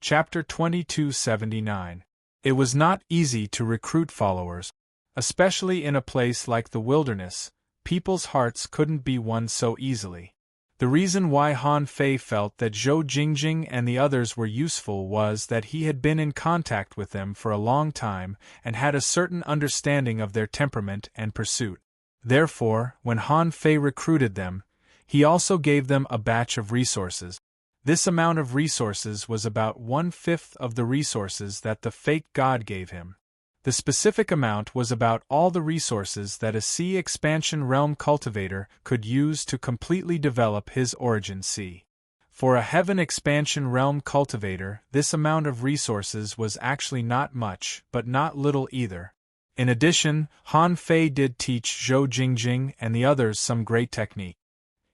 Chapter 2279. It was not easy to recruit followers. Especially in a place like the wilderness, people's hearts couldn't be won so easily. The reason why Han Fei felt that Zhou Jingjing and the others were useful was that he had been in contact with them for a long time and had a certain understanding of their temperament and pursuit. Therefore, when Han Fei recruited them, he also gave them a batch of resources. This amount of resources was about 1/5 of the resources that the fake god gave him. The specific amount was about all the resources that a sea expansion realm cultivator could use to completely develop his origin sea. For a heaven expansion realm cultivator, this amount of resources was actually not much, but not little either. In addition, Han Fei did teach Zhou Jingjing and the others some great technique.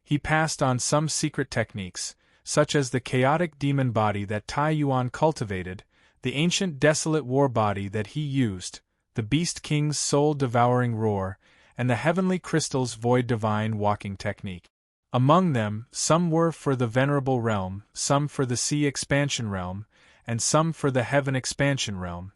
He passed on some secret techniques, such as the chaotic demon body that Tai Yuan cultivated, the ancient desolate war body that he used, the Beast King's soul-devouring roar, and the heavenly crystal's void divine walking technique. Among them, some were for the venerable realm, some for the sea expansion realm, and some for the heaven expansion realm.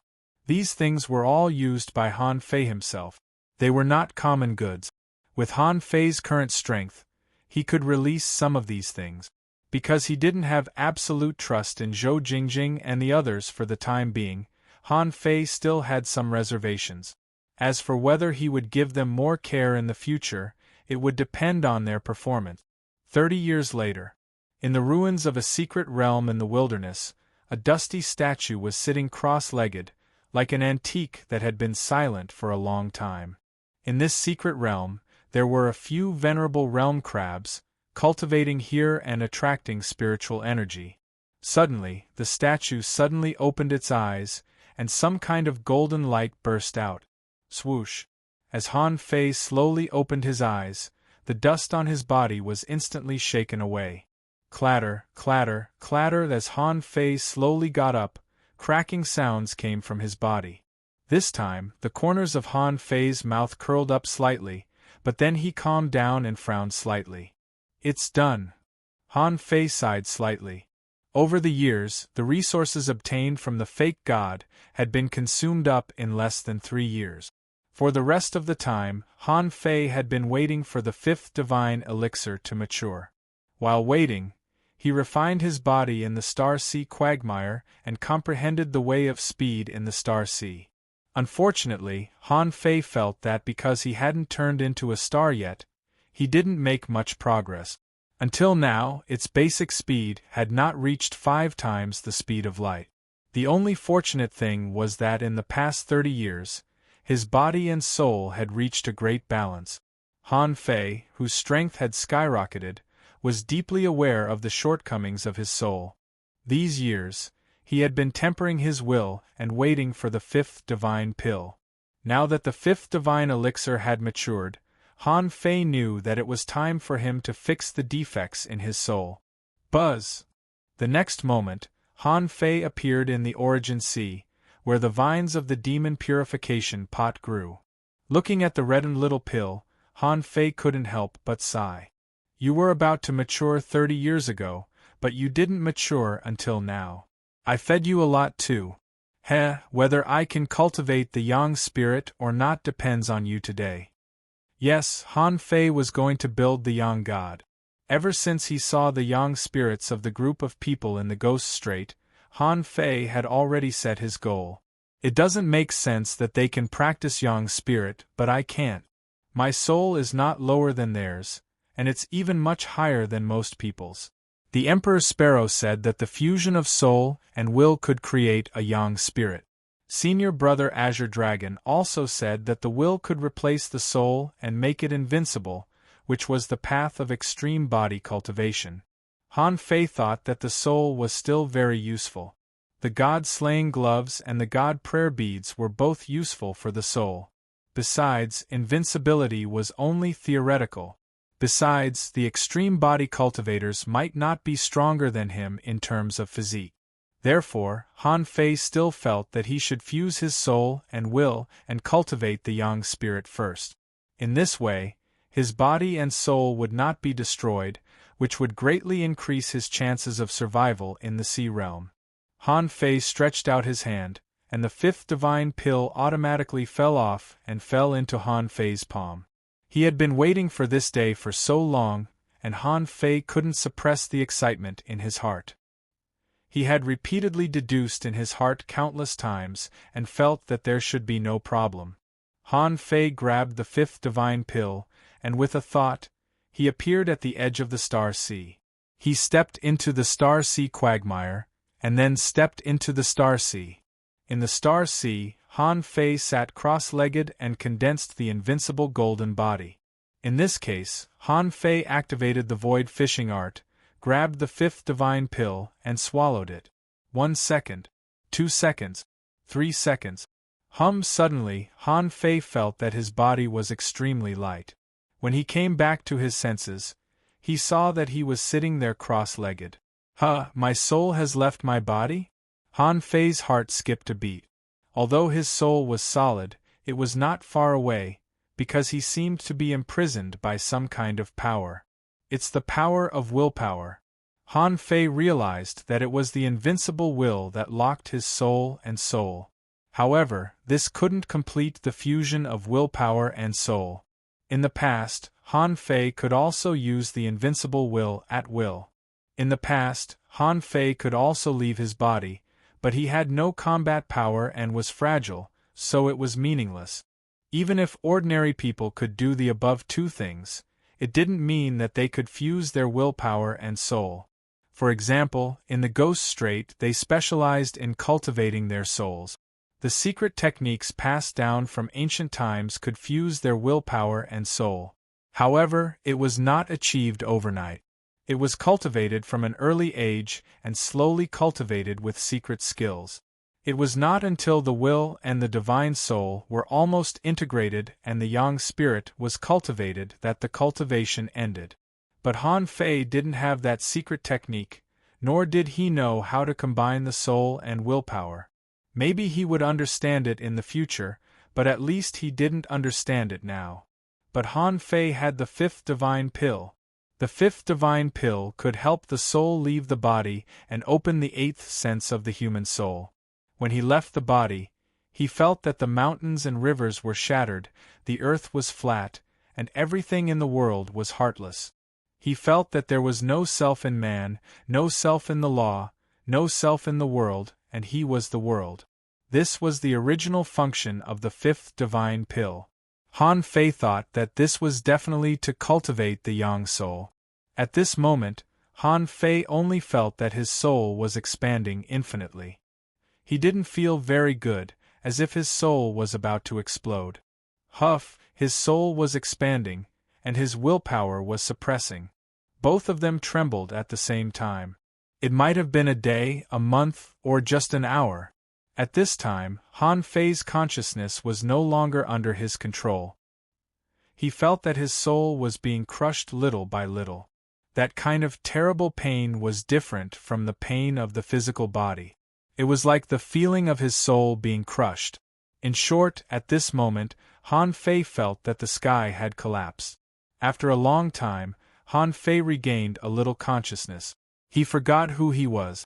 These things were all used by Han Fei himself. They were not common goods. With Han Fei's current strength, he could release some of these things. Because he didn't have absolute trust in Zhou Jingjing and the others for the time being, Han Fei still had some reservations. As for whether he would give them more care in the future, it would depend on their performance. 30 years later, in the ruins of a secret realm in the wilderness, a dusty statue was sitting cross-legged, like an antique that had been silent for a long time. In this secret realm, there were a few venerable realm crabs, cultivating here and attracting spiritual energy. Suddenly, the statue suddenly opened its eyes, and some kind of golden light burst out. Swoosh! As Han Fei slowly opened his eyes, the dust on his body was instantly shaken away. Clatter, clatter, clatter. As Han Fei slowly got up, cracking sounds came from his body. This time, the corners of Han Fei's mouth curled up slightly, but then he calmed down and frowned slightly. It's done. Han Fei sighed slightly. Over the years, the resources obtained from the fake god had been consumed up in less than 3 years. For the rest of the time, Han Fei had been waiting for the 5th divine elixir to mature. While waiting, he refined his body in the Star Sea quagmire and comprehended the way of speed in the Star Sea. Unfortunately, Han Fei felt that because he hadn't turned into a star yet, he didn't make much progress. Until now, its basic speed had not reached 5 times the speed of light. The only fortunate thing was that in the past 30 years, his body and soul had reached a great balance. Han Fei, whose strength had skyrocketed, was deeply aware of the shortcomings of his soul. These years, he had been tempering his will and waiting for the 5th divine pill. Now that the 5th divine elixir had matured, Han Fei knew that it was time for him to fix the defects in his soul. Buzz! The next moment, Han Fei appeared in the Origin Sea, where the vines of the demon purification pot grew. Looking at the reddened little pill, Han Fei couldn't help but sigh. You were about to mature 30 years ago, but you didn't mature until now. I fed you a lot too. Whether I can cultivate the yang spirit or not depends on you today. Yes, Han Fei was going to build the Yang God. Ever since he saw the Yang spirits of the group of people in the Ghost Strait, Han Fei had already set his goal. It doesn't make sense that they can practice Yang spirit, but I can't. My soul is not lower than theirs, and it's even much higher than most people's. The Emperor Sparrow said that the fusion of soul and will could create a Yang spirit. Senior Brother Azure Dragon also said that the will could replace the soul and make it invincible, which was the path of extreme body cultivation. Han Fei thought that the soul was still very useful. The god-slaying gloves and the god prayer beads were both useful for the soul. Besides, invincibility was only theoretical. Besides, the extreme body cultivators might not be stronger than him in terms of physique. Therefore, Han Fei still felt that he should fuse his soul and will and cultivate the Yang spirit first. In this way, his body and soul would not be destroyed, which would greatly increase his chances of survival in the sea realm. Han Fei stretched out his hand, and the fifth divine pill automatically fell off and fell into Han Fei's palm. He had been waiting for this day for so long, and Han Fei couldn't suppress the excitement in his heart. He had repeatedly deduced in his heart countless times and felt that there should be no problem. Han Fei grabbed the fifth divine pill, and with a thought, he appeared at the edge of the Star Sea. He stepped into the Star Sea quagmire, and then stepped into the Star Sea. In the Star Sea, Han Fei sat cross-legged and condensed the invincible golden body. In this case, Han Fei activated the void fishing art, grabbed the fifth divine pill, and swallowed it. 1 second. 2 seconds. 3 seconds. Suddenly, Han Fei felt that his body was extremely light. When he came back to his senses, he saw that he was sitting there cross-legged. My soul has left my body? Han Fei's heart skipped a beat. Although his soul was solid, it was not far away, because he seemed to be imprisoned by some kind of power. It's the power of willpower. Han Fei realized that it was the invincible will that locked his soul and soul. However, this couldn't complete the fusion of willpower and soul. In the past, Han Fei could also use the invincible will at will. In the past, Han Fei could also leave his body, but he had no combat power and was fragile, so it was meaningless. Even if ordinary people could do the above two things, it didn't mean that they could fuse their willpower and soul. For example, in the Ghost Strait they specialized in cultivating their souls. The secret techniques passed down from ancient times could fuse their willpower and soul. However, it was not achieved overnight. It was cultivated from an early age and slowly cultivated with secret skills. It was not until the will and the divine soul were almost integrated and the yang spirit was cultivated that the cultivation ended. But Han Fei didn't have that secret technique, nor did he know how to combine the soul and willpower. Maybe he would understand it in the future, but at least he didn't understand it now. But Han Fei had the fifth divine pill. The fifth divine pill could help the soul leave the body and open the eighth sense of the human soul. When he left the body, he felt that the mountains and rivers were shattered, the earth was flat, and everything in the world was heartless. He felt that there was no self in man, no self in the law, no self in the world, and he was the world. This was the original function of the fifth divine pill. Han Fei thought that this was definitely to cultivate the yang soul. At this moment, Han Fei only felt that his soul was expanding infinitely. He didn't feel very good, as if his soul was about to explode. His soul was expanding, and his willpower was suppressing. Both of them trembled at the same time. It might have been a day, a month, or just an hour. At this time, Han Fei's consciousness was no longer under his control. He felt that his soul was being crushed little by little. That kind of terrible pain was different from the pain of the physical body. It was like the feeling of his soul being crushed. In short, at this moment, Han Fei felt that the sky had collapsed. After a long time, Han Fei regained a little consciousness. He forgot who he was.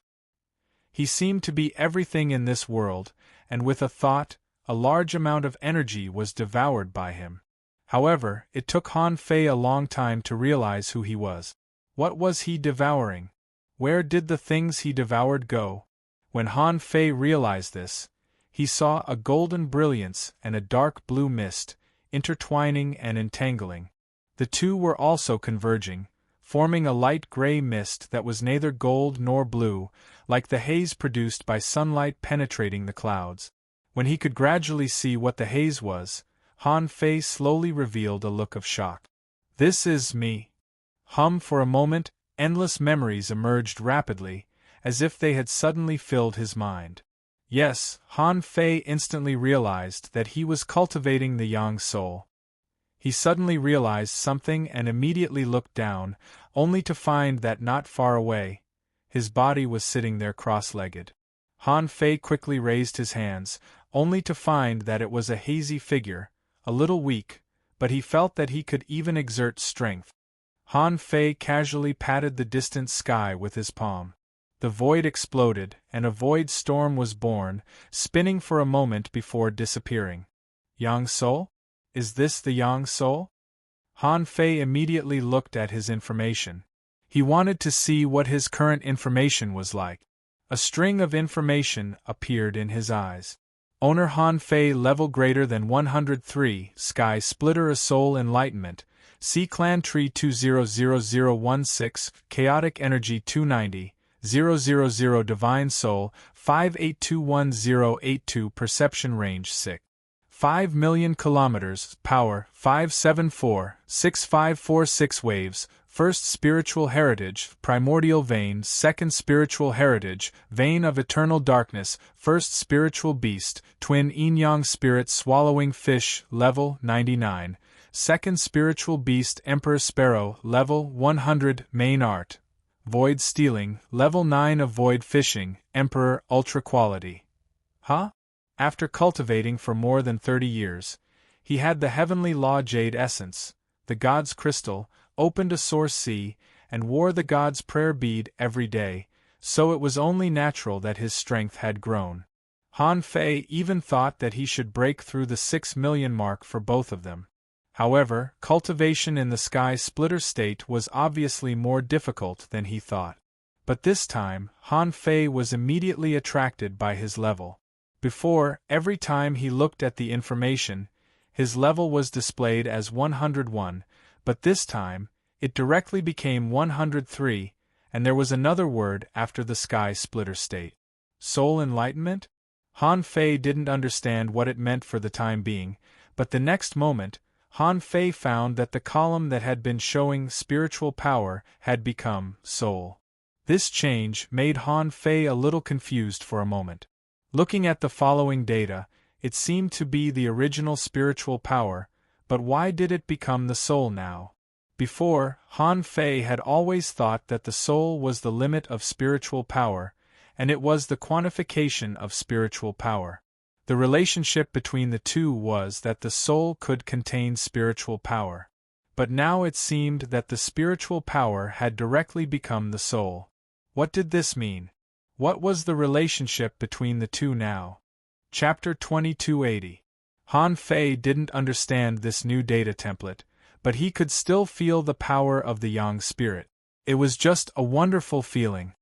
He seemed to be everything in this world, and with a thought, a large amount of energy was devoured by him. However, it took Han Fei a long time to realize who he was. What was he devouring? Where did the things he devoured go? When Han Fei realized this, he saw a golden brilliance and a dark blue mist, intertwining and entangling. The two were also converging, forming a light gray mist that was neither gold nor blue, like the haze produced by sunlight penetrating the clouds. When he could gradually see what the haze was, Han Fei slowly revealed a look of shock. "This is me." For a moment, endless memories emerged rapidly, as if they had suddenly filled his mind. Yes, Han Fei instantly realized that he was cultivating the yang soul. He suddenly realized something and immediately looked down, only to find that not far away, his body was sitting there cross-legged. Han Fei quickly raised his hands, only to find that it was a hazy figure, a little weak, but he felt that he could even exert strength. Han Fei casually patted the distant sky with his palm. The void exploded, and a void storm was born, spinning for a moment before disappearing. Yang Soul? Is this the Yang Soul? Han Fei immediately looked at his information. He wanted to see what his current information was like. A string of information appeared in his eyes. Owner Han Fei level greater than 103, Sky Splitter a Soul Enlightenment, C Clan Tree 200016, Chaotic Energy 290, 000 Divine Soul, 58211082 Perception Range 6. 5 million kilometers, power, 574-6546 waves, first spiritual heritage, primordial vein, second spiritual heritage, vein of eternal darkness, first spiritual beast, twin yin-yang spirit swallowing fish, level 99, second spiritual beast emperor sparrow, level 100, main art, void stealing, level 9 of void fishing, emperor ultra quality. Huh? After cultivating for more than 30 years, he had the heavenly law jade essence, the god's crystal, opened a source sea, and wore the god's prayer bead every day, so it was only natural that his strength had grown. Han Fei even thought that he should break through the 6 million mark for both of them. However, cultivation in the Sky Splitter state was obviously more difficult than he thought. But this time, Han Fei was immediately attracted by his level. Before, every time he looked at the information, his level was displayed as 101, but this time, it directly became 103, and there was another word after the Sky Splitter state. Soul Enlightenment? Han Fei didn't understand what it meant for the time being, but the next moment, Han Fei found that the column that had been showing spiritual power had become soul. This change made Han Fei a little confused for a moment. Looking at the following data, it seemed to be the original spiritual power, but why did it become the soul now? Before, Han Fei had always thought that the soul was the limit of spiritual power, and it was the quantification of spiritual power. The relationship between the two was that the soul could contain spiritual power. But now it seemed that the spiritual power had directly become the soul. What did this mean? What was the relationship between the two now? Chapter 2280. Han Fei didn't understand this new data template, but he could still feel the power of the Yang spirit. It was just a wonderful feeling.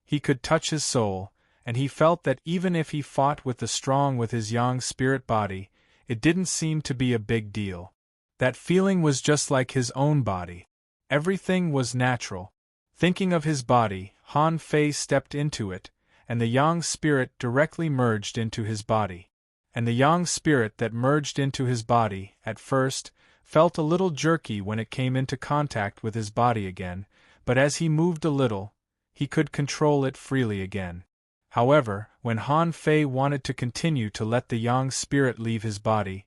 He could touch his soul, and he felt that even if he fought with the strong with his Yang spirit body, it didn't seem to be a big deal. That feeling was just like his own body. Everything was natural. Thinking of his body, Han Fei stepped into it, and the Yang spirit directly merged into his body. And the Yang spirit that merged into his body, at first, felt a little jerky when it came into contact with his body again, but as he moved a little, he could control it freely again. However, when Han Fei wanted to continue to let the Yang spirit leave his body,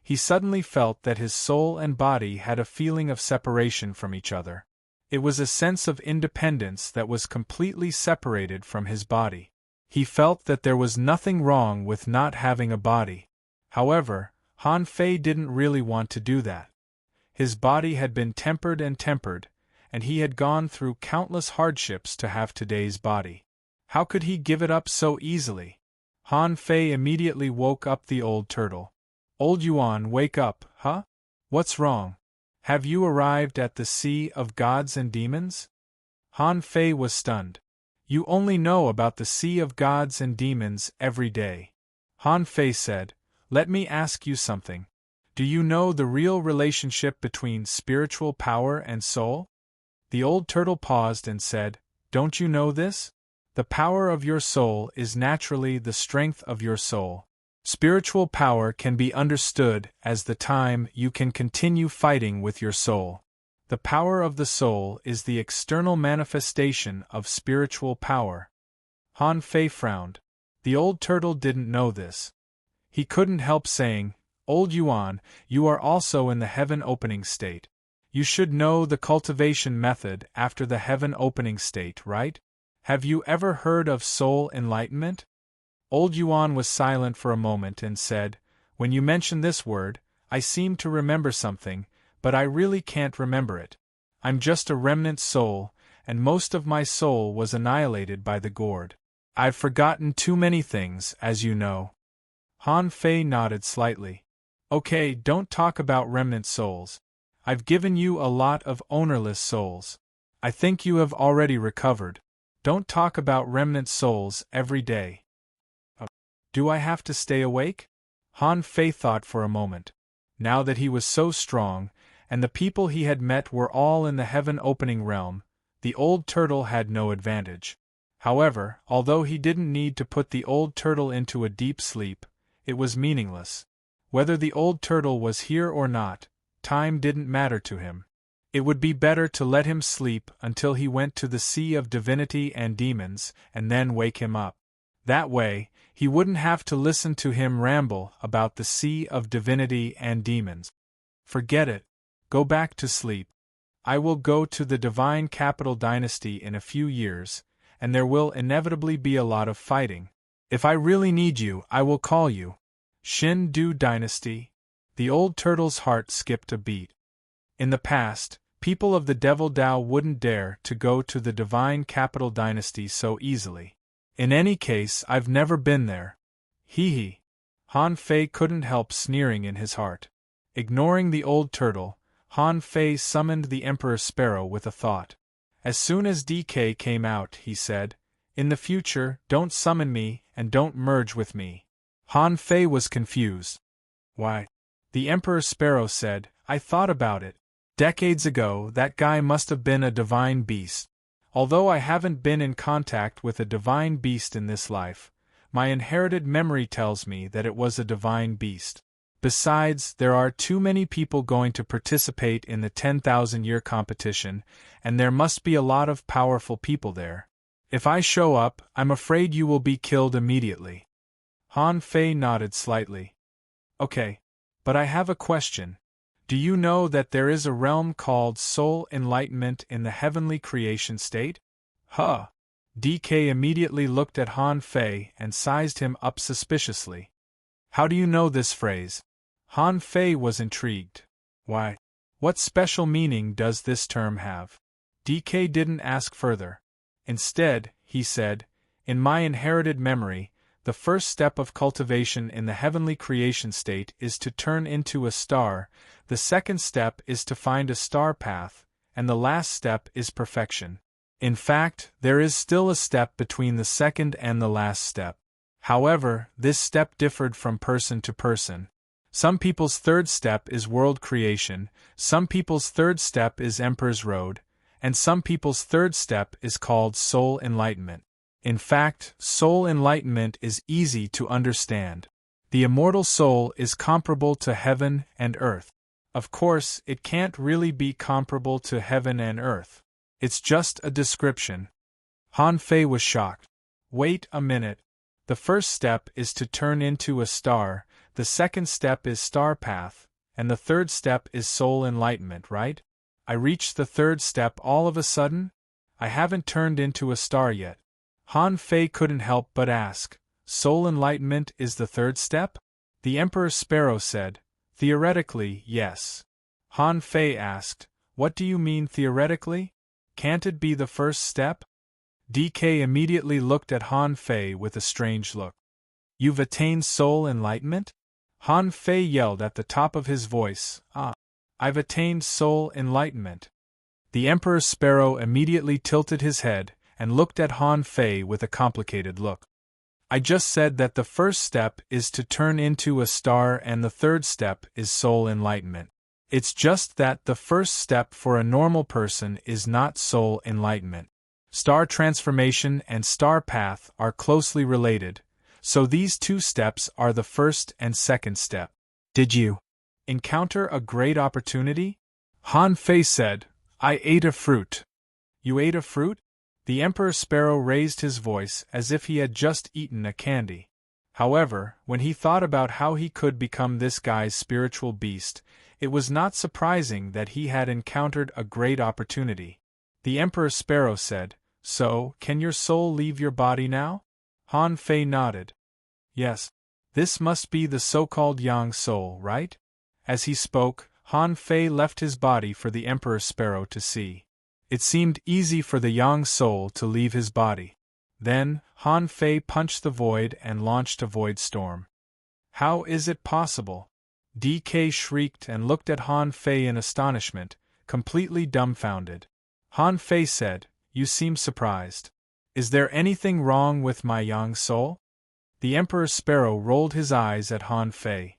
he suddenly felt that his soul and body had a feeling of separation from each other. It was a sense of independence that was completely separated from his body. He felt that there was nothing wrong with not having a body. However, Han Fei didn't really want to do that. His body had been tempered, and he had gone through countless hardships to have today's body. How could he give it up so easily? Han Fei immediately woke up the old turtle. Old Yuan, wake up, huh? What's wrong? Have you arrived at the Sea of Gods and Demons? Han Fei was stunned. You only know about the Sea of Gods and Demons every day. Han Fei said, let me ask you something. Do you know the real relationship between spiritual power and soul? The old turtle paused and said, don't you know this? The power of your soul is naturally the strength of your soul. Spiritual power can be understood as the time you can continue fighting with your soul. The power of the soul is the external manifestation of spiritual power. Han Fei frowned. The old turtle didn't know this. He couldn't help saying, Old Yuan, you are also in the heaven opening state. You should know the cultivation method after the heaven opening state, right? Have you ever heard of soul enlightenment? Old Yuan was silent for a moment and said, when you mention this word, I seem to remember something, but I really can't remember it. I'm just a remnant soul, and most of my soul was annihilated by the gourd. I've forgotten too many things, as you know. Han Fei nodded slightly. Okay, don't talk about remnant souls. I've given you a lot of ownerless souls. I think you have already recovered. Don't talk about remnant souls every day. Do I have to stay awake? Han Fei thought for a moment. Now that he was so strong, and the people he had met were all in the heaven-opening realm, the old turtle had no advantage. However, although he didn't need to put the old turtle into a deep sleep, it was meaningless. Whether the old turtle was here or not, time didn't matter to him. It would be better to let him sleep until he went to the Sea of Divinity and Demons, and then wake him up. That way, he wouldn't have to listen to him ramble about the Sea of Divinity and Demons. Forget it. Go back to sleep. I will go to the Divine Capital Dynasty in a few years, and there will inevitably be a lot of fighting. If I really need you, I will call you. Shin Du Dynasty. The old turtle's heart skipped a beat. In the past, people of the Devil Dao wouldn't dare to go to the Divine Capital Dynasty so easily. In any case, I've never been there. Hee. Han Fei couldn't help sneering in his heart. Ignoring the old turtle, Han Fei summoned the Emperor Sparrow with a thought. As soon as DK came out, he said, "In the future, don't summon me and don't merge with me." Han Fei was confused. Why? The Emperor Sparrow said, "I thought about it. Decades ago, that guy must have been a divine beast. Although I haven't been in contact with a divine beast in this life, my inherited memory tells me that it was a divine beast. Besides, there are too many people going to participate in the 10,000-year competition, and there must be a lot of powerful people there. If I show up, I'm afraid you will be killed immediately." Han Fei nodded slightly. Okay, but I have a question. Do you know that there is a realm called soul enlightenment in the heavenly creation state? Huh. DK immediately looked at Han Fei and sized him up suspiciously. How do you know this phrase? Han Fei was intrigued. Why? What special meaning does this term have? DK didn't ask further. Instead, he said, "In my inherited memory, the first step of cultivation in the heavenly creation state is to turn into a star, the second step is to find a star path, and the last step is perfection. In fact, there is still a step between the second and the last step. However, this step differed from person to person. Some people's third step is world creation, some people's third step is Emperor's Road, and some people's third step is called soul enlightenment. In fact, soul enlightenment is easy to understand. The immortal soul is comparable to heaven and earth. Of course, it can't really be comparable to heaven and earth. It's just a description." Han Fei was shocked. Wait a minute. The first step is to turn into a star, the second step is star path, and the third step is soul enlightenment, right? I reached the third step all of a sudden? I haven't turned into a star yet. Han Fei couldn't help but ask, "Soul enlightenment is the third step?" The Emperor Sparrow said, "Theoretically, yes." Han Fei asked, "What do you mean theoretically? Can't it be the first step?" DK immediately looked at Han Fei with a strange look. "You've attained soul enlightenment?" Han Fei yelled at the top of his voice, I've attained soul enlightenment." The Emperor Sparrow immediately tilted his head and looked at Han Fei with a complicated look. "I just said that the first step is to turn into a star and the third step is soul enlightenment. It's just that the first step for a normal person is not soul enlightenment. Star transformation and star path are closely related, so these two steps are the first and second step. Did you encounter a great opportunity?" Han Fei said, "I ate a fruit." "You ate a fruit?" The Emperor Sparrow raised his voice as if he had just eaten a candy. However, when he thought about how he could become this guy's spiritual beast, it was not surprising that he had encountered a great opportunity. The Emperor Sparrow said, "So, can your soul leave your body now?" Han Fei nodded. "Yes. This must be the so-called Yang soul, right?" As he spoke, Han Fei left his body for the Emperor Sparrow to see. It seemed easy for the young soul to leave his body. Then, Han Fei punched the void and launched a void storm. How is it possible? DK shrieked and looked at Han Fei in astonishment, completely dumbfounded. Han Fei said, "You seem surprised. Is there anything wrong with my young soul?" The Emperor Sparrow rolled his eyes at Han Fei.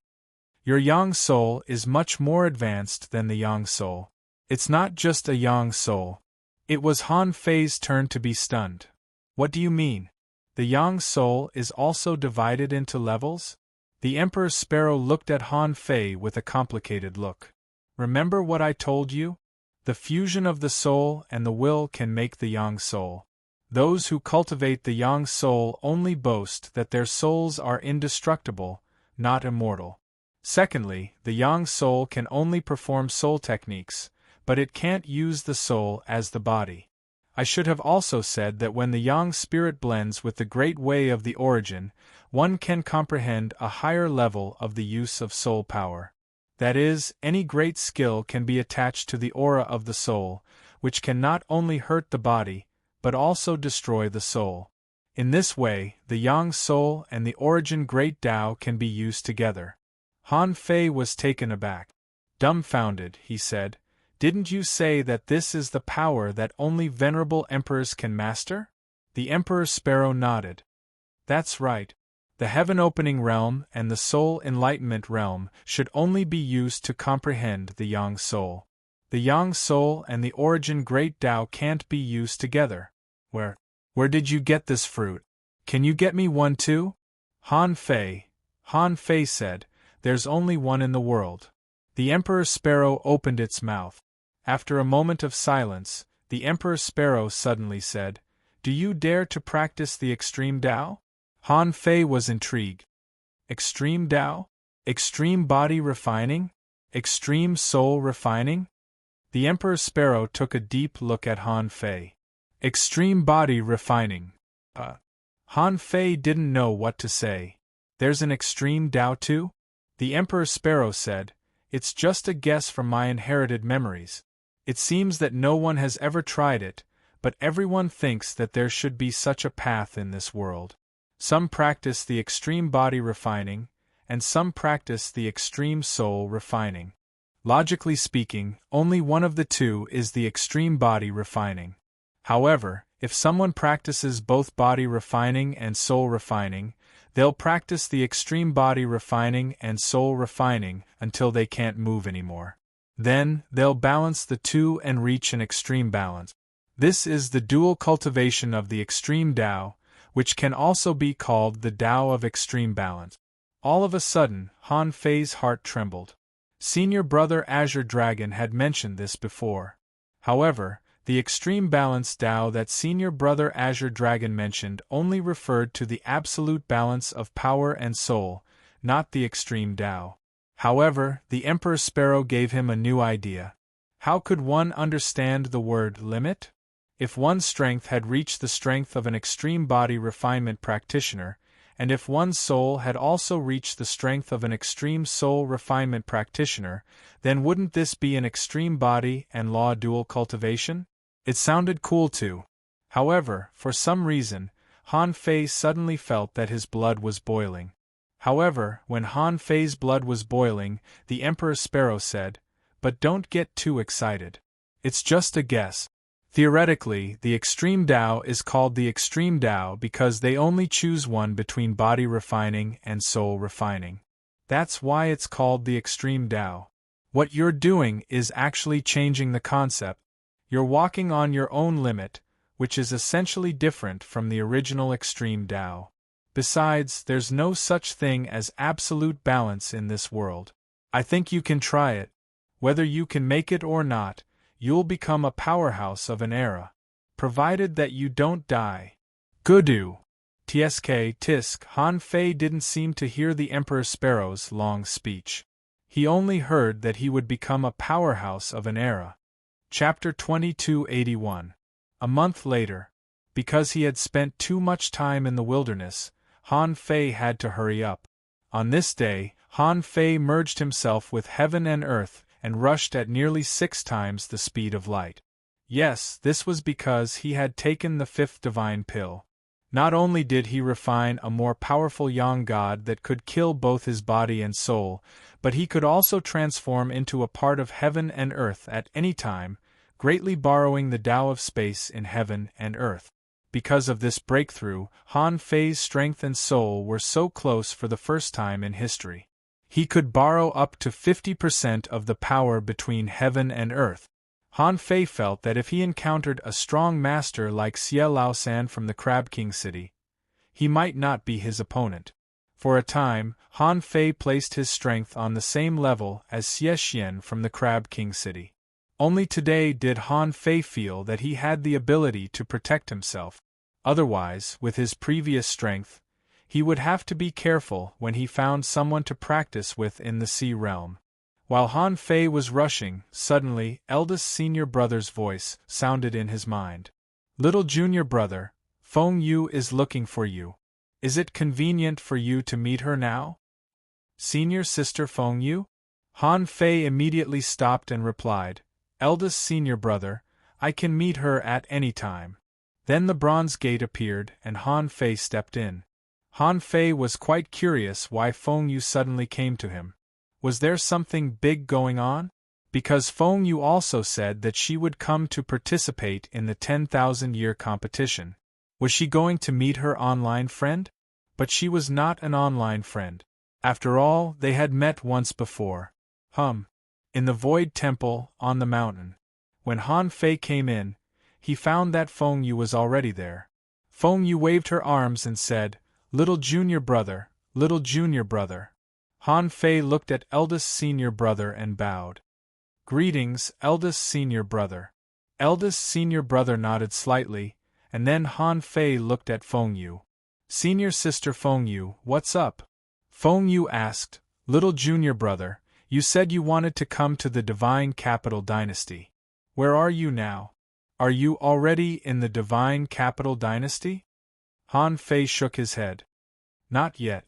"Your young soul is much more advanced than the young soul. It's not just a young soul." It was Han Fei's turn to be stunned. "What do you mean? The young soul is also divided into levels?" The Emperor Sparrow looked at Han Fei with a complicated look. "Remember what I told you? The fusion of the soul and the will can make the young soul. Those who cultivate the young soul only boast that their souls are indestructible, not immortal. Secondly, the young soul can only perform soul techniques, but it can't use the soul as the body. I should have also said that when the young spirit blends with the great way of the origin, one can comprehend a higher level of the use of soul power. That is, any great skill can be attached to the aura of the soul, which can not only hurt the body, but also destroy the soul. In this way, the yang soul and the origin great Tao can be used together." Han Fei was taken aback. Dumbfounded, he said, "Didn't you say that this is the power that only venerable emperors can master?" The Emperor Sparrow nodded. "That's right. The heaven-opening realm and the soul enlightenment realm should only be used to comprehend the yang soul. The yang soul and the origin great Tao can't be used together. Where did you get this fruit? Can you get me one too?" Han Fei said, "There's only one in the world." The Emperor Sparrow opened its mouth. After a moment of silence, the Emperor Sparrow suddenly said, "Do you dare to practice the extreme Tao?" Han Fei was intrigued. "Extreme Tao? Extreme body refining? Extreme soul refining?" The Emperor Sparrow took a deep look at Han Fei. "Extreme body refining. Han Fei didn't know what to say. "There's an extreme Tao too?" The Emperor Sparrow said, "It's just a guess from my inherited memories. It seems that no one has ever tried it, but everyone thinks that there should be such a path in this world. Some practice the extreme body refining, and some practice the extreme soul refining. Logically speaking, only one of the two is the extreme body refining. However, if someone practices both body refining and soul refining, they'll practice the extreme body refining and soul refining until they can't move anymore. Then, they'll balance the two and reach an extreme balance. This is the dual cultivation of the extreme Tao, which can also be called the Tao of extreme balance." All of a sudden, Han Fei's heart trembled. Senior Brother Azure Dragon had mentioned this before. However, the extreme balance Tao that Senior Brother Azure Dragon mentioned only referred to the absolute balance of power and soul, not the extreme Tao. However, the Emperor Sparrow gave him a new idea. How could one understand the word limit? If one's strength had reached the strength of an extreme body refinement practitioner, and if one's soul had also reached the strength of an extreme soul refinement practitioner, then wouldn't this be an extreme body and law dual cultivation? It sounded cool too. However, for some reason, Han Fei suddenly felt that his blood was boiling. However, when Han Fei's blood was boiling, the Emperor Sparrow said, "But don't get too excited. It's just a guess. Theoretically, the extreme Tao is called the extreme Tao because they only choose one between body refining and soul refining. That's why it's called the extreme Tao. What you're doing is actually changing the concept. You're walking on your own limit, which is essentially different from the original extreme Tao. Besides, there's no such thing as absolute balance in this world. I think you can try it. Whether you can make it or not, you'll become a powerhouse of an era. Provided that you don't die." Gudu. Tisk. Han Fei didn't seem to hear the Emperor Sparrow's long speech. He only heard that he would become a powerhouse of an era. Chapter 2281. A month later. Because he had spent too much time in the wilderness, Han Fei had to hurry up. On this day, Han Fei merged himself with heaven and earth, and rushed at nearly 6 times the speed of light. Yes, this was because he had taken the fifth divine pill. Not only did he refine a more powerful yang god that could kill both his body and soul, but he could also transform into a part of heaven and earth at any time, greatly borrowing the Tao of space in heaven and earth. Because of this breakthrough, Han Fei's strength and soul were so close for the first time in history. He could borrow up to 50% of the power between heaven and earth. Han Fei felt that if he encountered a strong master like Xie Laosan from the Crab King City, he might not be his opponent. For a time, Han Fei placed his strength on the same level as Xie Xian from the Crab King City. Only today did Han Fei feel that he had the ability to protect himself. Otherwise, with his previous strength, he would have to be careful when he found someone to practice with in the sea realm. While Han Fei was rushing, suddenly, eldest senior brother's voice sounded in his mind. Little junior brother, Feng Yu is looking for you. Is it convenient for you to meet her now? Senior sister Feng Yu? Han Fei immediately stopped and replied, Eldest senior brother, I can meet her at any time. Then the bronze gate appeared and Han Fei stepped in. Han Fei was quite curious why Feng Yu suddenly came to him. Was there something big going on? Because Feng Yu also said that she would come to participate in the 10,000-year competition. Was she going to meet her online friend? But she was not an online friend. After all, they had met once before. In the Void Temple, on the mountain. When Han Fei came in, he found that Feng Yu was already there. Feng Yu waved her arms and said, Little junior brother, little junior brother. Han Fei looked at eldest senior brother and bowed. Greetings, eldest senior brother. Eldest senior brother nodded slightly, and then Han Fei looked at Feng Yu. Senior sister Feng Yu, what's up? Feng Yu asked, Little junior brother, you said you wanted to come to the Divine Capital Dynasty. Where are you now? Are you already in the Divine Capital Dynasty? Han Fei shook his head. Not yet.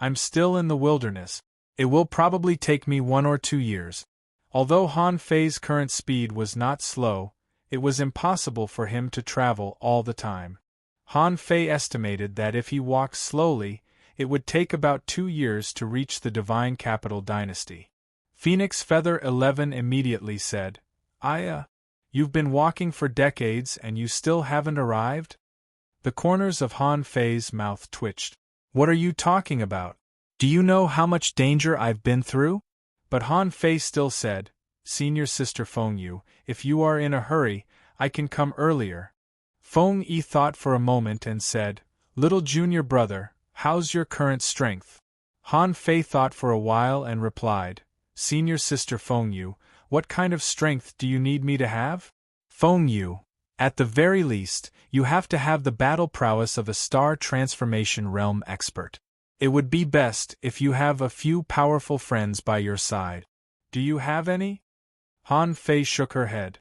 I'm still in the wilderness. It will probably take me 1 or 2 years. Although Han Fei's current speed was not slow, it was impossible for him to travel all the time. Han Fei estimated that if he walked slowly, it would take about 2 years to reach the Divine Capital Dynasty. Phoenix Feather 11 immediately said, You've been walking for decades and you still haven't arrived? The corners of Han Fei's mouth twitched. What are you talking about? Do you know how much danger I've been through? But Han Fei still said, Senior sister Feng Yu, if you are in a hurry, I can come earlier. Feng Yi thought for a moment and said, Little junior brother, how's your current strength? Han Fei thought for a while and replied, Senior sister Feng Yu, what kind of strength do you need me to have? Feng Yu, at the very least, you have to have the battle prowess of a star transformation realm expert. It would be best if you have a few powerful friends by your side. Do you have any? Han Fei shook her head.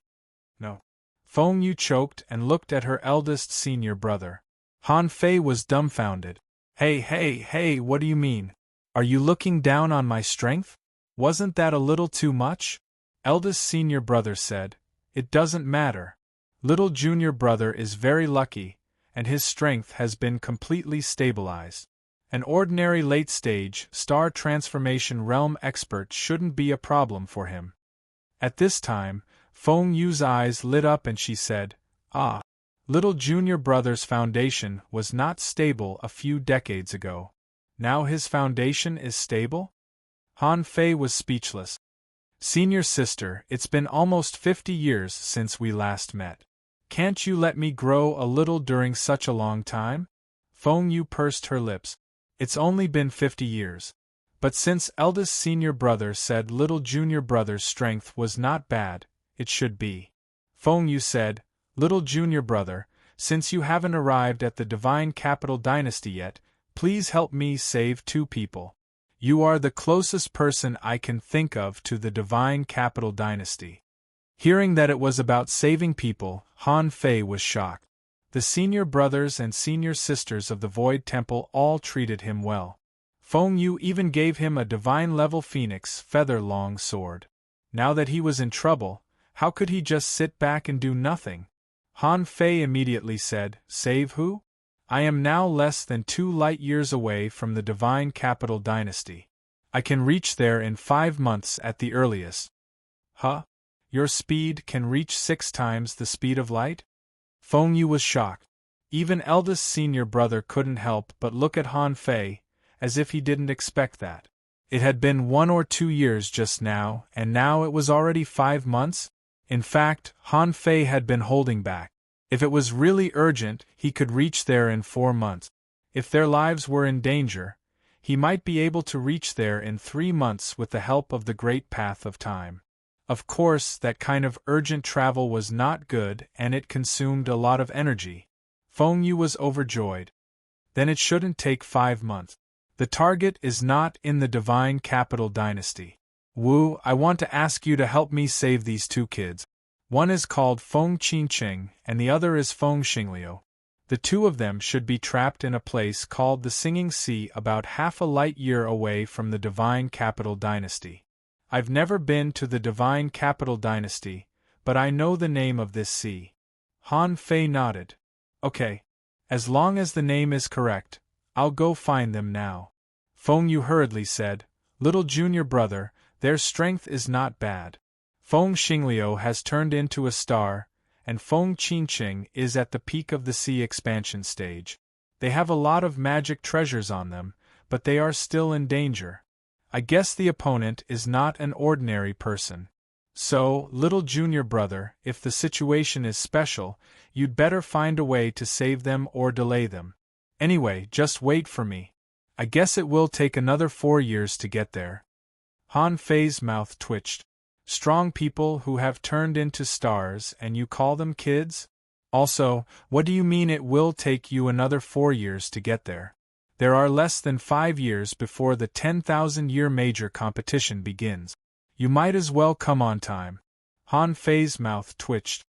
No. Feng Yu choked and looked at her eldest senior brother. Han Fei was dumbfounded. Hey, what do you mean? Are you looking down on my strength? Wasn't that a little too much? Eldest senior brother said, It doesn't matter. Little junior brother is very lucky, and his strength has been completely stabilized. An ordinary late-stage, star transformation realm expert shouldn't be a problem for him. At this time, Feng Yu's eyes lit up and she said, Little junior brother's foundation was not stable a few decades ago. Now his foundation is stable? Han Fei was speechless. Senior sister, it's been almost 50 years since we last met. Can't you let me grow a little during such a long time? Feng Yu pursed her lips. It's only been 50 years. But since eldest senior brother said little junior brother's strength was not bad, it should be. Feng Yu said, Little junior brother, since you haven't arrived at the Divine Capital Dynasty yet, please help me save 2 people. You are the closest person I can think of to the Divine Capital Dynasty. Hearing that it was about saving people, Han Fei was shocked. The senior brothers and senior sisters of the Void Temple all treated him well. Feng Yu even gave him a divine-level phoenix feather-long sword. Now that he was in trouble, How could he just sit back and do nothing? Han Fei immediately said, "Save who? I am now less than 2 light years away from the divine capital dynasty. I can reach there in 5 months at the earliest." Huh? Your speed can reach 6 times the speed of light? Feng Yu was shocked. Even eldest senior brother couldn't help but look at Han Fei, as if he didn't expect that. It had been 1 or 2 years just now, and now it was already 5 months? In fact, Han Fei had been holding back. If it was really urgent, he could reach there in 4 months. If their lives were in danger, he might be able to reach there in 3 months with the help of the Great Path of Time. Of course, that kind of urgent travel was not good and it consumed a lot of energy. Feng Yu was overjoyed. Then it shouldn't take 5 months. The target is not in the divine capital dynasty. Wu, I want to ask you to help me save these 2 kids. One is called Feng Qingqing and the other is Feng Xingliu. The 2 of them should be trapped in a place called the Singing Sea about half a light year away from the divine capital dynasty. I've never been to the divine capital dynasty, but I know the name of this sea. Han Fei nodded. Okay. As long as the name is correct, I'll go find them now. Feng Yu hurriedly said, "Little junior brother, their strength is not bad. Feng Xingliu has turned into a star, and Feng Qingqing is at the peak of the sea expansion stage. They have a lot of magic treasures on them, but they are still in danger. I guess the opponent is not an ordinary person. So, little junior brother, if the situation is special, you'd better find a way to save them or delay them. Anyway, just wait for me. I guess it will take another 4 years to get there." Han Fei's mouth twitched. Strong people who have turned into stars and you call them kids? Also, what do you mean it will take you another 4 years to get there? There are less than 5 years before the 10,000-year major competition begins. You might as well come on time. Han Fei's mouth twitched.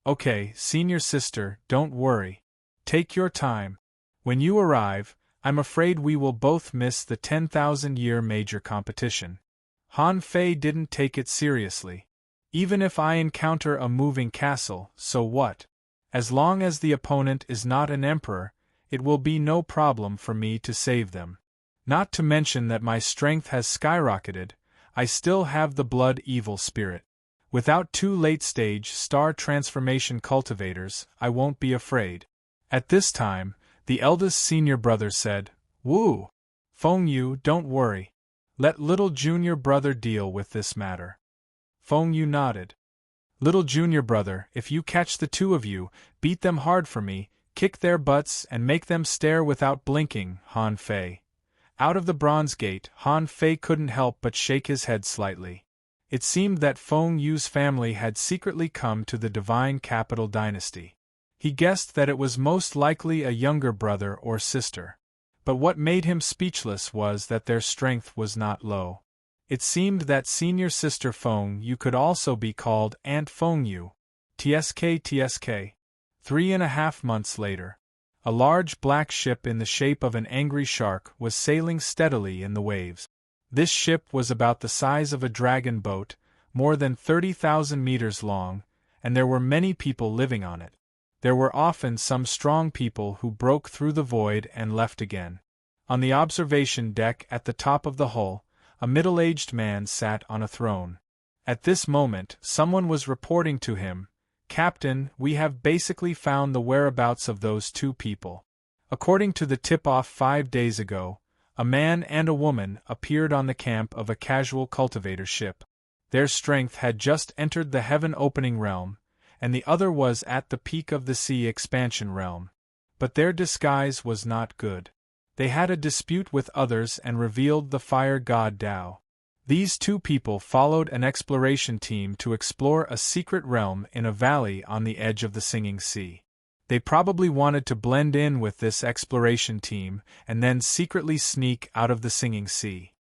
Okay, senior sister, don't worry. Take your time. When you arrive, I'm afraid we will both miss the 10,000-year major competition. Han Fei didn't take it seriously. Even if I encounter a moving castle, so what? As long as the opponent is not an emperor, it will be no problem for me to save them. Not to mention that my strength has skyrocketed, I still have the blood evil spirit. Without 2 late-stage star transformation cultivators, I won't be afraid. At this time, the eldest senior brother said, "Wu! Feng Yu, don't worry. Let little junior brother deal with this matter." Feng Yu nodded. "Little junior brother, if you catch the 2 of you, beat them hard for me, kick their butts and make them stare without blinking, Han Fei." Out of the bronze gate, Han Fei couldn't help but shake his head slightly. It seemed that Feng Yu's family had secretly come to the divine capital dynasty. He guessed that it was most likely a younger brother or sister. But what made him speechless was that their strength was not low. It seemed that senior sister Feng Yu could also be called Aunt Feng Yu. TSK. 3.5 months later. A large black ship in the shape of an angry shark was sailing steadily in the waves. This ship was about the size of a dragon boat, more than 30,000 meters long, and there were many people living on it. There were often some strong people who broke through the void and left again. On the observation deck at the top of the hull, a middle-aged man sat on a throne. At this moment, someone was reporting to him, "Captain, we have basically found the whereabouts of those 2 people. According to the tip-off 5 days ago, a man and a woman appeared on the camp of a casual cultivator ship. Their strength had just entered the heaven-opening realm, and the other was at the peak of the sea expansion realm. But their disguise was not good. They had a dispute with others and revealed the fire god Tao. These 2 people followed an exploration team to explore a secret realm in a valley on the edge of the Singing Sea. They probably wanted to blend in with this exploration team and then secretly sneak out of the Singing Sea."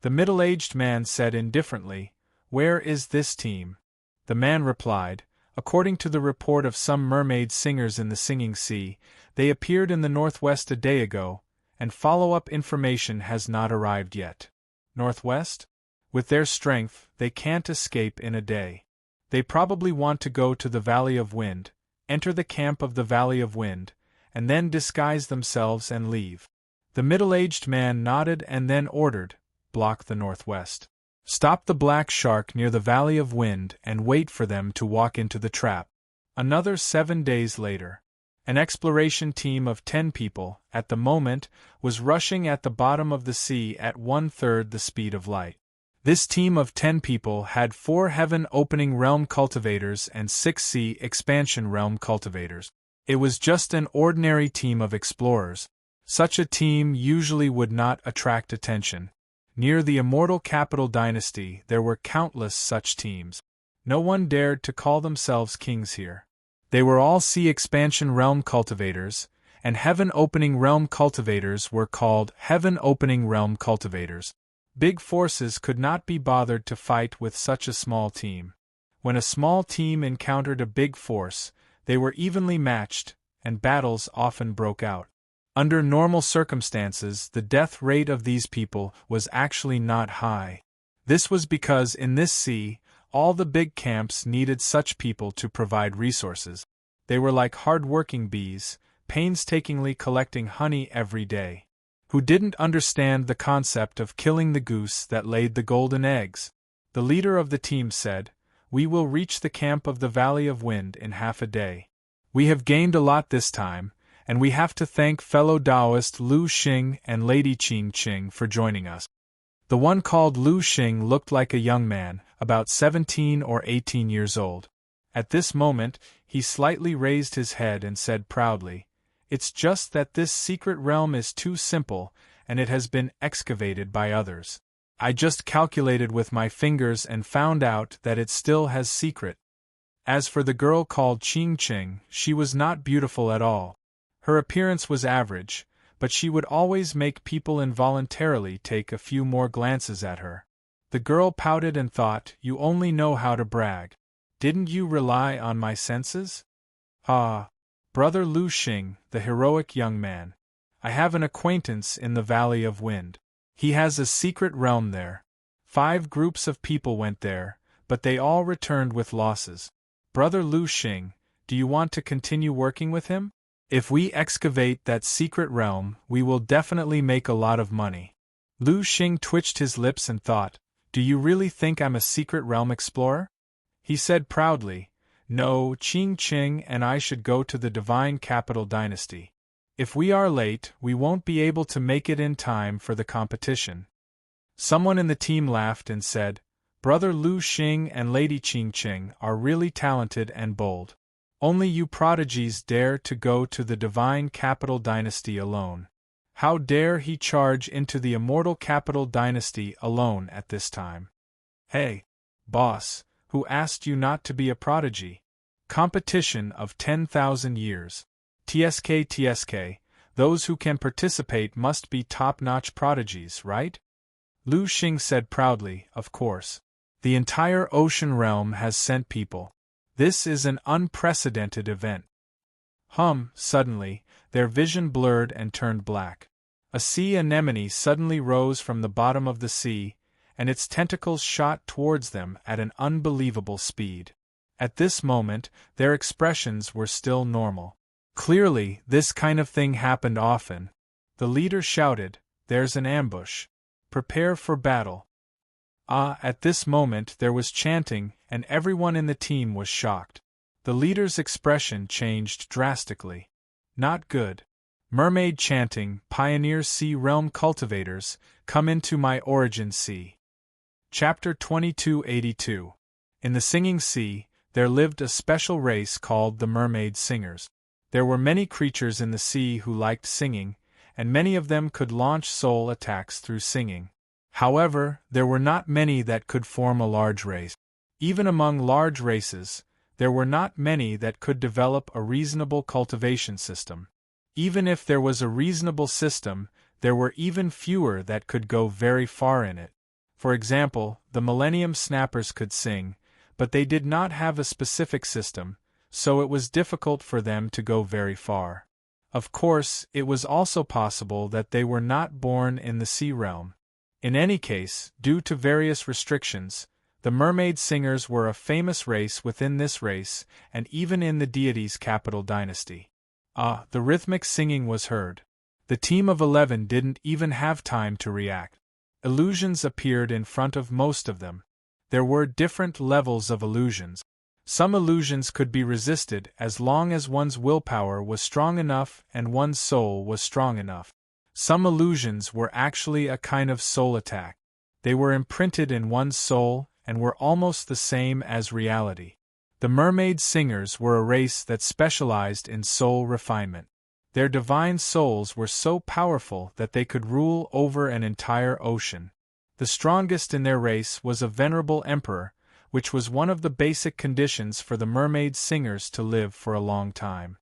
The middle-aged man said indifferently, "Where is this team?" The man replied, "According to the report of some mermaid singers in the Singing Sea, they appeared in the northwest a day ago, and follow-up information has not arrived yet." Northwest? With their strength, they can't escape in a day. They probably want to go to the Valley of Wind, enter the camp of the Valley of Wind, and then disguise themselves and leave. The middle-aged man nodded and then ordered, "Block the northwest. Stop the black shark near the Valley of Wind and wait for them to walk into the trap." Another 7 days later. An exploration team of 10 people, at the moment, was rushing at the bottom of the sea at 1/3 the speed of light. This team of 10 people had 4 heaven-opening realm cultivators and 6 sea expansion realm cultivators. It was just an ordinary team of explorers. Such a team usually would not attract attention. Near the immortal capital dynasty there were countless such teams. No one dared to call themselves kings here. They were all sea expansion realm cultivators, and heaven-opening realm cultivators were called heaven-opening realm cultivators. Big forces could not be bothered to fight with such a small team. When a small team encountered a big force, they were evenly matched, and battles often broke out. Under normal circumstances, the death rate of these people was actually not high. This was because in this sea, all the big camps needed such people to provide resources. They were like hard-working bees, painstakingly collecting honey every day, who didn't understand the concept of killing the goose that laid the golden eggs. The leader of the team said, "We will reach the camp of the Valley of Wind in half a day. We have gained a lot this time, and we have to thank fellow Taoist Lu Xing and Lady Qing Qing for joining us." The one called Lu Xing looked like a young man, about 17 or 18 years old. At this moment, he slightly raised his head and said proudly, "It's just that this secret realm is too simple, and it has been excavated by others. I just calculated with my fingers and found out that it still has secret." As for the girl called Qing Qing, she was not beautiful at all. Her appearance was average, but she would always make people involuntarily take a few more glances at her. The girl pouted and thought, "You only know how to brag. Didn't you rely on my senses?" "Ah, Brother Lu Xing, the heroic young man. I have an acquaintance in the Valley of Wind. He has a secret realm there. 5 groups of people went there, but they all returned with losses. Brother Lu Xing, do you want to continue working with him? If we excavate that secret realm, we will definitely make a lot of money." Lu Xing twitched his lips and thought, "Do you really think I'm a secret realm explorer?" He said proudly, "No, Qing Qing and I should go to the divine capital dynasty. If we are late, we won't be able to make it in time for the competition." Someone in the team laughed and said, "Brother Lu Xing and Lady Qing Qing are really talented and bold. Only you prodigies dare to go to the divine capital dynasty alone. How dare he charge into the immortal capital dynasty alone at this time? Hey, boss, who asked you not to be a prodigy? Competition of 10,000 years. TSK, those who can participate must be top-notch prodigies, right?" Lu Xing said proudly, "Of course. The entire ocean realm has sent people. This is an unprecedented event." Suddenly, their vision blurred and turned black. A sea anemone suddenly rose from the bottom of the sea, and its tentacles shot towards them at an unbelievable speed. At this moment, their expressions were still normal. Clearly, this kind of thing happened often. The leader shouted, "There's an ambush. Prepare for battle." At this moment there was chanting, and everyone in the team was shocked. The leader's expression changed drastically. "Not good. Mermaid chanting, pioneer sea realm cultivators, come into my origin sea." Chapter 2282. In the singing sea, there lived a special race called the mermaid singers. There were many creatures in the sea who liked singing, and many of them could launch soul attacks through singing. However, there were not many that could form a large race. Even among large races, there were not many that could develop a reasonable cultivation system. Even if there was a reasonable system, there were even fewer that could go very far in it. For example, the Millennium Snappers could sing, but they did not have a specific system, so it was difficult for them to go very far. Of course, it was also possible that they were not born in the sea realm. In any case, due to various restrictions, The mermaid singers were a famous race within this race, and even in the deity's capital dynasty. The rhythmic singing was heard. The team of 11 didn't even have time to react. Illusions appeared in front of most of them. There were different levels of illusions. Some illusions could be resisted as long as one's willpower was strong enough and one's soul was strong enough. Some illusions were actually a kind of soul attack. They were imprinted in one's soul and were almost the same as reality. The mermaid singers were a race that specialized in soul refinement. Their divine souls were so powerful that they could rule over an entire ocean. The strongest in their race was a venerable emperor, which was one of the basic conditions for the mermaid singers to live for a long time.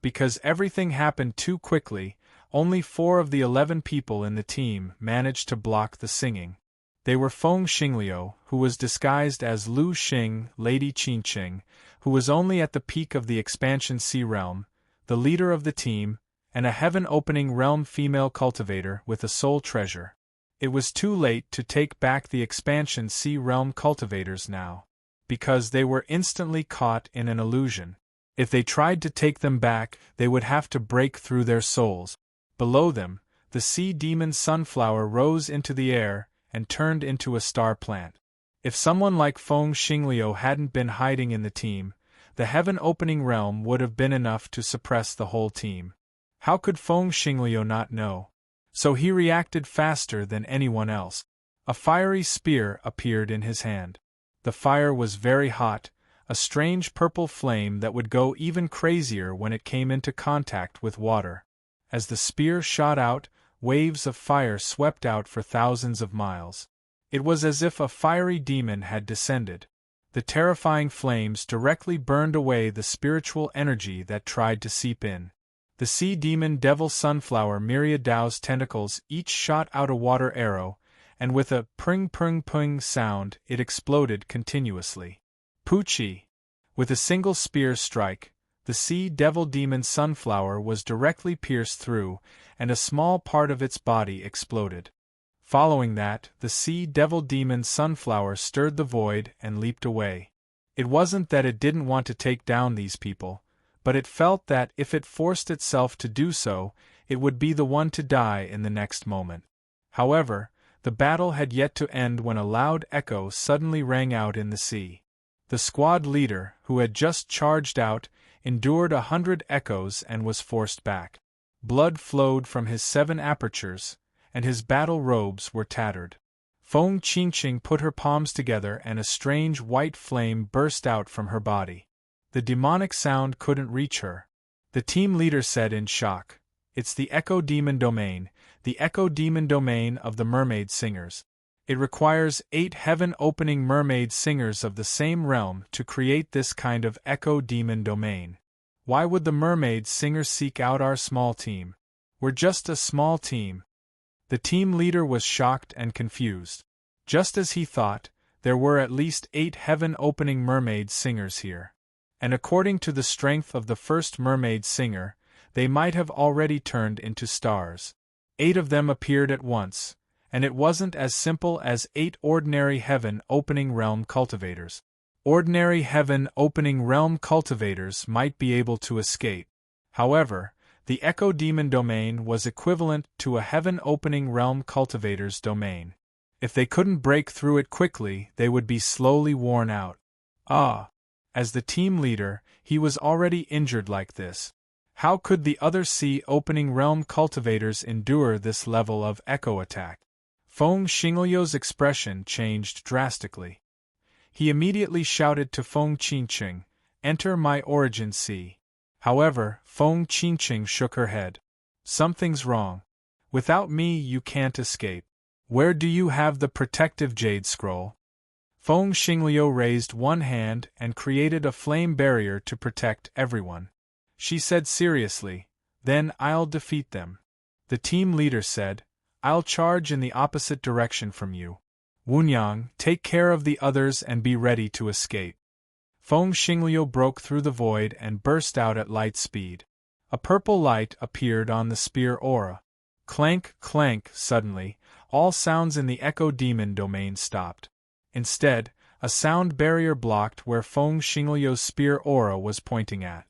Because everything happened too quickly, only 4 of the 11 people in the team managed to block the singing. They were Feng Xingliu, who was disguised as Lu Xing, Lady Qinqing, who was only at the peak of the expansion sea realm, the leader of the team, and a heaven-opening realm female cultivator with a soul treasure. It was too late to take back the expansion sea realm cultivators now, because they were instantly caught in an illusion. If they tried to take them back, they would have to break through their souls. Below them, the sea demon sunflower rose into the air and turned into a star plant. If someone like Feng Xingliu hadn't been hiding in the team, the heaven-opening realm would have been enough to suppress the whole team. How could Feng Xingliu not know? So he reacted faster than anyone else. A fiery spear appeared in his hand. The fire was very hot, a strange purple flame that would go even crazier when it came into contact with water. As the spear shot out, waves of fire swept out for thousands of miles. It was as if a fiery demon had descended. The terrifying flames directly burned away the spiritual energy that tried to seep in. The sea demon devil sunflower myriad Dao's tentacles each shot out a water arrow, and with a pring pring ping sound it exploded continuously. Poochie! With a single spear strike, the sea devil demon sunflower was directly pierced through, and a small part of its body exploded. Following that, the sea devil demon sunflower stirred the void and leaped away. It wasn't that it didn't want to take down these people, but it felt that if it forced itself to do so, it would be the one to die in the next moment. However, the battle had yet to end when a loud echo suddenly rang out in the sea. The squad leader, who had just charged out, endured 100 echoes and was forced back. Blood flowed from his 7 apertures, and his battle robes were tattered. Feng Qinqing put her palms together and a strange white flame burst out from her body. The demonic sound couldn't reach her. The team leader said in shock, "It's the Echo Demon Domain, the Echo Demon Domain of the Mermaid Singers. It requires 8 heaven-opening mermaid singers of the same realm to create this kind of Echo Demon Domain. Why would the mermaid singers seek out our small team? We're just a small team." The team leader was shocked and confused. Just as he thought, there were at least 8 heaven-opening mermaid singers here. And according to the strength of the first mermaid singer, they might have already turned into stars. 8 of them appeared at once, and it wasn't as simple as 8 ordinary heaven-opening realm cultivators. Ordinary heaven-opening realm cultivators might be able to escape. However, the Echo Demon Domain was equivalent to a heaven-opening realm cultivator's domain. If they couldn't break through it quickly, they would be slowly worn out. As the team leader, he was already injured like this. How could the other sea-opening realm cultivators endure this level of echo attack? Feng Xingliu's expression changed drastically. He immediately shouted to Feng Qinqing, "Enter my origin sea." However, Feng Qinqing shook her head. "Something's wrong. Without me you can't escape. Where do you have the protective jade scroll?" Feng Xingliu raised one hand and created a flame barrier to protect everyone. She said seriously, "Then I'll defeat them." The team leader said, "I'll charge in the opposite direction from you. Wunyang, take care of the others and be ready to escape." Feng Xingliu broke through the void and burst out at light speed. A purple light appeared on the spear aura. Clank, clank, suddenly, all sounds in the Echo Demon Domain stopped. Instead, A sound barrier blocked where Feng Xingliu's spear aura was pointing at.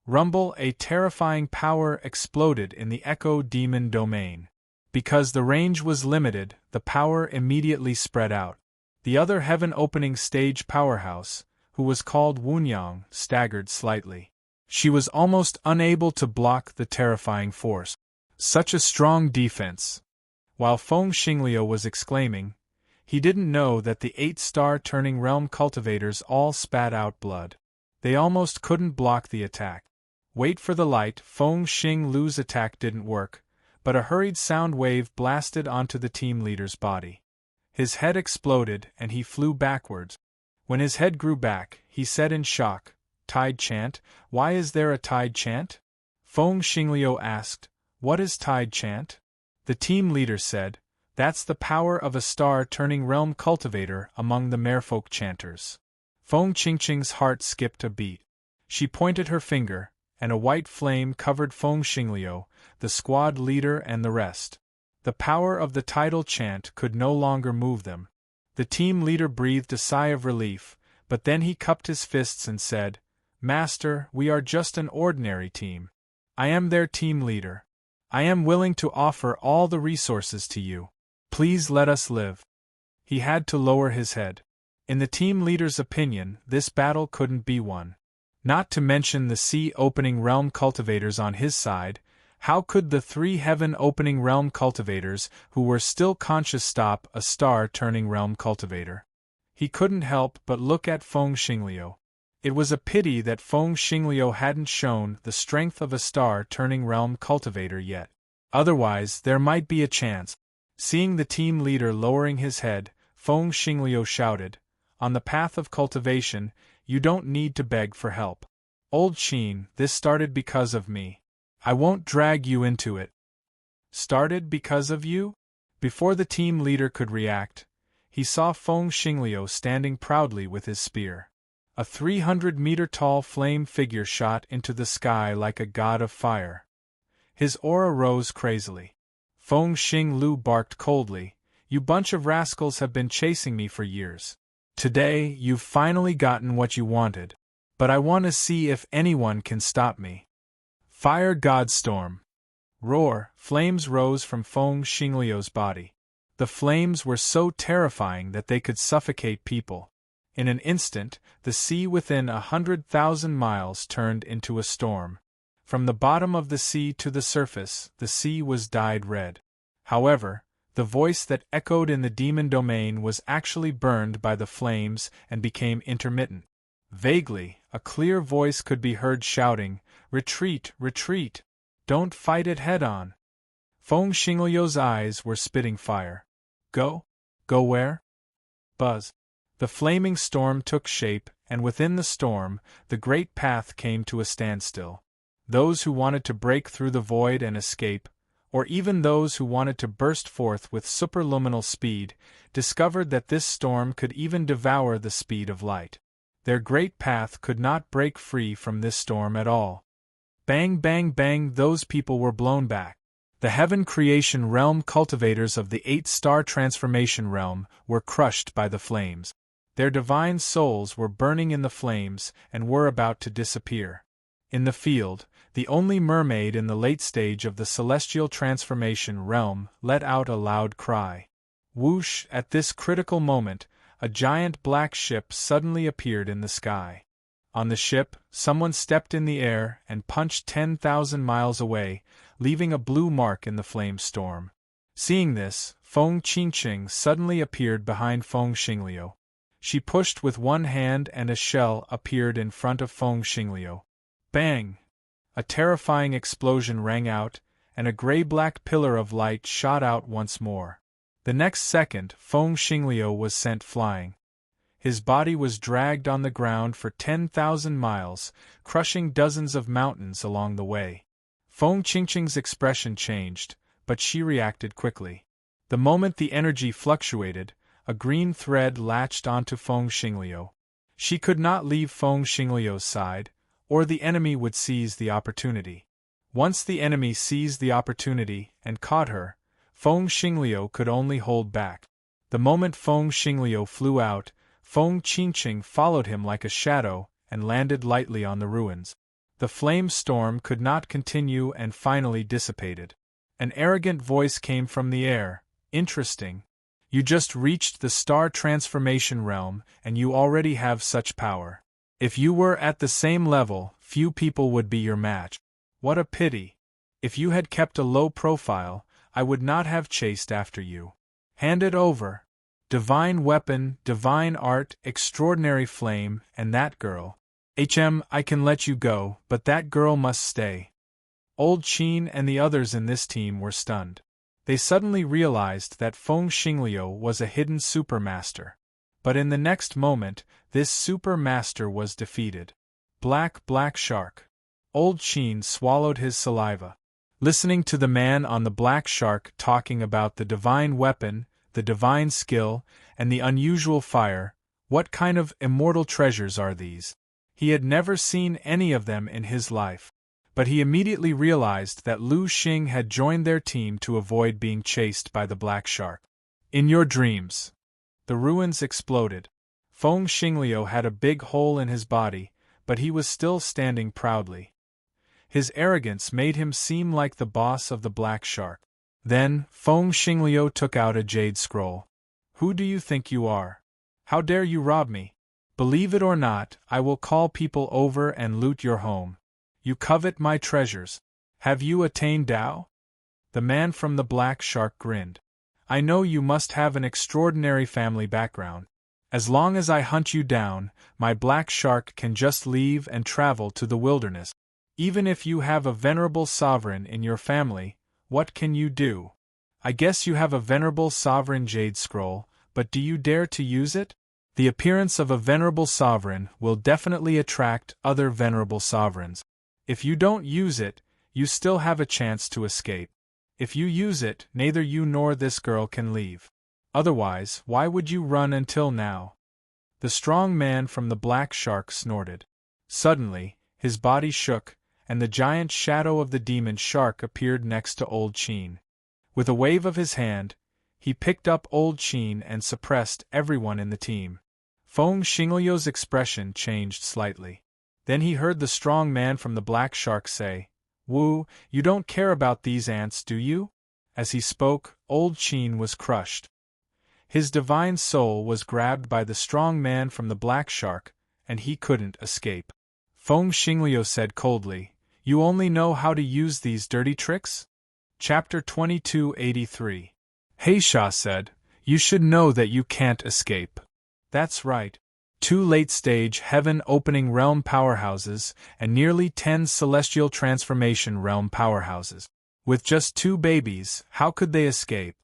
Rumble, a terrifying power exploded in the Echo Demon domain. Because the range was limited, the power immediately spread out. The other heaven-opening stage powerhouse, who was called Wunyang, staggered slightly. She was almost unable to block the terrifying force. Such a strong defense! While Feng Xingliu was exclaiming, he didn't know that the 8-star turning realm cultivators all spat out blood. They almost couldn't block the attack. Wait for the light. Feng Xingliu's attack didn't work, but a hurried sound wave blasted onto the team leader's body. His head exploded and he flew backwards. When his head grew back, he said in shock, "Tide chant? Why is there a tide chant?" Feng Xingliu asked, "What is tide chant?" The team leader said, "That's the power of a star-turning realm cultivator among the merfolk chanters." Feng Qingqing's heart skipped a beat. She pointed her finger, and a white flame covered Feng Xingliu, the squad leader and the rest. The power of the tidal chant could no longer move them. The team leader breathed a sigh of relief, but then he cupped his fists and said, "Master, we are just an ordinary team. I am their team leader. I am willing to offer all the resources to you. Please let us live." He had to lower his head. In the team leader's opinion, this battle couldn't be won. Not to mention the sea-opening realm cultivators on his side, how could the 3 heaven-opening realm cultivators who were still conscious stop a star-turning realm cultivator? He couldn't help but look at Feng Xingliu. It was a pity that Feng Xingliu hadn't shown the strength of a star-turning realm cultivator yet. Otherwise, there might be a chance. Seeing the team leader lowering his head, Feng Xingliu shouted, "On the path of cultivation, you don't need to beg for help. Old Qin, this started because of me. I won't drag you into it." Started because of you? Before the team leader could react, he saw Feng Xingliu standing proudly with his spear. A 300-meter-tall flame figure shot into the sky like a god of fire. His aura rose crazily. Feng Xingliu barked coldly, "You bunch of rascals have been chasing me for years. Today, you've finally gotten what you wanted. But I want to see if anyone can stop me." Fire Godstorm. Roar, flames rose from Feng Xingliu's body. The flames were so terrifying that they could suffocate people. In an instant, the sea within 100,000 miles turned into a storm. From the bottom of the sea to the surface, the sea was dyed red. However, the voice that echoed in the demon domain was actually burned by the flames and became intermittent. Vaguely, a clear voice could be heard shouting, "Retreat, retreat! Don't fight it head-on!" Feng Xingliu's eyes were spitting fire. "Go? Go where?" Buzz. The flaming storm took shape, and within the storm, the great path came to a standstill. Those who wanted to break through the void and escape, or even those who wanted to burst forth with superluminal speed, discovered that this storm could even devour the speed of light. Their great path could not break free from this storm at all. Bang, bang, bang, those people were blown back. The heaven creation realm cultivators of the 8-star transformation realm were crushed by the flames. Their divine souls were burning in the flames and were about to disappear. In the field, the only mermaid in the late stage of the celestial transformation realm let out a loud cry. Whoosh! At this critical moment, a giant black ship suddenly appeared in the sky. On the ship, someone stepped in the air and punched 10,000 miles away, leaving a blue mark in the flame storm. Seeing this, Feng Qingqing suddenly appeared behind Feng Xingliu. She pushed with one hand and a shell appeared in front of Feng Xingliu. Bang! A terrifying explosion rang out, and a gray-black pillar of light shot out once more. The next second, Feng Xingliu was sent flying. His body was dragged on the ground for 10,000 miles, crushing dozens of mountains along the way. Feng Qingqing's expression changed, but she reacted quickly. The moment the energy fluctuated, a green thread latched onto Feng Xingliu. She could not leave Feng Xingliu's side, or the enemy would seize the opportunity. Once the enemy seized the opportunity and caught her, Feng Xingliu could only hold back. The moment Feng Xingliu flew out, Feng Qingqing followed him like a shadow and landed lightly on the ruins. The flame storm could not continue and finally dissipated. An arrogant voice came from the air. Interesting. You just reached the star transformation realm and you already have such power. If you were at the same level, few people would be your match. What a pity. If you had kept a low profile, I would not have chased after you. Hand it over. Divine weapon, divine art, extraordinary flame, and that girl. I can let you go, but that girl must stay. Old Qin and the others in this team were stunned. They suddenly realized that Feng Xingliu was a hidden supermaster. But in the next moment, this supermaster was defeated. Black shark. Old Qin swallowed his saliva. Listening to the man on the black shark talking about the divine weapon, the divine skill, and the unusual fire, what kind of immortal treasures are these? He had never seen any of them in his life. But he immediately realized that Lu Xing had joined their team to avoid being chased by the black shark. In your dreams. The ruins exploded. Feng Xingliu had a big hole in his body, but he was still standing proudly. His arrogance made him seem like the boss of the black shark. Then, Feng Xingliu took out a jade scroll. Who do you think you are? How dare you rob me? Believe it or not, I will call people over and loot your home. You covet my treasures. Have you attained Tao? The man from the black shark grinned. I know you must have an extraordinary family background. As long as I hunt you down, my black shark can just leave and travel to the wilderness. Even if you have a venerable sovereign in your family, what can you do? I guess you have a venerable sovereign jade scroll, but do you dare to use it? The appearance of a venerable sovereign will definitely attract other venerable sovereigns. If you don't use it, you still have a chance to escape. If you use it, neither you nor this girl can leave. Otherwise, why would you run until now? The strong man from the black shark snorted. Suddenly, his body shook, and the giant shadow of the demon shark appeared next to Old Qin. With a wave of his hand, he picked up Old Qin and suppressed everyone in the team. Feng Xingliu's expression changed slightly. Then he heard the strong man from the black shark say, Wu, you don't care about these ants, do you? As he spoke, Old Qin was crushed. His divine soul was grabbed by the strong man from the black shark, and he couldn't escape. Feng Xingliu said coldly, You only know how to use these dirty tricks? Chapter 2283. Heisha said, You should know that you can't escape. That's right. 2 late-stage heaven-opening realm powerhouses and nearly 10 celestial transformation realm powerhouses. With just 2 babies, how could they escape?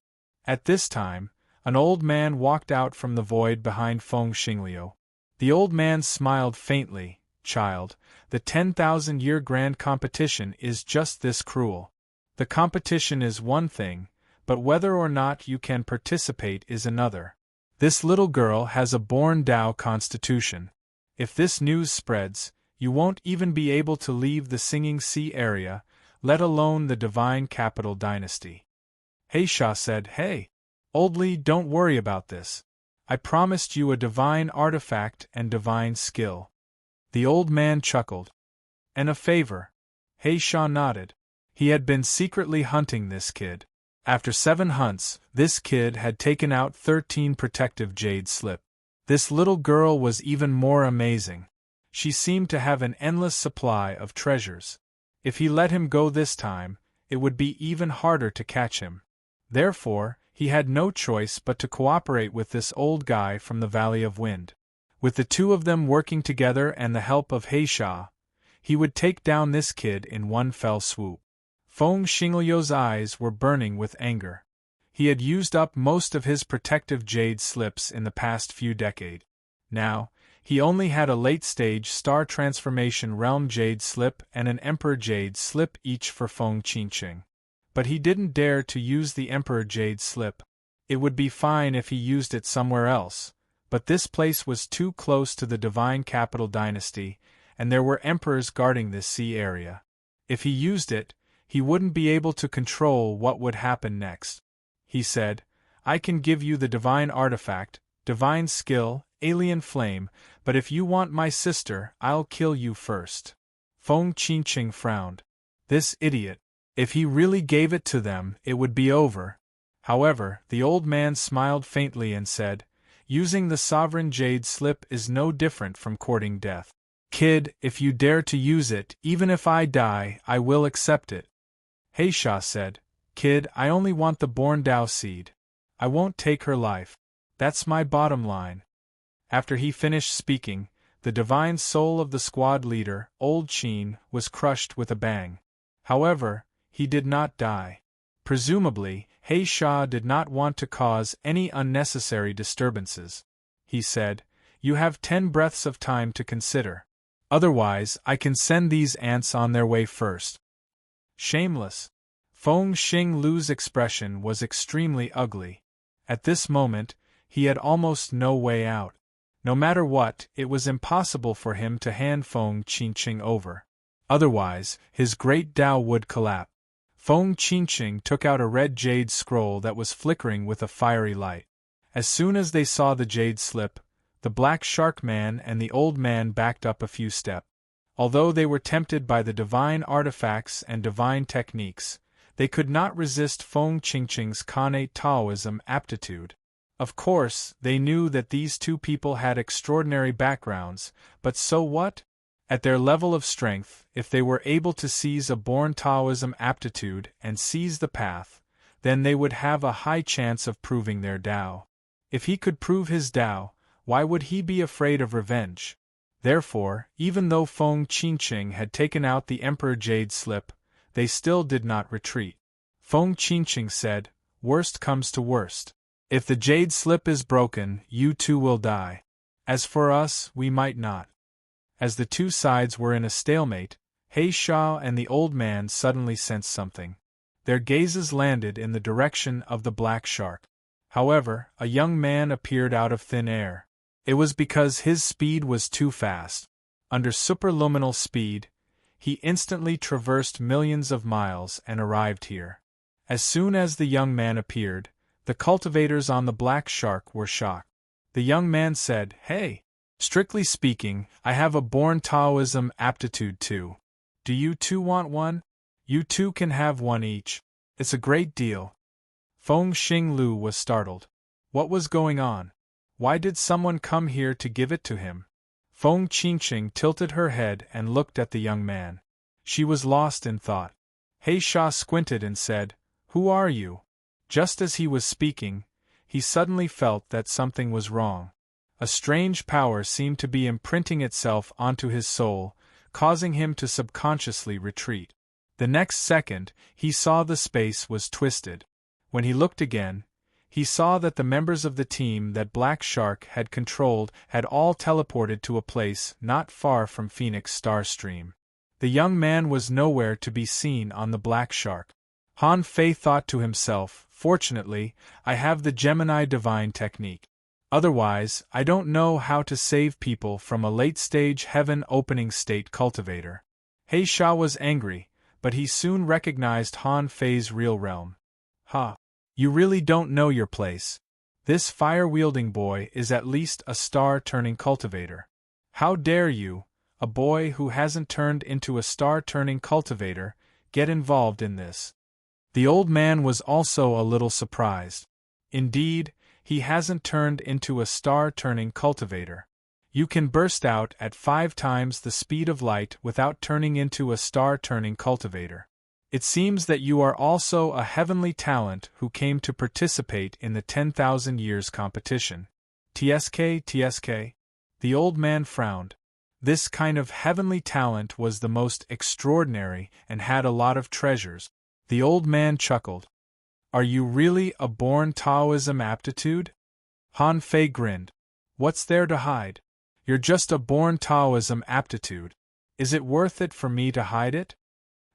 At this time, an old man walked out from the void behind Feng Xingliu. The old man smiled faintly. Child, the 10,000-year grand competition is just this cruel. The competition is one thing, but whether or not you can participate is another. This little girl has a born Tao constitution. If this news spreads, you won't even be able to leave the Singing Sea area, let alone the Divine Capital Dynasty. Heisha said, Hey, Old Li, don't worry about this. I promised you a divine artifact and divine skill. The old man chuckled. And a favor. Heisha nodded. He had been secretly hunting this kid. After 7 hunts, this kid had taken out 13 protective jade slip. This little girl was even more amazing. She seemed to have an endless supply of treasures. If he let him go this time, it would be even harder to catch him. Therefore, he had no choice but to cooperate with this old guy from the Valley of Wind. With the 2 of them working together and the help of Heisha, he would take down this kid in one fell swoop. Feng Xingliu's eyes were burning with anger. He had used up most of his protective jade slips in the past few decades. Now, he only had a late-stage star transformation realm jade slip and an emperor jade slip each for Feng Qingqing. But he didn't dare to use the emperor jade slip. It would be fine if he used it somewhere else, but this place was too close to the Divine Capital Dynasty, and there were emperors guarding this sea area. If he used it, he wouldn't be able to control what would happen next. He said, I can give you the divine artifact, divine skill, alien flame, but if you want my sister, I'll kill you first. Feng Qingqing frowned. This idiot. If he really gave it to them, it would be over. However, the old man smiled faintly and said, using the sovereign jade slip is no different from courting death. Kid, if you dare to use it, even if I die, I will accept it. Heisha said, Kid, I only want the born Dao seed. I won't take her life. That's my bottom line. After he finished speaking, the divine soul of the squad leader, Old Qin, was crushed with a bang. However, he did not die. Presumably, Heisha did not want to cause any unnecessary disturbances. He said, You have 10 breaths of time to consider. Otherwise, I can send these ants on their way first. Shameless. Feng Xinglu's expression was extremely ugly. At this moment, he had almost no way out. No matter what, it was impossible for him to hand Feng Qingqing over. Otherwise, his great Dao would collapse. Feng Qingqing took out a red jade scroll that was flickering with a fiery light. As soon as they saw the jade slip, the black shark man and the old man backed up a few steps. Although they were tempted by the divine artifacts and divine techniques, they could not resist Feng Qingqing's connate Taoism aptitude. Of course, they knew that these two people had extraordinary backgrounds, but so what? At their level of strength, if they were able to seize a born Taoism aptitude and seize the path, then they would have a high chance of proving their Dao. If he could prove his Dao, why would he be afraid of revenge? Therefore, even though Feng Qingqing had taken out the Emperor Jade slip, they still did not retreat. Feng Qingqing said, Worst comes to worst. If the jade slip is broken, you too will die. As for us, we might not. As the two sides were in a stalemate, Heisha and the old man suddenly sensed something. Their gazes landed in the direction of the black shark. However, a young man appeared out of thin air. It was because his speed was too fast. Under superluminal speed, he instantly traversed millions of miles and arrived here. As soon as the young man appeared, the cultivators on the black shark were shocked. The young man said, Hey! Strictly speaking, I have a born Taoism aptitude too. Do you two want one? You two can have one each. It's a great deal. Feng Xinglu was startled. What was going on? Why did someone come here to give it to him? Feng Qingqing tilted her head and looked at the young man. She was lost in thought. Heisha squinted and said, Who are you? Just as he was speaking, he suddenly felt that something was wrong. A strange power seemed to be imprinting itself onto his soul, causing him to subconsciously retreat. The next second, he saw the space was twisted. When he looked again, he saw that the members of the team that Black Shark had controlled had all teleported to a place not far from Phoenix Star Stream. The young man was nowhere to be seen on the Black Shark. Han Fei thought to himself, Fortunately, I have the Gemini Divine Technique. Otherwise, I don't know how to save people from a late-stage heaven-opening state cultivator. Heisha was angry, but he soon recognized Han Fei's real realm. Ha! You really don't know your place. This fire-wielding boy is at least a star-turning cultivator. How dare you, a boy who hasn't turned into a star-turning cultivator, get involved in this? The old man was also a little surprised. Indeed, he hasn't turned into a star-turning cultivator. You can burst out at 5 times the speed of light without turning into a star-turning cultivator. It seems that you are also a heavenly talent who came to participate in the 10,000 years competition. TSK. The old man frowned. This kind of heavenly talent was the most extraordinary and had a lot of treasures. The old man chuckled. Are you really a born Taoism aptitude? Han Fei grinned. What's there to hide? You're just a born Taoism aptitude. Is it worth it for me to hide it?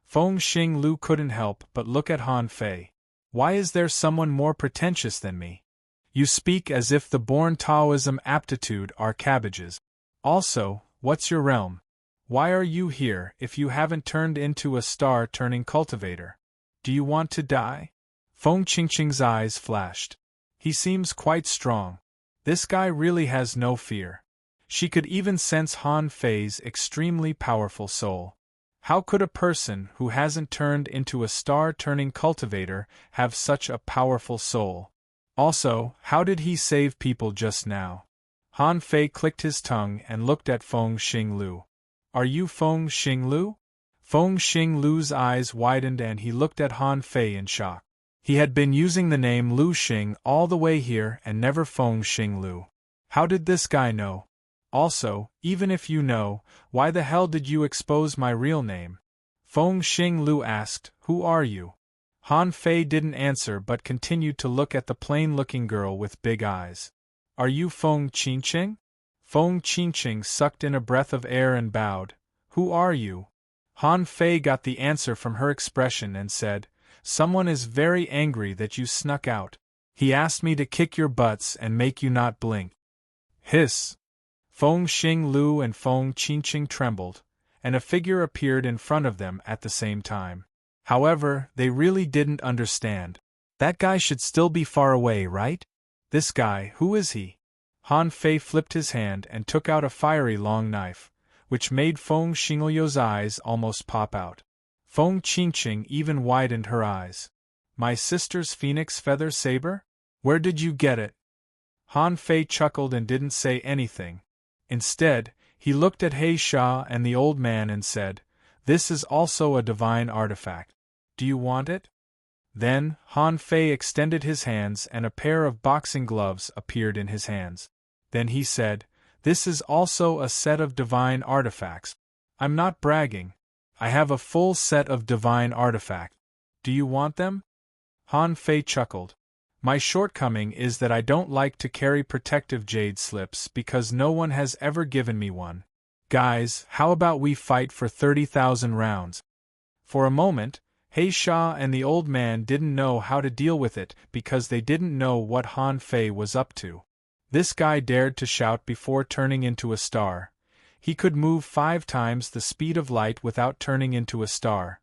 Feng Xinglu couldn't help but look at Han Fei. Why is there someone more pretentious than me? You speak as if the born Taoism aptitude are cabbages. Also, what's your realm? Why are you here if you haven't turned into a star-turning cultivator? Do you want to die? Feng Qingqing's eyes flashed. He seems quite strong. This guy really has no fear. She could even sense Han Fei's extremely powerful soul. How could a person who hasn't turned into a star-turning cultivator have such a powerful soul? Also, how did he save people just now? Han Fei clicked his tongue and looked at Feng Xinglu. Are you Feng Xinglu? Feng Xinglu's eyes widened and he looked at Han Fei in shock. He had been using the name Lu Xing all the way here and never Feng Xinglu. How did this guy know? Also, even if you know, why the hell did you expose my real name? Feng Xinglu asked, who are you? Han Fei didn't answer but continued to look at the plain-looking girl with big eyes. Are you Feng Qingqing? Feng Qingqing sucked in a breath of air and bowed. Who are you? Han Fei got the answer from her expression and said, someone is very angry that you snuck out. He asked me to kick your butts and make you not blink. Hiss! Feng Xinglu and Feng Qingqing trembled, and a figure appeared in front of them at the same time. However, they really didn't understand. That guy should still be far away, right? This guy, who is he? Han Fei flipped his hand and took out a fiery long knife, which made Feng Xinglu's eyes almost pop out. Feng Qingqing even widened her eyes. My sister's phoenix feather saber? Where did you get it? Han Fei chuckled and didn't say anything. Instead, he looked at He Sha and the old man and said, this is also a divine artifact. Do you want it? Then, Han Fei extended his hands and a pair of boxing gloves appeared in his hands. Then he said, this is also a set of divine artifacts. I'm not bragging. I have a full set of divine artifacts. Do you want them? Han Fei chuckled. My shortcoming is that I don't like to carry protective jade slips because no one has ever given me one. Guys, how about we fight for 30,000 rounds? For a moment, He Sha and the old man didn't know how to deal with it because they didn't know what Han Fei was up to. This guy dared to shout before turning into a star. He could move 5 times the speed of light without turning into a star.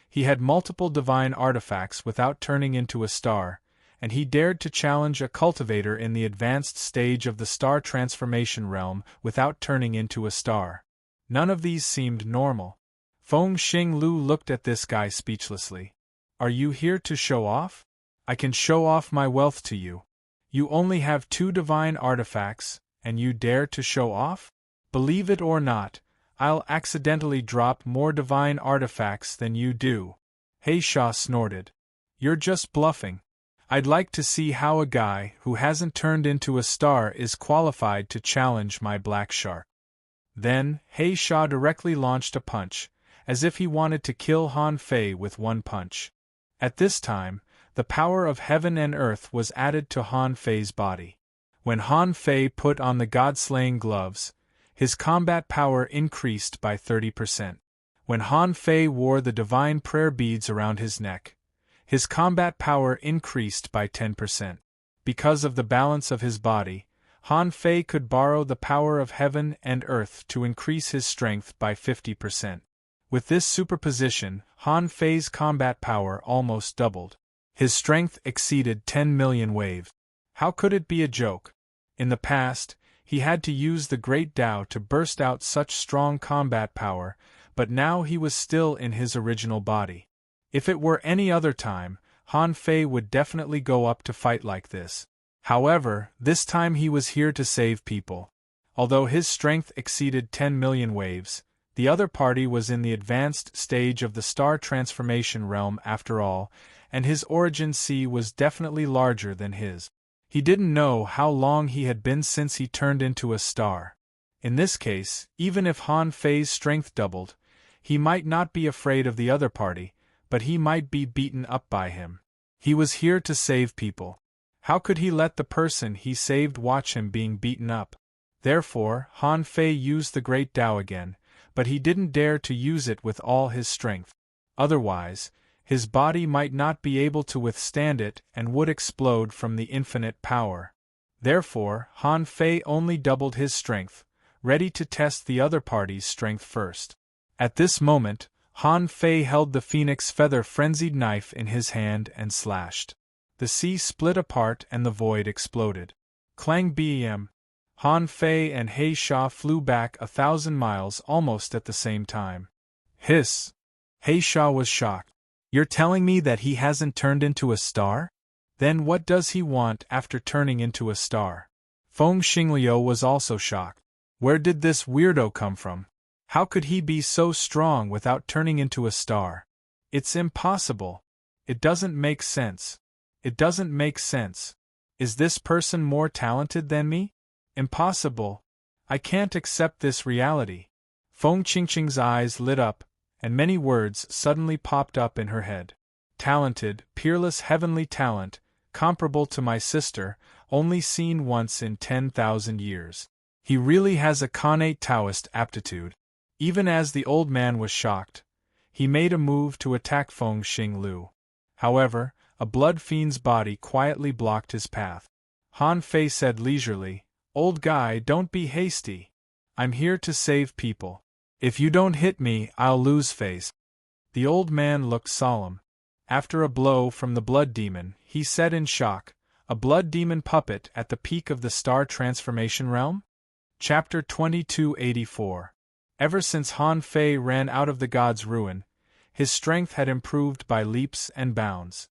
He had multiple divine artifacts without turning into a star, and he dared to challenge a cultivator in the advanced stage of the star transformation realm without turning into a star. None of these seemed normal. Feng Xinglu looked at this guy speechlessly. Are you here to show off? I can show off my wealth to you. You only have 2 divine artifacts, and you dare to show off? Believe it or not, I'll accidentally drop more divine artifacts than you do. He Sha snorted. You're just bluffing. I'd like to see how a guy who hasn't turned into a star is qualified to challenge my black shark. Then, He Sha directly launched a punch, as if he wanted to kill Han Fei with one punch. At this time, the power of heaven and earth was added to Han Fei's body. When Han Fei put on the god-slaying gloves, his combat power increased by 30%. When Han Fei wore the divine prayer beads around his neck, his combat power increased by 10%. Because of the balance of his body, Han Fei could borrow the power of heaven and earth to increase his strength by 50%. With this superposition, Han Fei's combat power almost doubled. His strength exceeded 10 million waves. How could it be a joke? In the past, he had to use the Great Tao to burst out such strong combat power, but now he was still in his original body. If it were any other time, Han Fei would definitely go up to fight like this. However, this time he was here to save people. Although his strength exceeded 10 million waves, the other party was in the advanced stage of the star transformation realm after all, and his origin sea was definitely larger than his. He didn't know how long he had been since he turned into a star. In this case, even if Han Fei's strength doubled, he might not be afraid of the other party, but he might be beaten up by him. He was here to save people. How could he let the person he saved watch him being beaten up? Therefore, Han Fei used the Great Tao again, but he didn't dare to use it with all his strength. Otherwise, his body might not be able to withstand it and would explode from the infinite power. Therefore, Han Fei only doubled his strength, ready to test the other party's strength first. At this moment, Han Fei held the phoenix feather frenzied knife in his hand and slashed. The sea split apart and the void exploded. Clang bam! Han Fei and He Sha flew back 1,000 miles almost at the same time. Hiss! He Sha was shocked. You're telling me that he hasn't turned into a star? Then what does he want after turning into a star? Feng Xingliu was also shocked. Where did this weirdo come from? How could he be so strong without turning into a star? It's impossible. It doesn't make sense. It doesn't make sense. Is this person more talented than me? Impossible. I can't accept this reality. Feng Qingqing's eyes lit up, and many words suddenly popped up in her head. Talented, peerless heavenly talent, comparable to my sister, only seen once in 10,000 years. He really has a connate Taoist aptitude. Even as the old man was shocked, he made a move to attack Feng Xinglu. However, a blood fiend's body quietly blocked his path. Han Fei said leisurely, "Old guy, don't be hasty. I'm here to save people. If you don't hit me, I'll lose face." The old man looked solemn. After a blow from the blood demon, he said in shock, "A blood demon puppet at the peak of the star transformation realm?" Chapter 2284. Ever since Han Fei ran out of the god's ruin, his strength had improved by leaps and bounds.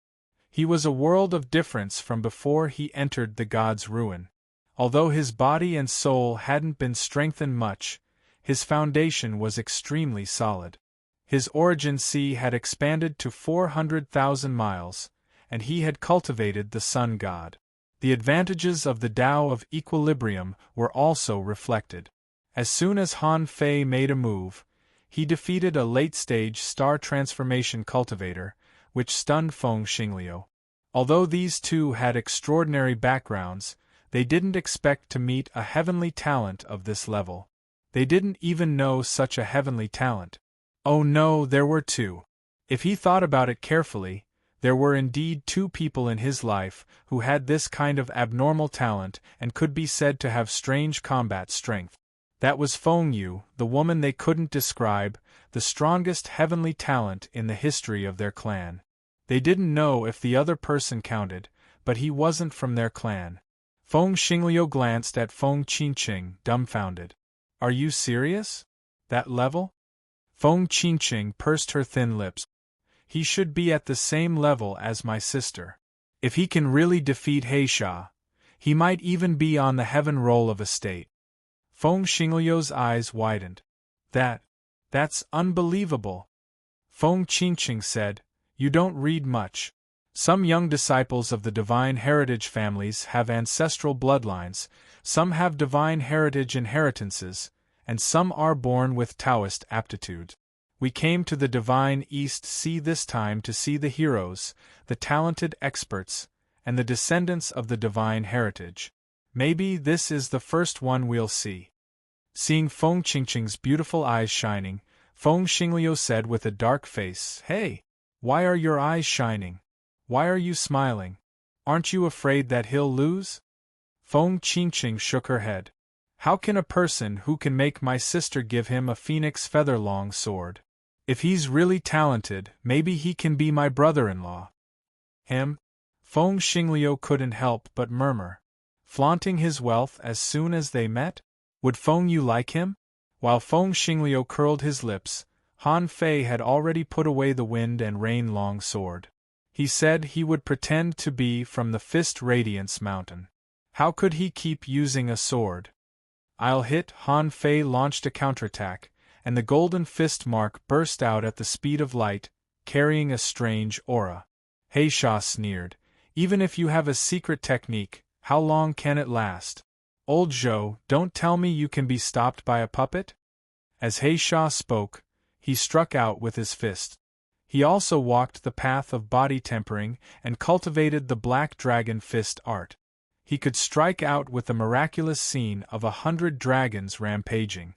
He was a world of difference from before he entered the god's ruin. Although his body and soul hadn't been strengthened much, his foundation was extremely solid. His origin sea had expanded to 400,000 miles, and he had cultivated the sun god. The advantages of the Tao of equilibrium were also reflected. As soon as Han Fei made a move, he defeated a late-stage star transformation cultivator, which stunned Feng Xingliu. Although these two had extraordinary backgrounds, they didn't expect to meet a heavenly talent of this level. They didn't even know such a heavenly talent. Oh no, there were two. If he thought about it carefully, there were indeed two people in his life who had this kind of abnormal talent and could be said to have strange combat strength. That was Feng Yu, the woman they couldn't describe, the strongest heavenly talent in the history of their clan. They didn't know if the other person counted, but he wasn't from their clan. Feng Xingliu glanced at Feng Qingqing, dumbfounded. Are you serious? That level? Feng Qingqing pursed her thin lips. He should be at the same level as my sister. If he can really defeat He Sha, he might even be on the heaven roll of a state. Feng Xingliu's eyes widened. That's unbelievable. Feng Qingqing said, "You don't read much. Some young disciples of the divine heritage families have ancestral bloodlines, some have divine heritage inheritances, and some are born with Taoist aptitude. We came to the divine East Sea this time to see the heroes, the talented experts, and the descendants of the divine heritage. Maybe this is the first one we'll see." Seeing Feng Qingqing's beautiful eyes shining, Feng Xingliu said with a dark face, "Hey, why are your eyes shining? Why are you smiling? Aren't you afraid that he'll lose?" Feng Qingqing shook her head. "How can a person who can make my sister give him a phoenix feather-long sword? If he's really talented, maybe he can be my brother-in-law." Him? Feng Xingliu couldn't help but murmur. Flaunting his wealth as soon as they met? Would Feng Yu like him? While Feng Xingliu curled his lips, Han Fei had already put away the wind and rain long sword. He said he would pretend to be from the Fist Radiance Mountain. How could he keep using a sword? "I'll hit." Han Fei launched a counterattack, and the golden fist mark burst out at the speed of light, carrying a strange aura. He Sha sneered. "Even if you have a secret technique, how long can it last? Old Zhou, don't tell me you can be stopped by a puppet?" As He Sha spoke, he struck out with his fist. He also walked the path of body tempering and cultivated the black dragon fist art. He could strike out with the miraculous scene of 100 dragons rampaging.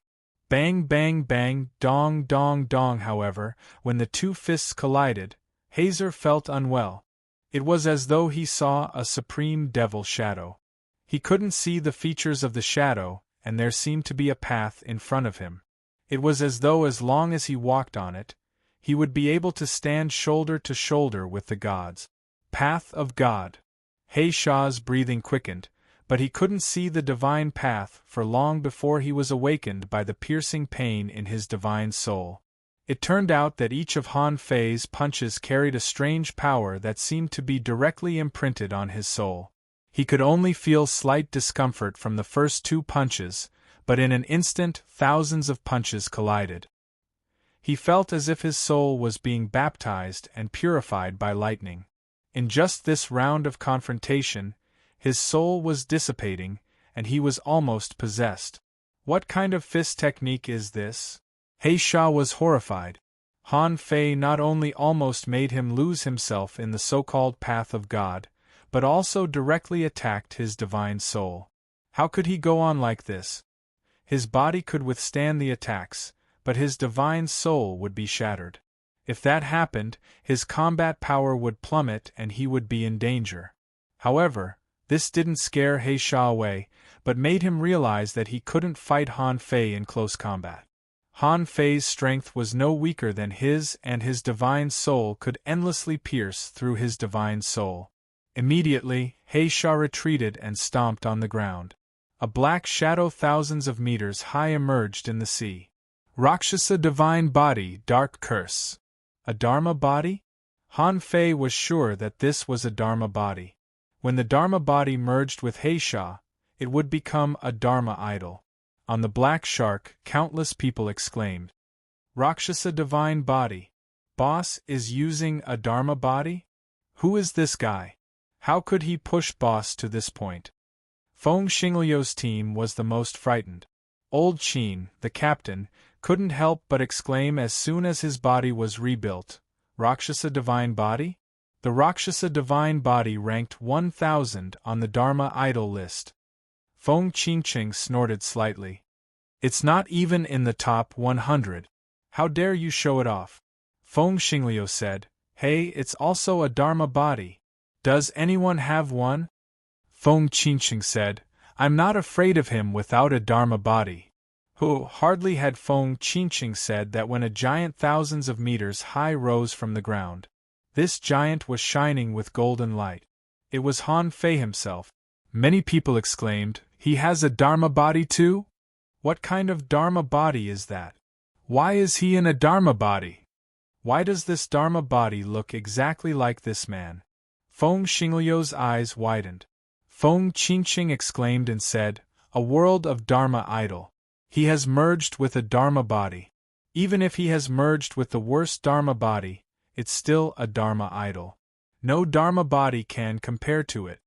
Bang bang bang, dong dong dong. However, when the two fists collided, Hazer felt unwell. It was as though he saw a supreme devil shadow. He couldn't see the features of the shadow, and there seemed to be a path in front of him. It was as though as long as he walked on it, he would be able to stand shoulder to shoulder with the gods. Path of God. He Sha's breathing quickened, but he couldn't see the divine path for long before he was awakened by the piercing pain in his divine soul. It turned out that each of Han Fei's punches carried a strange power that seemed to be directly imprinted on his soul. He could only feel slight discomfort from the first 2 punches, but in an instant thousands of punches collided. He felt as if his soul was being baptized and purified by lightning. In just this round of confrontation, his soul was dissipating, and he was almost possessed. What kind of fist technique is this? He Sha was horrified. Han Fei not only almost made him lose himself in the so-called path of God, but also directly attacked his divine soul. How could he go on like this? His body could withstand the attacks, but his divine soul would be shattered. If that happened, his combat power would plummet and he would be in danger. However, this didn't scare He Sha away, but made him realize that he couldn't fight Han Fei in close combat. Han Fei's strength was no weaker than his, and his divine soul could endlessly pierce through his divine soul. Immediately, He Sha retreated and stomped on the ground. A black shadow thousands of meters high emerged in the sea. Rakshasa divine body, dark curse. A Dharma body? Han Fei was sure that this was a Dharma body. When the Dharma body merged with He Sha, it would become a Dharma idol. On the black shark, countless people exclaimed. Rakshasa divine body. Boss is using a Dharma body? Who is this guy? How could he push Boss to this point? Feng Xingliu's team was the most frightened. Old Qin, the captain, couldn't help but exclaim as soon as his body was rebuilt, Rakshasa divine body? The Rakshasa divine body ranked 1000 on the Dharma idol list. Feng Qingqing snorted slightly. It's not even in the top 100. How dare you show it off? Feng Xingliu said, Hey, it's also a Dharma body. Does anyone have one? Feng Qingqing said, I'm not afraid of him without a Dharma body. Hardly had Feng Qingqing said that when a giant thousands of meters high rose from the ground. This giant was shining with golden light. It was Han Fei himself. Many people exclaimed, He has a Dharma body too? What kind of Dharma body is that? Why is he in a Dharma body? Why does this Dharma body look exactly like this man? Feng Xingliu's eyes widened. Feng Qingqing exclaimed and said, A world of Dharma idol. He has merged with a Dharma body. Even if he has merged with the worst Dharma body, it's still a Dharma idol. No Dharma body can compare to it.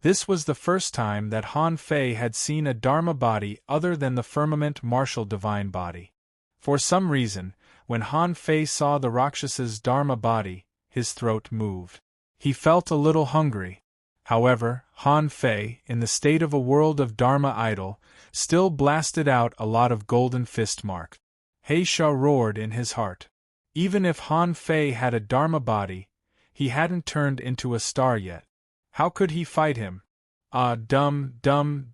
This was the first time that Han Fei had seen a Dharma body other than the firmament martial divine body. For some reason, when Han Fei saw the Rakshasa's Dharma body, his throat moved. He felt a little hungry. However, Han Fei, in the state of a world of Dharma idol, still blasted out a lot of golden fist mark. He Sha roared in his heart. Even if Han Fei had a Dharma body, he hadn't turned into a star yet. How could he fight him? Dumb bem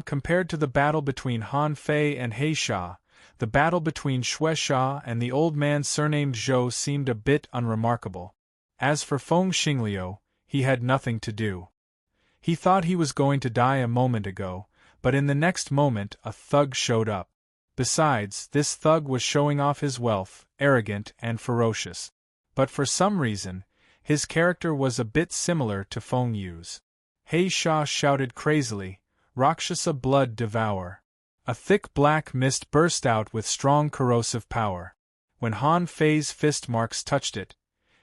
compared to the battle between Han Fei and He Sha, the battle between Xue Sha and the old man surnamed Zhou seemed a bit unremarkable. As for Feng Xingliu, he had nothing to do. He thought he was going to die a moment ago, but in the next moment a thug showed up. Besides, this thug was showing off his wealth, arrogant and ferocious. But for some reason, his character was a bit similar to Feng Yu's. He Sha shouted crazily, Rakshasa blood devour. A thick black mist burst out with strong corrosive power. When Han Fei's fist marks touched it,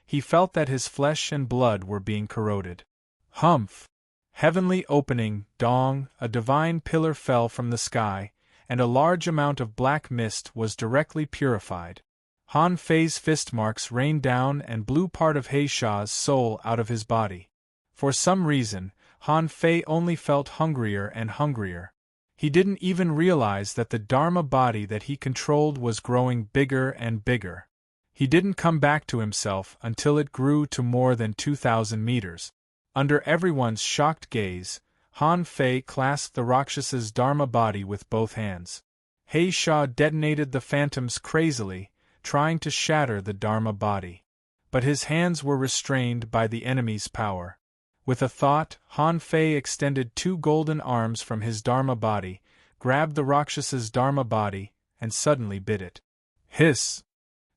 he felt that his flesh and blood were being corroded. Humph! Heavenly opening, dong, a divine pillar fell from the sky, and a large amount of black mist was directly purified. Han Fei's fist marks rained down and blew part of He Sha's soul out of his body. For some reason, Han Fei only felt hungrier and hungrier. He didn't even realize that the Dharma body that he controlled was growing bigger and bigger. He didn't come back to himself until it grew to more than 2,000 meters. Under everyone's shocked gaze, Han Fei clasped the Rakshasa's Dharma body with both hands. He Sha detonated the phantoms crazily, trying to shatter the Dharma body. But his hands were restrained by the enemy's power. With a thought, Han Fei extended 2 golden arms from his Dharma body, grabbed the Rakshas's Dharma body, and suddenly bit it. Hiss!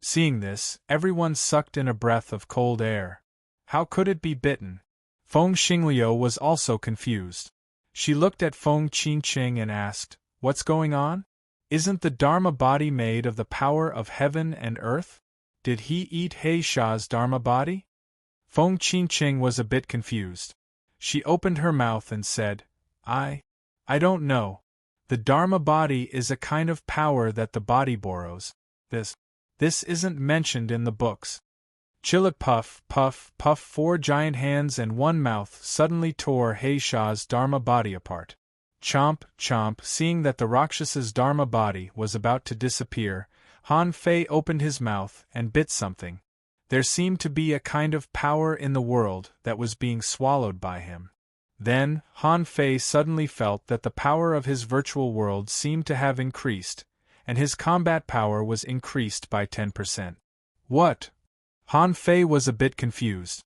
Seeing this, everyone sucked in a breath of cold air. How could it be bitten? Feng Xingliu was also confused. She looked at Feng Qingqing and asked, "What's going on? Isn't the Dharma body made of the power of heaven and earth? Did he eat He Sha's Dharma body?" Feng Qingqing was a bit confused. She opened her mouth and said, I don't know. The Dharma body is a kind of power that the body borrows. This isn't mentioned in the books. Chillik puff, puff, puff. 4 giant hands and 1 mouth suddenly tore He Sha's Dharma body apart. Chomp, chomp. Seeing that the Rakshas's Dharma body was about to disappear, Han Fei opened his mouth and bit something. There seemed to be a kind of power in the world that was being swallowed by him. Then, Han Fei suddenly felt that the power of his virtual world seemed to have increased, and his combat power was increased by 10%. What? Han Fei was a bit confused.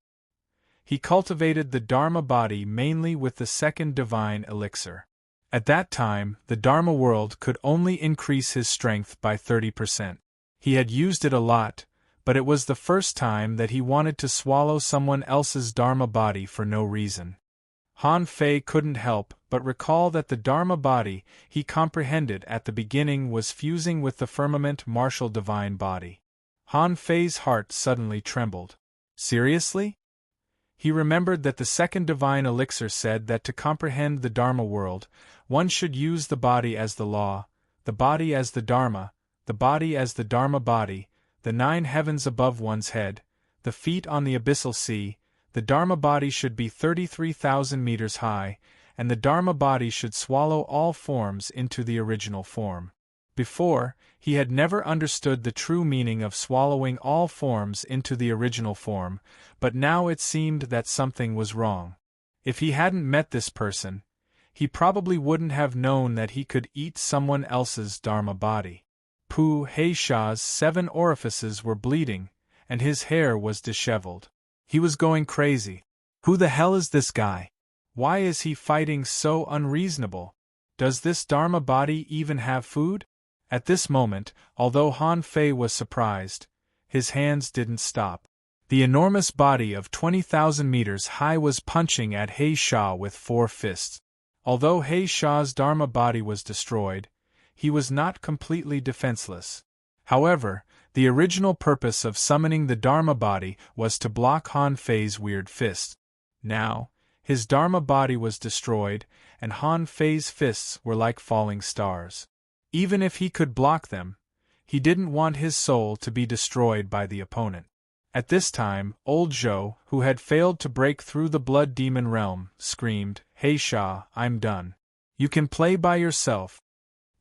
He cultivated the Dharma body mainly with the second divine elixir. At that time, the Dharma world could only increase his strength by 30%. He had used it a lot, but it was the first time that he wanted to swallow someone else's Dharma body for no reason. Han Fei couldn't help but recall that the Dharma body he comprehended at the beginning was fusing with the firmament martial divine body. Han Fei's heart suddenly trembled. Seriously? He remembered that the second divine elixir said that to comprehend the Dharma world, one should use the body as the law, the body as the Dharma, the body as the Dharma body, the 9 heavens above one's head, the feet on the abyssal sea. The Dharma body should be 33,000 meters high, and the Dharma body should swallow all forms into the original form. Before, he had never understood the true meaning of swallowing all forms into the original form, but now it seemed that something was wrong. If he hadn't met this person, he probably wouldn't have known that he could eat someone else's Dharma body. He Sha's 7 orifices were bleeding, and his hair was disheveled. He was going crazy. Who the hell is this guy? Why is he fighting so unreasonable? Does this Dharma body even have food? At this moment, although Han Fei was surprised, his hands didn't stop. The enormous body of 20,000 meters high was punching at He Sha with 4 fists. Although He Sha's Dharma body was destroyed, he was not completely defenseless. However, the original purpose of summoning the Dharma body was to block Han Fei's weird fists. Now, his Dharma body was destroyed, and Han Fei's fists were like falling stars. Even if he could block them, he didn't want his soul to be destroyed by the opponent. At this time, old Zhou, who had failed to break through the blood demon realm, screamed, "He Sha, I'm done. You can play by yourself."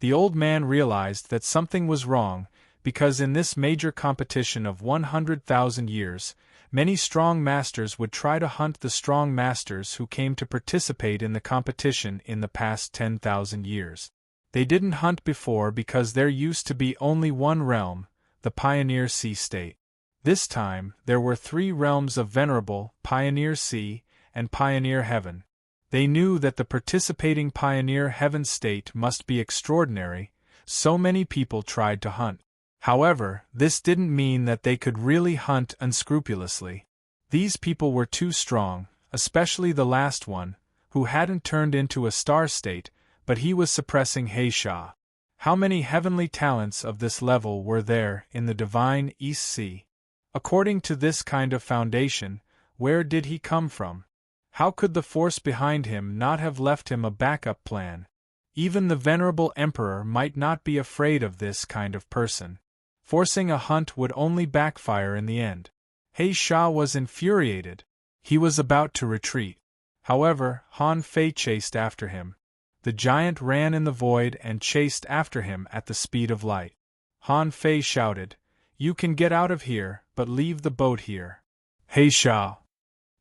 The old man realized that something was wrong, because in this major competition of 100,000 years, many strong masters would try to hunt the strong masters who came to participate in the competition in the past 10,000 years. They didn't hunt before because there used to be only one realm, the Pioneer Sea State. This time, there were 3 realms of Venerable, Pioneer Sea, and Pioneer Heaven. They knew that the participating Pioneer Heaven state must be extraordinary, so many people tried to hunt. However, this didn't mean that they could really hunt unscrupulously. These people were too strong, especially the last one, who hadn't turned into a star state, but he was suppressing He Sha. How many heavenly talents of this level were there in the divine East Sea? According to this kind of foundation, where did he come from? How could the force behind him not have left him a backup plan? Even the venerable emperor might not be afraid of this kind of person. Forcing a hunt would only backfire in the end. He Sha was infuriated. He was about to retreat. However, Han Fei chased after him. The giant ran in the void and chased after him at the speed of light. Han Fei shouted, "You can get out of here, but leave the boat here." He Sha.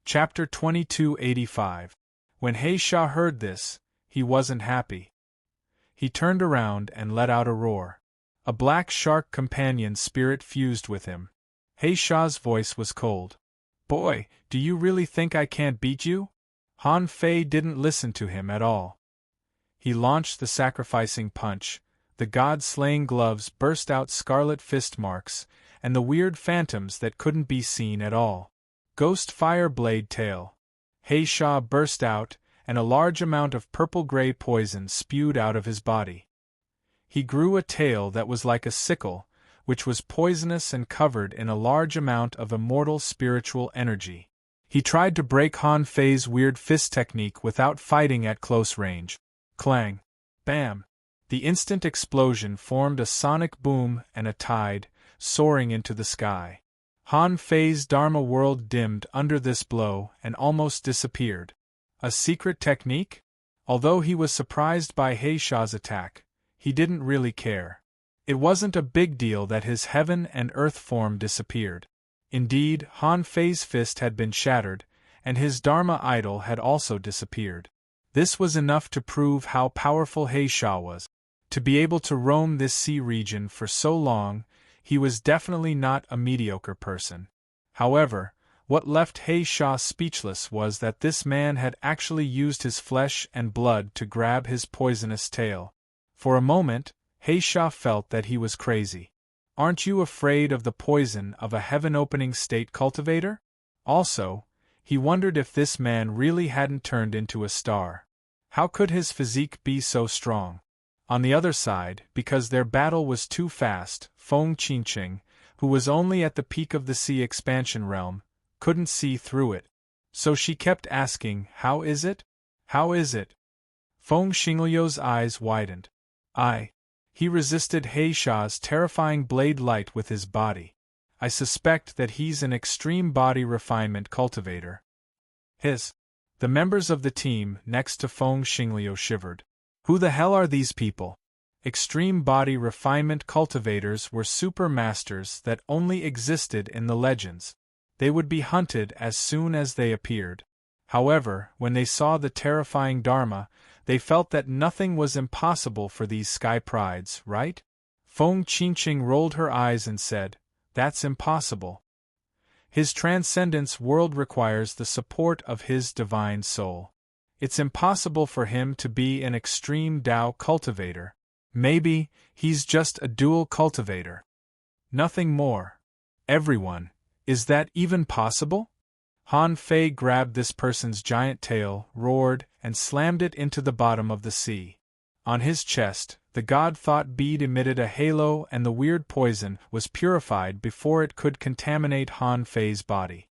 Chapter 2285. When He Sha heard this, he wasn't happy. He turned around and let out a roar. A black shark companion spirit fused with him. He Sha's voice was cold. "Boy, do you really think I can't beat you? Han Fei didn't listen to him at all. He launched the sacrificing punch, the god-slaying gloves burst out scarlet fist marks, and the weird phantoms that couldn't be seen at all. Ghost fire blade tail. He Sha burst out, and a large amount of purple-gray poison spewed out of his body. He grew a tail that was like a sickle, which was poisonous and covered in a large amount of immortal spiritual energy. He tried to break Han Fei's weird fist technique without fighting at close range. Clang! Bam! The instant explosion formed a sonic boom and a tide, soaring into the sky. Han Fei's Dharma world dimmed under this blow and almost disappeared. A secret technique? Although he was surprised by He Sha's attack, he didn't really care. It wasn't a big deal that his heaven and earth form disappeared. Indeed, Han Fei's fist had been shattered, and his Dharma idol had also disappeared. This was enough to prove how powerful He Sha was. To be able to roam this sea region for so long, he was definitely not a mediocre person. However, what left He Sha speechless was that this man had actually used his flesh and blood to grab his poisonous tail. For a moment, He Sha felt that he was crazy. Aren't you afraid of the poison of a heaven-opening state cultivator? Also, he wondered if this man really hadn't turned into a star. How could his physique be so strong? On the other side, because their battle was too fast, Feng Qingqing, who was only at the peak of the sea expansion realm, couldn't see through it. So she kept asking, "How is it? How is it?" Feng Xingliu's eyes widened. He resisted He Sha's terrifying blade light with his body. I suspect that he's an extreme body refinement cultivator. The members of the team next to Feng Xingliu shivered. Who the hell are these people? Extreme body refinement cultivators were super masters that only existed in the legends. They would be hunted as soon as they appeared. However, when they saw the terrifying Dharma, they felt that nothing was impossible for these sky prides, right? Feng Qingqing rolled her eyes and said, "That's impossible. His transcendence world requires the support of his divine soul. It's impossible for him to be an extreme Tao cultivator. Maybe he's just a dual cultivator. Nothing more. Everyone, is that even possible?" Han Fei grabbed this person's giant tail, roared, and slammed it into the bottom of the sea. On his chest, the God-thought bead emitted a halo and the weird poison was purified before it could contaminate Han Fei's body.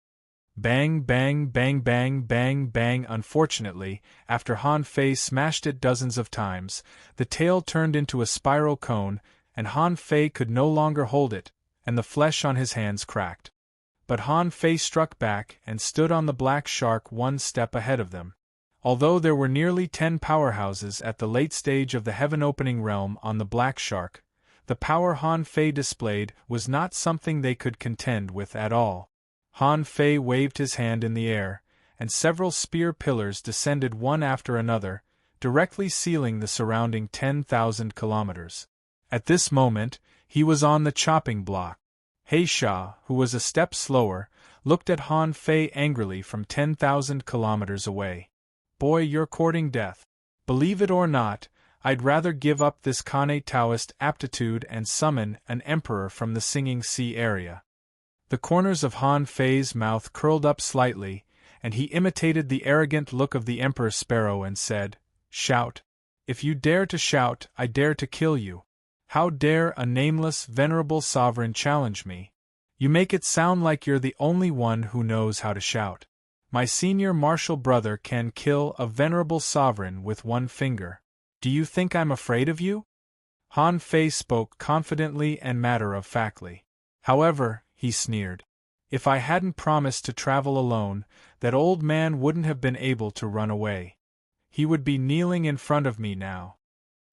Bang, bang, bang, bang, bang, bang. Unfortunately, after Han Fei smashed it dozens of times, the tail turned into a spiral cone, and Han Fei could no longer hold it, and the flesh on his hands cracked. But Han Fei struck back and stood on the black shark one step ahead of them. Although there were nearly 10 powerhouses at the late stage of the heaven-opening realm on the black shark, the power Han Fei displayed was not something they could contend with at all. Han Fei waved his hand in the air, and several spear pillars descended one after another, directly sealing the surrounding 10,000 kilometers. At this moment, he was on the chopping block. He Sha, who was a step slower, looked at Han Fei angrily from 10,000 kilometers away. "Boy, you're courting death. Believe it or not, I'd rather give up this Kane Taoist aptitude and summon an emperor from the Singing Sea area." The corners of Han Fei's mouth curled up slightly, and he imitated the arrogant look of the Emperor Sparrow and said, "Shout. If you dare to shout, I dare to kill you. How dare a nameless, venerable sovereign challenge me? You make it sound like you're the only one who knows how to shout. My senior martial brother can kill a venerable sovereign with one finger. Do you think I'm afraid of you?" Han Fei spoke confidently and matter-of-factly. However, he sneered. "If I hadn't promised to travel alone, that old man wouldn't have been able to run away. He would be kneeling in front of me now."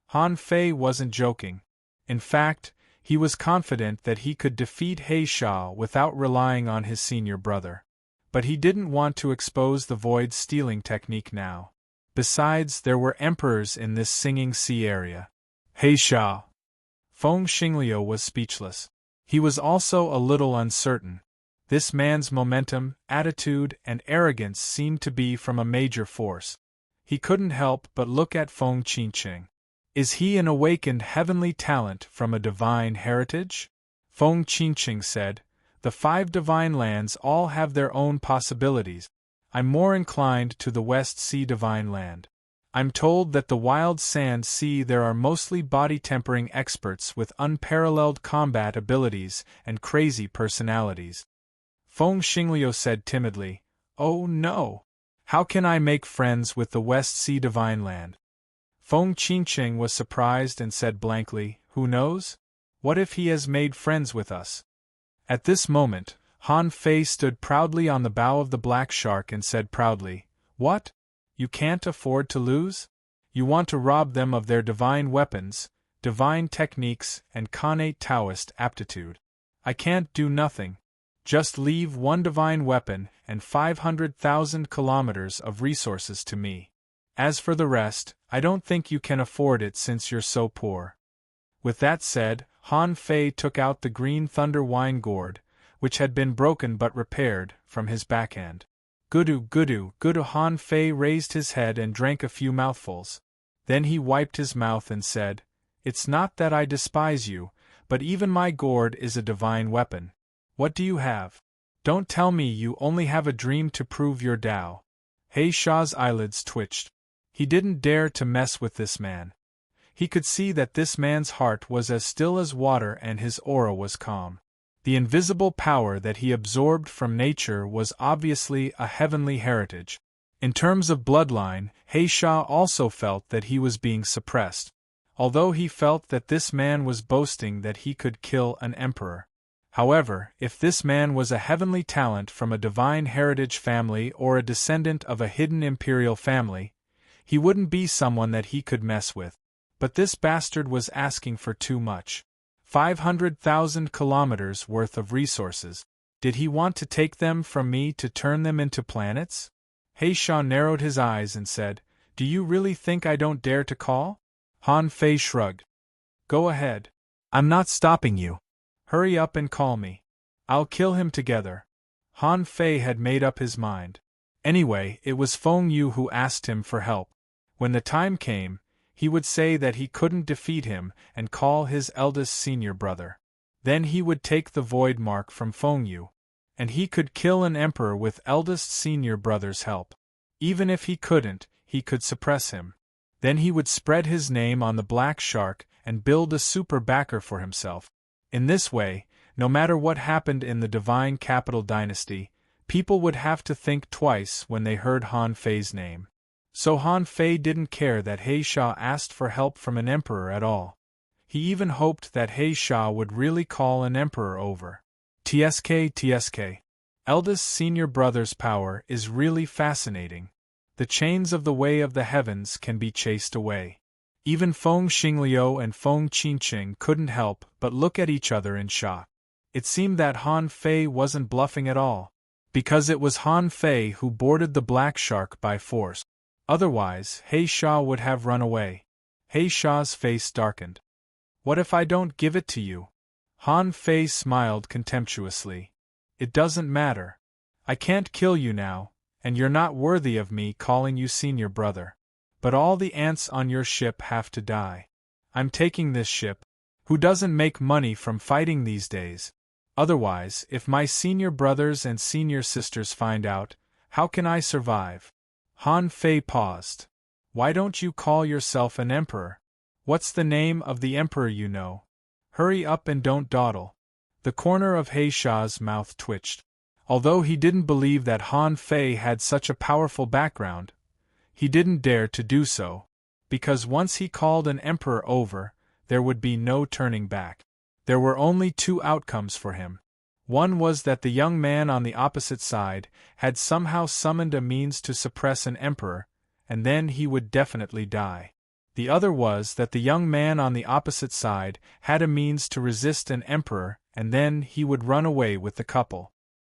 Han Fei wasn't joking. In fact, he was confident that he could defeat He Sha without relying on his senior brother. But he didn't want to expose the void stealing technique now. Besides, there were emperors in this Singing Sea area. He Sha. Feng Xingliu was speechless. He was also a little uncertain. This man's momentum, attitude, and arrogance seemed to be from a major force. He couldn't help but look at Feng Qingqing. Is he an awakened heavenly talent from a divine heritage? Feng Qingqing said, the 5 divine lands all have their own possibilities. I'm more inclined to the West Sea divine land. I'm told that the wild sand sea there are mostly body-tempering experts with unparalleled combat abilities and crazy personalities. Feng Xingliu said timidly, Oh no! How can I make friends with the West Sea divine land? Feng Qingqing was surprised and said blankly, Who knows? What if he has made friends with us? At this moment, Han Fei stood proudly on the bow of the black shark and said proudly, What? You can't afford to lose? You want to rob them of their divine weapons, divine techniques, and connate Taoist aptitude. I can't do nothing. Just leave 1 divine weapon and 500,000 kilometers of resources to me. As for the rest, I don't think you can afford it since you're so poor. With that said, Han Fei took out the green thunder wine gourd, which had been broken but repaired, from his backhand. Gudu, Han Fei raised his head and drank a few mouthfuls. Then he wiped his mouth and said, It's not that I despise you, but even my gourd is a divine weapon. What do you have? Don't tell me you only have a dream to prove your Tao. He Sha's eyelids twitched. He didn't dare to mess with this man. He could see that this man's heart was as still as water and his aura was calm. The invisible power that he absorbed from nature was obviously a heavenly heritage. In terms of bloodline, He Sha also felt that he was being suppressed, although he felt that this man was boasting that he could kill an emperor. However, if this man was a heavenly talent from a divine heritage family or a descendant of a hidden imperial family, he wouldn't be someone that he could mess with. But this bastard was asking for too much. 500,000 kilometers worth of resources. Did he want to take them from me to turn them into planets? He Sha narrowed his eyes and said, Do you really think I don't dare to call? Han Fei shrugged. Go ahead. I'm not stopping you. Hurry up and call me. I'll kill him together. Han Fei had made up his mind. Anyway, it was Feng Yu who asked him for help. When the time came, he would say that he couldn't defeat him and call his eldest senior brother. Then he would take the void mark from Feng Yu, and he could kill an emperor with eldest senior brother's help. Even if he couldn't, he could suppress him. Then he would spread his name on the black shark and build a super backer for himself. In this way, no matter what happened in the divine capital dynasty, people would have to think twice when they heard Han Fei's name. So Han Fei didn't care that He Sha asked for help from an emperor at all. He even hoped that He Sha would really call an emperor over. TSK. Eldest senior brother's power is really fascinating. The chains of the way of the heavens can be chased away. Even Feng Xingliu and Feng Qingqing couldn't help but look at each other in shock. It seemed that Han Fei wasn't bluffing at all, because it was Han Fei who boarded the black shark by force. Otherwise, He Sha would have run away. He Sha's face darkened. What if I don't give it to you? Han Fei smiled contemptuously. It doesn't matter. I can't kill you now, and you're not worthy of me calling you senior brother. But all the ants on your ship have to die. I'm taking this ship. Who doesn't make money from fighting these days? Otherwise, if my senior brothers and senior sisters find out, how can I survive? Han Fei paused. Why don't you call yourself an emperor? What's the name of the emperor you know? Hurry up and don't dawdle. The corner of He Sha's mouth twitched. Although he didn't believe that Han Fei had such a powerful background, he didn't dare to do so, because once he called an emperor over, there would be no turning back. There were only 2 outcomes for him. One was that the young man on the opposite side had somehow summoned a means to suppress an emperor, and then he would definitely die. The other was that the young man on the opposite side had a means to resist an emperor, and then he would run away with the couple.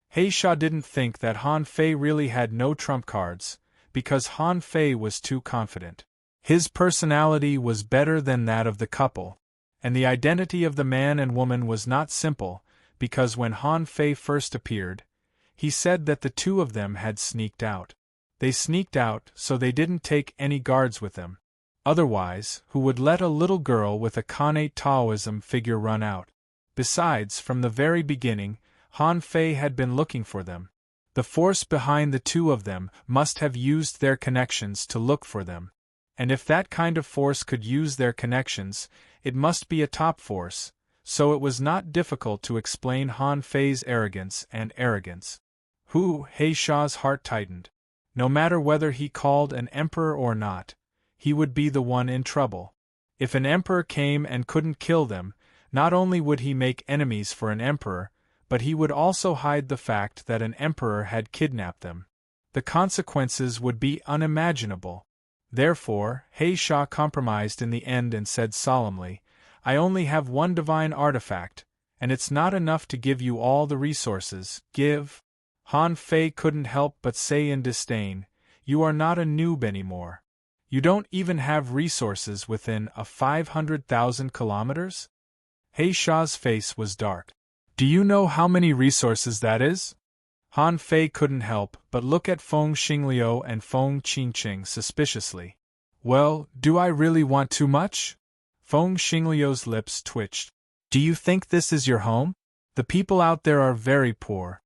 He Sha didn't think that Han Fei really had no trump cards, because Han Fei was too confident. His personality was better than that of the couple, and the identity of the man and woman was not simple, because when Han Fei first appeared, he said that the two of them had sneaked out. They sneaked out so they didn't take any guards with them. Otherwise, who would let a little girl with a Kanate Taoism figure run out? Besides, from the very beginning, Han Fei had been looking for them. The force behind the two of them must have used their connections to look for them. And if that kind of force could use their connections, it must be a top force, so it was not difficult to explain Han Fei's arrogance and arrogance. He Sha's heart tightened. No matter whether he called an emperor or not, he would be the one in trouble. If an emperor came and couldn't kill them, not only would he make enemies for an emperor, but he would also hide the fact that an emperor had kidnapped them. The consequences would be unimaginable. Therefore, He Sha compromised in the end and said solemnly, "I only have one divine artifact, and it's not enough to give you all the resources. Give." Han Fei couldn't help but say in disdain, "You are not a noob anymore. You don't even have resources within 500,000 kilometers?" He Sha's face was dark. "Do you know how many resources that is?" Han Fei couldn't help but look at Feng Xingliu and Feng Qingqing suspiciously. "Well, do I really want too much?" Feng Xingliu's lips twitched. "Do you think this is your home? The people out there are very poor."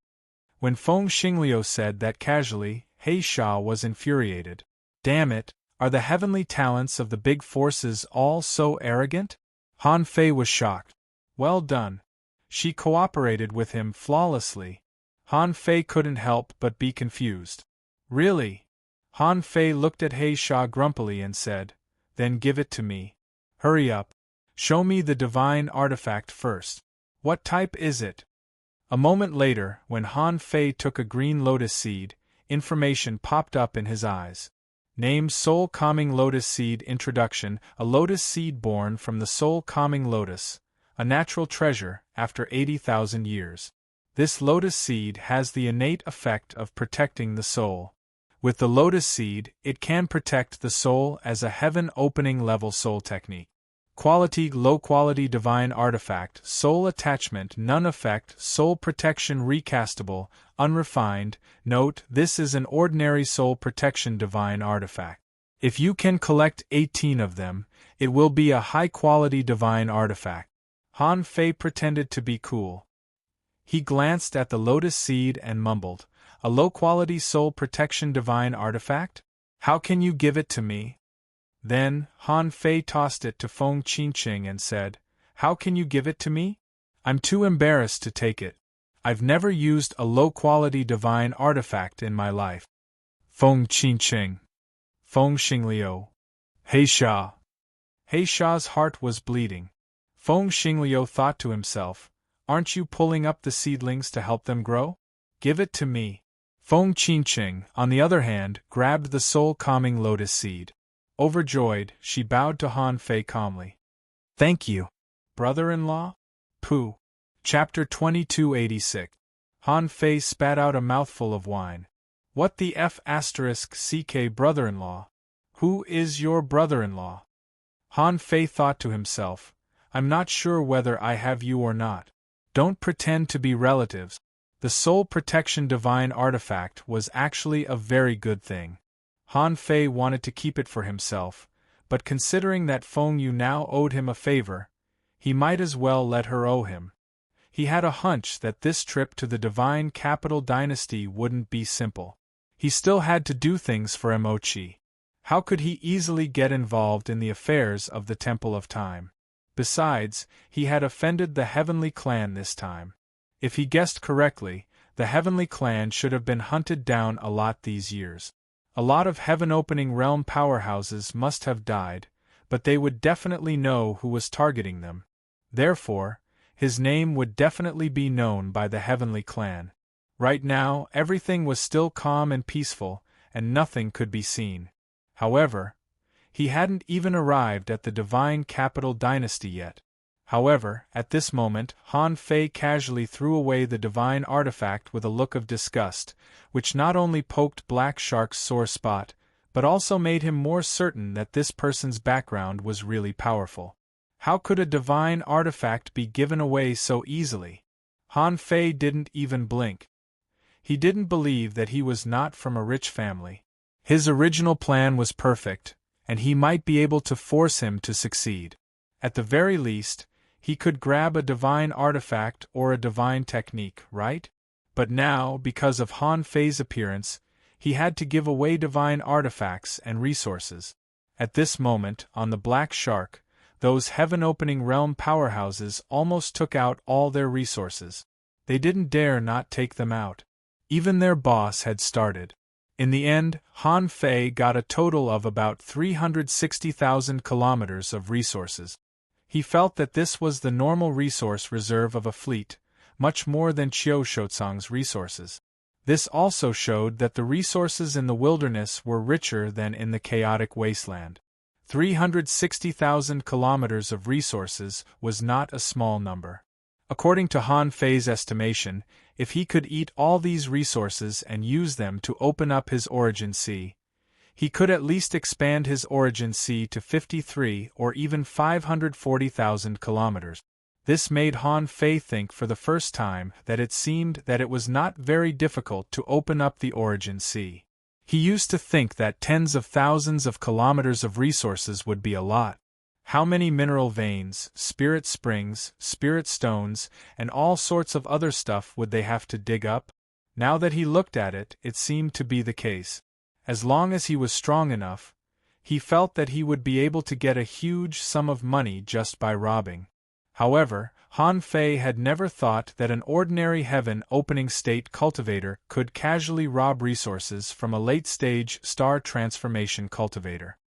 When Feng Xingliu said that casually, He Sha was infuriated. Damn it, are the heavenly talents of the big forces all so arrogant? Han Fei was shocked. Well done. She cooperated with him flawlessly. Han Fei couldn't help but be confused. Really? Han Fei looked at He Sha grumpily and said, "Then give it to me. Hurry up. Show me the divine artifact first. What type is it?" A moment later, when Han Fei took a green lotus seed, information popped up in his eyes. Name Soul Calming Lotus Seed Introduction. A lotus seed born from the soul calming lotus, a natural treasure after 80,000 years. This lotus seed has the innate effect of protecting the soul. With the lotus seed, it can protect the soul as a heaven-opening level soul technique. Quality: low-quality divine artifact, soul attachment, none effect, soul protection, recastable, unrefined. Note: this is an ordinary soul protection divine artifact. If you can collect 18 of them, it will be a high-quality divine artifact. Han Fei pretended to be cool. He glanced at the lotus seed and mumbled, "A low-quality soul protection divine artifact? How can you give it to me?" Then, Han Fei tossed it to Feng Qingqing and said, "How can you give it to me? I'm too embarrassed to take it. I've never used a low-quality divine artifact in my life." Feng Qingqing. Feng Xingliu. He Sha. He Sha's heart was bleeding. Feng Xingliu thought to himself, "Aren't you pulling up the seedlings to help them grow? Give it to me." Feng Qingqing, on the other hand, grabbed the soul-calming lotus seed. Overjoyed, she bowed to Han Fei calmly. "Thank you, brother-in-law?" Pooh. Chapter 2286. Han Fei spat out a mouthful of wine. "What the f***ck brother-in-law? Who is your brother-in-law?" Han Fei thought to himself, "I'm not sure whether I have you or not. Don't pretend to be relatives." The soul protection divine artifact was actually a very good thing. Han Fei wanted to keep it for himself, but considering that Feng Yu now owed him a favor, he might as well let her owe him. He had a hunch that this trip to the divine capital dynasty wouldn't be simple. He still had to do things for Emochi. How could he easily get involved in the affairs of the Temple of Time? Besides, he had offended the Heavenly Clan this time. If he guessed correctly, the Heavenly Clan should have been hunted down a lot these years. A lot of heaven-opening realm powerhouses must have died, but they would definitely know who was targeting them. Therefore, his name would definitely be known by the Heavenly Clan. Right now, everything was still calm and peaceful, and nothing could be seen. However, he hadn't even arrived at the divine capital dynasty yet. However, at this moment, Han Fei casually threw away the divine artifact with a look of disgust, which not only poked Black Shark's sore spot, but also made him more certain that this person's background was really powerful. How could a divine artifact be given away so easily? Han Fei didn't even blink. He didn't believe that he was not from a rich family. His original plan was perfect, and he might be able to force him to succeed. At the very least, he could grab a divine artifact or a divine technique, right? But now, because of Han Fei's appearance, he had to give away divine artifacts and resources. At this moment, on the Black Shark, those heaven-opening realm powerhouses almost took out all their resources. They didn't dare not take them out. Even their boss had started. In the end, Han Fei got a total of about 360,000 kilometers of resources. He felt that this was the normal resource reserve of a fleet, much more than Qiu Shouzang's resources. This also showed that the resources in the wilderness were richer than in the chaotic wasteland. 360,000 kilometers of resources was not a small number. According to Han Fei's estimation, if he could eat all these resources and use them to open up his origin sea, he could at least expand his origin sea to 53 or even 540,000 kilometers. This made Han Fei think for the first time that it seemed that it was not very difficult to open up the origin sea. He used to think that tens of thousands of kilometers of resources would be a lot. How many mineral veins, spirit springs, spirit stones, and all sorts of other stuff would they have to dig up? Now that he looked at it, it seemed to be the case. As long as he was strong enough, he felt that he would be able to get a huge sum of money just by robbing. However, Han Fei had never thought that an ordinary heaven-opening state cultivator could casually rob resources from a late-stage star transformation cultivator.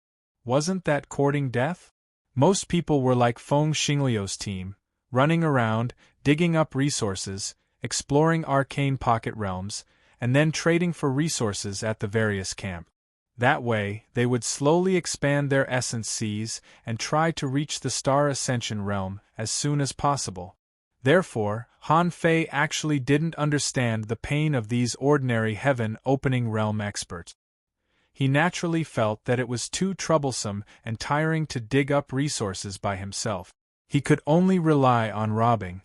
Wasn't that courting death? Most people were like Feng Xingliu's team, running around, digging up resources, exploring arcane pocket realms, and then trading for resources at the various camps. That way, they would slowly expand their essence seas and try to reach the Star Ascension realm as soon as possible. Therefore, Han Fei actually didn't understand the pain of these ordinary heaven-opening realm experts. He naturally felt that it was too troublesome and tiring to dig up resources by himself. He could only rely on robbing.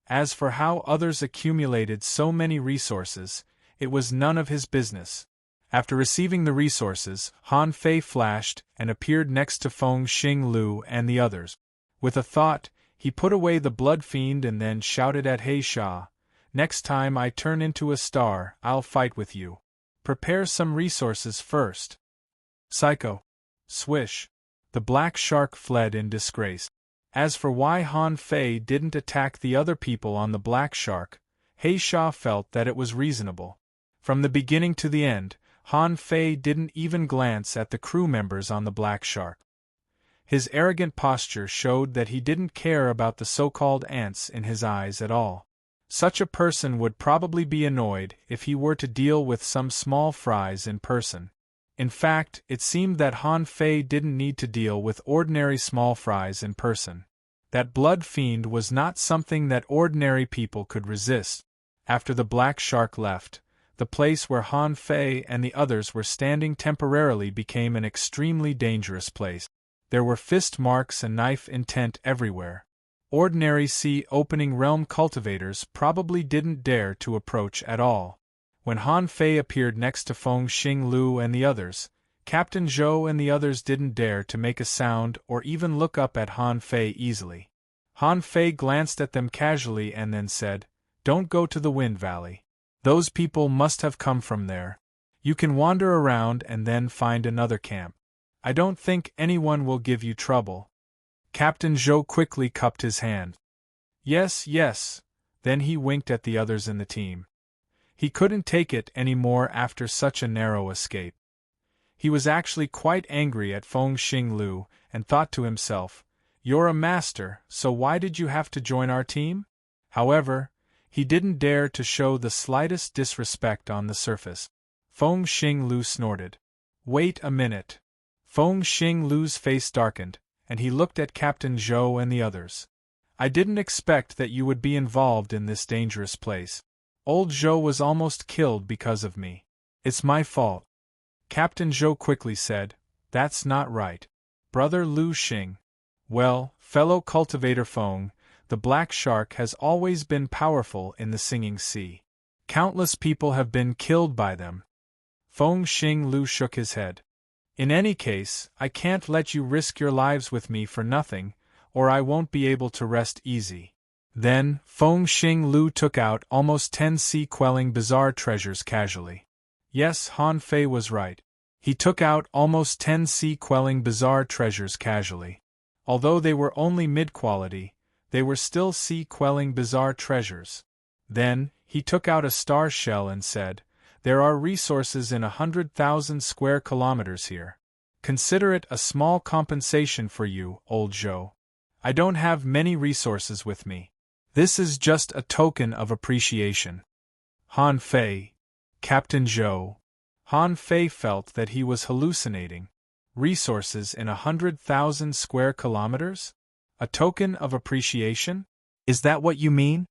As for how others accumulated so many resources, it was none of his business. After receiving the resources, Han Fei flashed and appeared next to Feng Xinglu and the others. With a thought, he put away the blood fiend and then shouted at He Sha, "Next time I turn into a star, I'll fight with you. Prepare some resources first." Psycho. Swish. The Black Shark fled in disgrace. As for why Han Fei didn't attack the other people on the Black Shark, He Sha felt that it was reasonable. From the beginning to the end, Han Fei didn't even glance at the crew members on the Black Shark. His arrogant posture showed that he didn't care about the so-called ants in his eyes at all. Such a person would probably be annoyed if he were to deal with some small fries in person. In fact, it seemed that Han Fei didn't need to deal with ordinary small fries in person. That blood fiend was not something that ordinary people could resist. After the Black Shark left, the place where Han Fei and the others were standing temporarily became an extremely dangerous place. There were fist marks and knife intent everywhere. Ordinary sea-opening realm cultivators probably didn't dare to approach at all. When Han Fei appeared next to Feng Xinglu and the others, Captain Zhou and the others didn't dare to make a sound or even look up at Han Fei easily. Han Fei glanced at them casually and then said, "Don't go to the Wind Valley. Those people must have come from there. You can wander around and then find another camp. I don't think anyone will give you trouble." Captain Zhou quickly cupped his hand. "Yes, yes." Then he winked at the others in the team. He couldn't take it any more after such a narrow escape. He was actually quite angry at Feng Xinglu and thought to himself, "You're a master, so why did you have to join our team?" However, he didn't dare to show the slightest disrespect on the surface. Feng Xinglu snorted. "Wait a minute." Feng Xinglu's face darkened, and he looked at Captain Zhou and the others. "I didn't expect that you would be involved in this dangerous place. Old Zhou was almost killed because of me. It's my fault." Captain Zhou quickly said, "That's not right. Brother Lu Xing." "Well, fellow cultivator Feng, The black shark has always been powerful in the Singing Sea. Countless people have been killed by them. Feng Xinglu shook his head. In any case, I can't let you risk your lives with me for nothing, or I won't be able to rest easy. Then, Feng Xinglu took out almost 10 sea-quelling bizarre treasures casually. Yes, Han Fei was right. He took out almost 10 sea-quelling bizarre treasures casually. Although they were only mid-quality, they were still sea-quelling bizarre treasures. Then, he took out a star shell and said, "There are resources in 100,000 square kilometers here. Consider it a small compensation for you, old Zhou. I don't have many resources with me. This is just a token of appreciation." Han Fei, Captain Zhou. Han Fei felt that he was hallucinating. Resources in 100,000 square kilometers? A token of appreciation? Is that what you mean?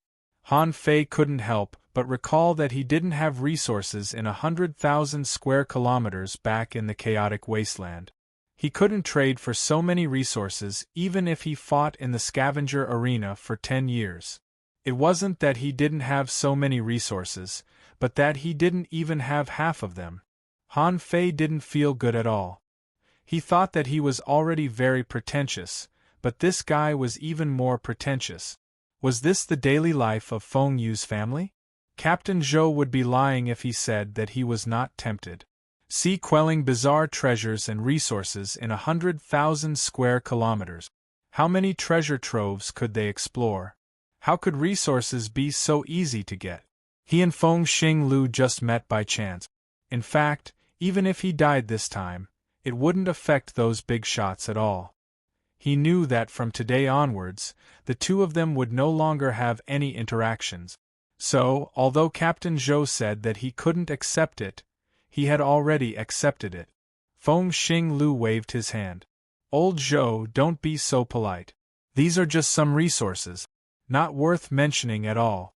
Han Fei couldn't help but recall that he didn't have resources in 100,000 square kilometers back in the chaotic wasteland. He couldn't trade for so many resources even if he fought in the scavenger arena for 10 years. It wasn't that he didn't have so many resources, but that he didn't even have half of them. Han Fei didn't feel good at all. He thought that he was already very pretentious, but this guy was even more pretentious. Was this the daily life of Feng Yu's family? Captain Zhou would be lying if he said that he was not tempted. Sea-quelling bizarre treasures and resources in 100,000 square kilometers. How many treasure troves could they explore? How could resources be so easy to get? He and Feng Xinglu just met by chance. In fact, even if he died this time, it wouldn't affect those big shots at all. He knew that from today onwards, the two of them would no longer have any interactions. So, although Captain Zhou said that he couldn't accept it, he had already accepted it. Feng Xinglu waved his hand. "Old Zhou, don't be so polite. These are just some resources. Not worth mentioning at all."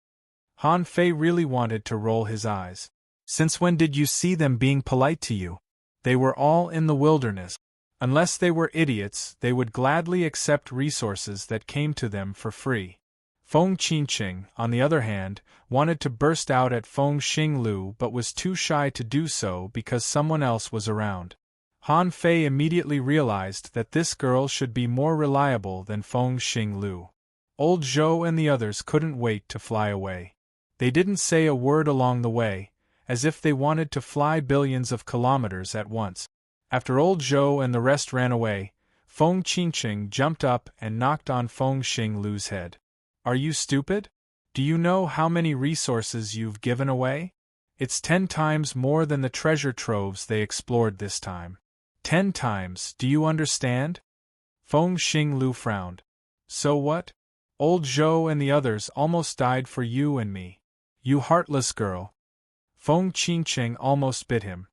Han Fei really wanted to roll his eyes. Since when did you see them being polite to you? They were all in the wilderness. Unless they were idiots, they would gladly accept resources that came to them for free. Feng Qingqing, on the other hand, wanted to burst out at Feng Xinglu but was too shy to do so because someone else was around. Han Fei immediately realized that this girl should be more reliable than Feng Xinglu. Old Zhou and the others couldn't wait to fly away. They didn't say a word along the way, as if they wanted to fly billions of kilometers at once. After old Zhou and the rest ran away, Feng Qingqing jumped up and knocked on Feng Xinglu's head. "Are you stupid? Do you know how many resources you've given away? It's 10 times more than the treasure troves they explored this time. 10 times, do you understand?" Feng Xinglu frowned. "So what? Old Zhou and the others almost died for you and me. You heartless girl." Feng Qingqing almost bit him.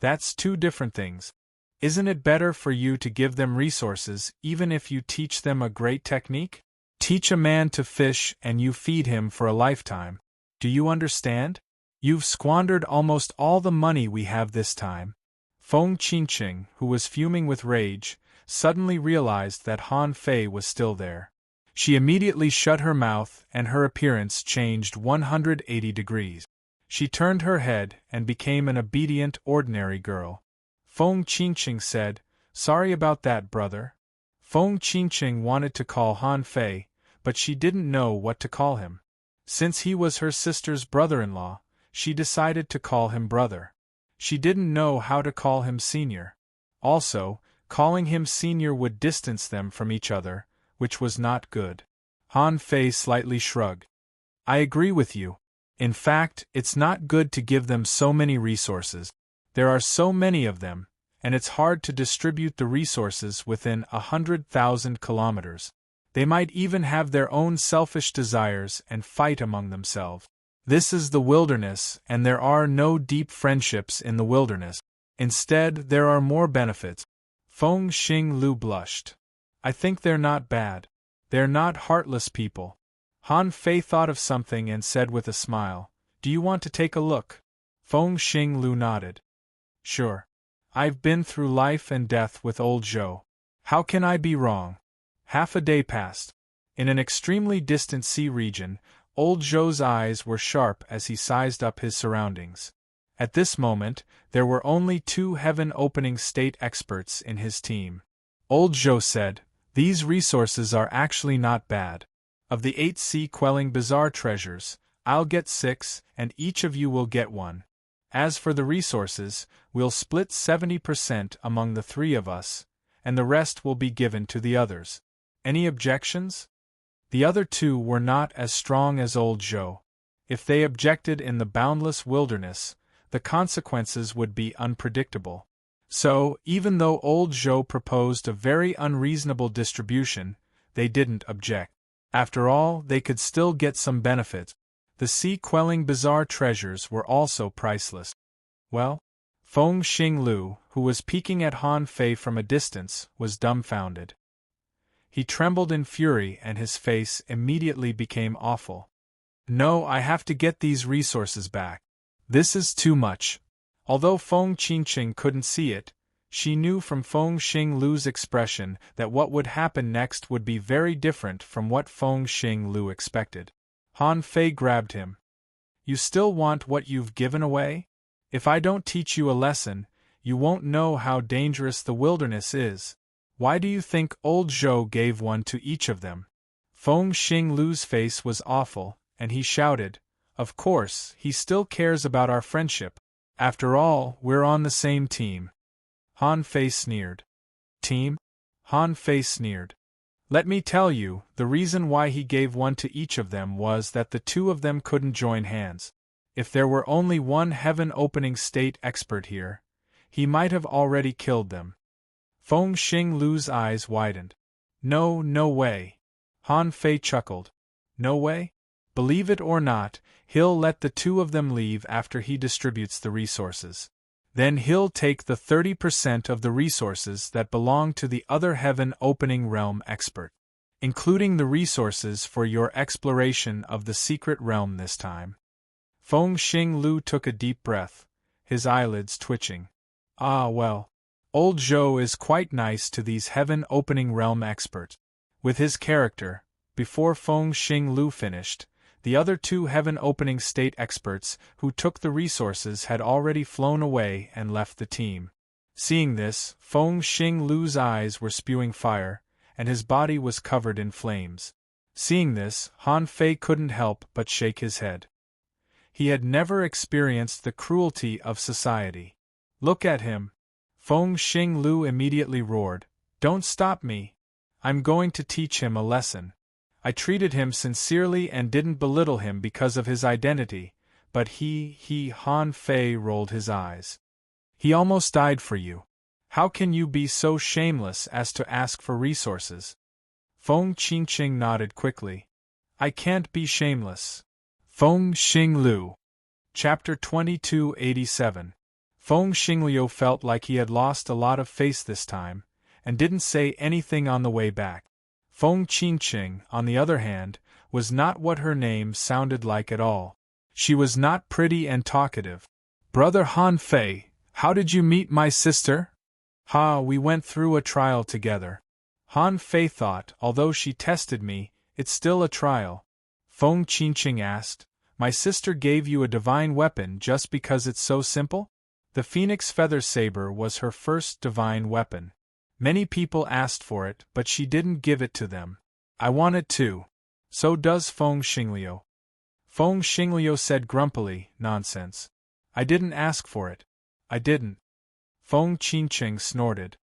"That's two different things. Isn't it better for you to give them resources even if you teach them a great technique? Teach a man to fish and you feed him for a lifetime. Do you understand? You've squandered almost all the money we have this time." Feng Qingqing, who was fuming with rage, suddenly realized that Han Fei was still there. She immediately shut her mouth and her appearance changed 180 degrees. She turned her head and became an obedient, ordinary girl. Feng Qingqing said, "Sorry about that, brother." Feng Qingqing wanted to call Han Fei, but she didn't know what to call him. Since he was her sister's brother-in-law, she decided to call him brother. She didn't know how to call him senior. Also, calling him senior would distance them from each other, which was not good. Han Fei slightly shrugged. "I agree with you. In fact, it's not good to give them so many resources. There are so many of them, and it's hard to distribute the resources within 100,000 kilometers. They might even have their own selfish desires and fight among themselves. This is the wilderness, and there are no deep friendships in the wilderness. Instead, there are more benefits." Feng Xinglu blushed. "I think they're not bad. They're not heartless people." Han Fei thought of something and said with a smile, "Do you want to take a look?" Feng Xinglu nodded. "Sure. I've been through life and death with old Zhou. How can I be wrong?" Half a day passed. In an extremely distant sea region, old Zhou's eyes were sharp as he sized up his surroundings. At this moment, there were only 2 heaven-opening state experts in his team. Old Zhou said, "These resources are actually not bad. Of the 8 sea-quelling bizarre treasures, I'll get 6, and each of you will get 1. As for the resources, we'll split 70% among the 3 of us, and the rest will be given to the others. Any objections?" The other 2 were not as strong as old Zhou. If they objected in the boundless wilderness, the consequences would be unpredictable. So, even though old Zhou proposed a very unreasonable distribution, they didn't object. After all, they could still get some benefit. The sea-quelling bizarre treasures were also priceless. Well? Feng Xinglu, who was peeking at Han Fei from a distance, was dumbfounded. He trembled in fury and his face immediately became awful. "No, I have to get these resources back. This is too much." Although Feng Qingqing couldn't see it, she knew from Feng Xinglu's expression that what would happen next would be very different from what Feng Xinglu expected. Han Fei grabbed him. "You still want what you've given away? If I don't teach you a lesson, you won't know how dangerous the wilderness is. Why do you think old Zhou gave 1 to each of them?" Feng Xinglu's face was awful, and he shouted, "Of course, he still cares about our friendship. After all, we're on the same team." Han Fei sneered. "Team?" Han Fei sneered. "Let me tell you, the reason why he gave 1 to each of them was that the 2 of them couldn't join hands. If there were only 1 heaven-opening state expert here, he might have already killed them." Feng Xinglu's eyes widened. "No, no way." Han Fei chuckled. "No way? Believe it or not, he'll let the 2 of them leave after he distributes the resources. Then he'll take the 30% of the resources that belong to the other heaven-opening realm expert, including the resources for your exploration of the secret realm this time." Feng Xinglu took a deep breath, his eyelids twitching. "Ah well. Old Zhou is quite nice to these heaven-opening realm experts." With his character, before Feng Xinglu finished, the other 2 heaven-opening state experts who took the resources had already flown away and left the team. Seeing this, Feng Xinglu's eyes were spewing fire, and his body was covered in flames. Seeing this, Han Fei couldn't help but shake his head. He had never experienced the cruelty of society. "Look at him!" Feng Xinglu immediately roared. "Don't stop me! I'm going to teach him a lesson. I treated him sincerely and didn't belittle him because of his identity, but Han Fei rolled his eyes. "He almost died for you. How can you be so shameless as to ask for resources?" Feng Qingqing nodded quickly. "I can't be shameless." Feng Xinglu. Chapter 2287. Feng Xinglu felt like he had lost a lot of face this time, and didn't say anything on the way back. Feng Qingqing, on the other hand, was not what her name sounded like at all. She was not pretty and talkative. "Brother Han Fei, how did you meet my sister?" We went through a trial together." Han Fei thought, although she tested me, it's still a trial. Feng Qingqing asked, "My sister gave you a divine weapon just because it's so simple?" The Phoenix Feather Saber was her first divine weapon. Many people asked for it, but she didn't give it to them. "I want it too." "So does Feng Xinglu." Feng Xinglu said grumpily, "Nonsense. I didn't ask for it. I didn't." Feng Qingqing snorted.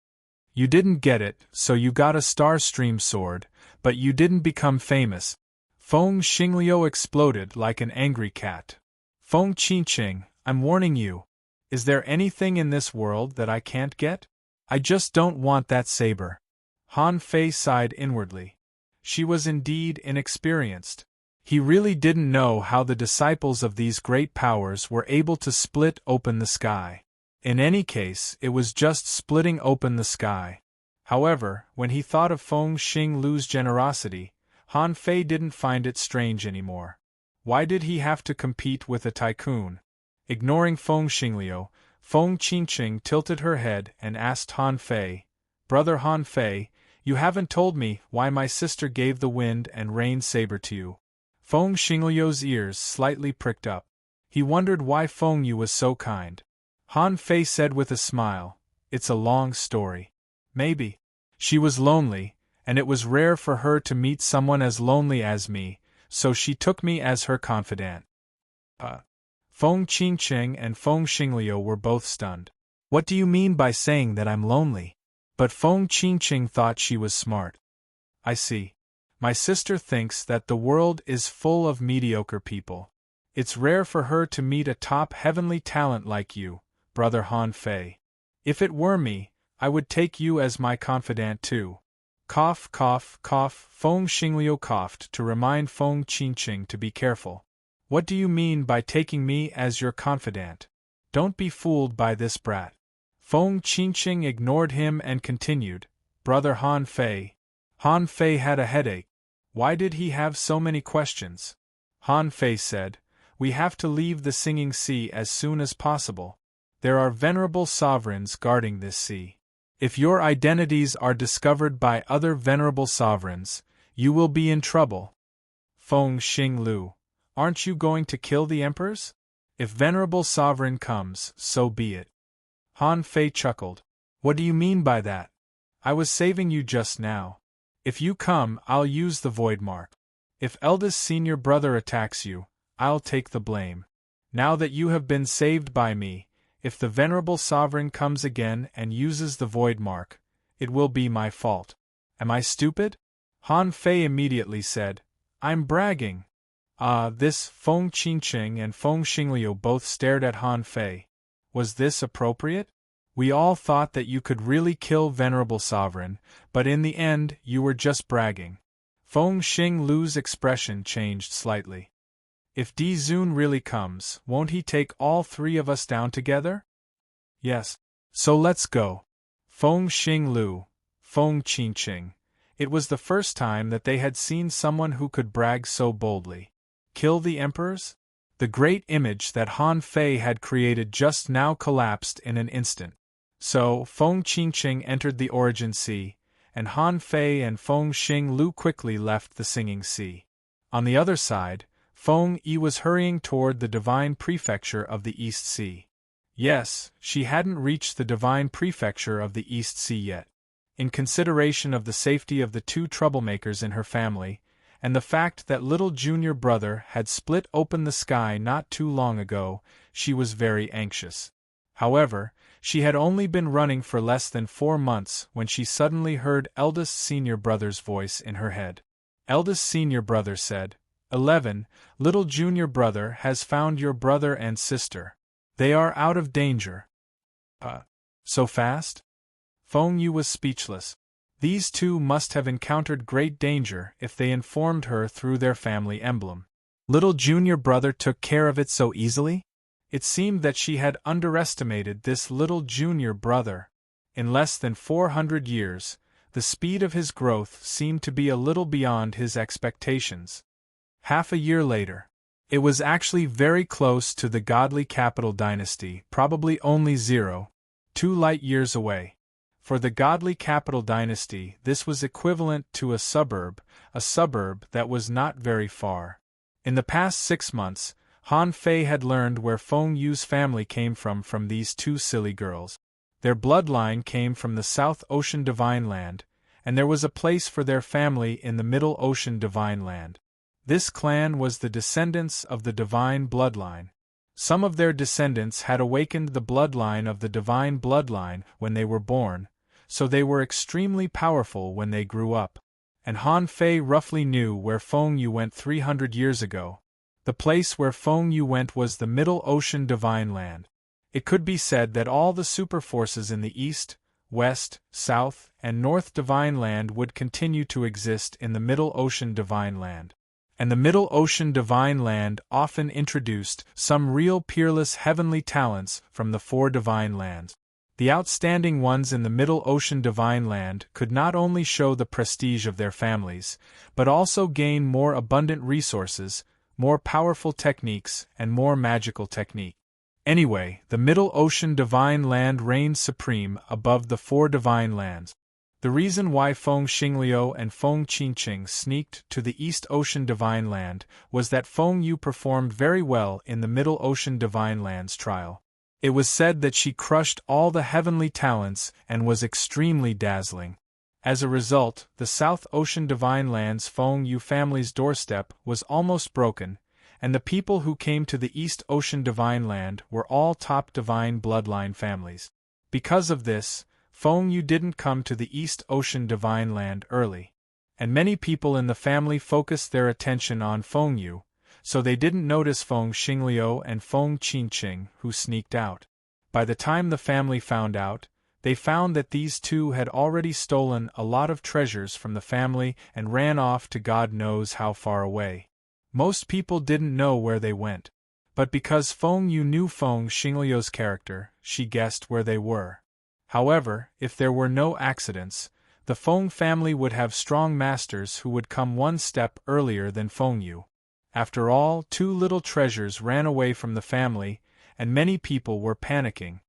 "You didn't get it, so you got a Star Stream sword, but you didn't become famous." Feng Xinglu exploded like an angry cat. "Feng Qingqing, I'm warning you. Is there anything in this world that I can't get? I just don't want that saber." Han Fei sighed inwardly. She was indeed inexperienced. He really didn't know how the disciples of these great powers were able to split open the sky. In any case, it was just splitting open the sky. However, when he thought of Feng Xinglu's generosity, Han Fei didn't find it strange anymore. Why did he have to compete with a tycoon? Ignoring Feng Xinglu, Feng Qingqing tilted her head and asked Han Fei, "Brother Han Fei, You haven't told me why my sister gave the wind and rain saber to you. Feng Xingliu's ears slightly pricked up. He wondered why Feng Yu was so kind. Han Fei said with a smile, "It's a long story. Maybe. She was lonely, and it was rare for her to meet someone as lonely as me, so she took me as her confidant." Feng Qingqing and Feng Xingliu were both stunned. "What do you mean by saying that I'm lonely?" But Feng Qingqing thought she was smart. "I see. My sister thinks that the world is full of mediocre people. It's rare for her to meet a top heavenly talent like you, Brother Han Fei. If it were me, I would take you as my confidant too." Cough, cough, cough. Feng Xingliu coughed to remind Feng Qingqing to be careful. "What do you mean by taking me as your confidant? Don't be fooled by this brat." Feng Qingqing ignored him and continued, "Brother Han Fei." Han Fei had a headache. Why did he have so many questions? Han Fei said, "We have to leave the Singing Sea as soon as possible. There are venerable sovereigns guarding this sea. If your identities are discovered by other venerable sovereigns, you will be in trouble." Feng Xinglu, "Aren't you going to kill the emperors? If venerable sovereign comes, so be it." Han Fei chuckled. "What do you mean by that? I was saving you just now. If you come, I'll use the void mark. If eldest senior brother attacks you, I'll take the blame. Now that you have been saved by me, if the venerable sovereign comes again and uses the void mark, it will be my fault. Am I stupid?" Han Fei immediately said, "I'm bragging." This Feng Qingqing and Feng Xingliu both stared at Han Fei. Was this appropriate? "We all thought that you could really kill venerable sovereign, but in the end you were just bragging." Feng Xinglu's expression changed slightly. "If Di Zun really comes, won't he take all three of us down together?" "Yes. So let's go." Feng Xinglu, Feng Qingqing. It was the first time that they had seen someone who could brag so boldly. Kill the emperors? The great image that Han Fei had created just now collapsed in an instant. So, Feng Qingqing entered the Origin Sea, and Han Fei and Feng Xinglu quickly left the Singing Sea. On the other side, Feng Yi was hurrying toward the Divine Prefecture of the East Sea. Yes, she hadn't reached the Divine Prefecture of the East Sea yet. In consideration of the safety of the two troublemakers in her family, and the fact that little junior brother had split open the sky not too long ago, she was very anxious. However, she had only been running for less than 4 months when she suddenly heard eldest senior brother's voice in her head. Eldest senior brother said, 11, little junior brother has found your brother and sister. They are out of danger." So fast? Feng Yu was speechless. These two must have encountered great danger if they informed her through their family emblem. Little junior brother took care of it so easily? It seemed that she had underestimated this little junior brother. In less than 400 years, the speed of his growth seemed to be a little beyond his expectations. Half a year later. It was actually very close to the godly capital dynasty, probably only 0.2 light years away. For the godly capital dynasty, this was equivalent to a suburb that was not very far. In the past 6 months, Han Fei had learned where Feng Yu's family came from these two silly girls. Their bloodline came from the South Ocean Divine Land, and there was a place for their family in the Middle Ocean Divine Land. This clan was the descendants of the divine bloodline. Some of their descendants had awakened the bloodline of the divine bloodline when they were born, so they were extremely powerful when they grew up. And Han Fei roughly knew where Feng Yu went 300 years ago. The place where Feng Yu went was the Middle Ocean Divine Land. It could be said that all the superforces in the East, West, South, and North Divine Land would continue to exist in the Middle Ocean Divine Land. And the Middle Ocean Divine Land often introduced some real peerless heavenly talents from the 4 divine lands. The outstanding ones in the Middle Ocean Divine Land could not only show the prestige of their families, but also gain more abundant resources, more powerful techniques, and more magical technique. Anyway, the Middle Ocean Divine Land reigned supreme above the 4 divine lands. The reason why Feng Xingliu and Feng Qinqing sneaked to the East Ocean Divine Land was that Feng Yu performed very well in the Middle Ocean Divine Lands trial. It was said that she crushed all the heavenly talents and was extremely dazzling. As a result, the South Ocean Divine Lands Feng Yu family's doorstep was almost broken, and the people who came to the East Ocean Divine Land were all top divine bloodline families. Because of this, Feng Yu didn't come to the East Ocean Divine Land early, and many people in the family focused their attention on Feng Yu, so they didn't notice Feng Xingliu and Feng Qinqing, who sneaked out. By the time the family found out, they found that these two had already stolen a lot of treasures from the family and ran off to God knows how far away. Most people didn't know where they went, but because Feng Yu knew Feng Xingliu's character, she guessed where they were. However, if there were no accidents, the Feng family would have strong masters who would come one step earlier than Feng Yu. After all, two little treasures ran away from the family, and many people were panicking.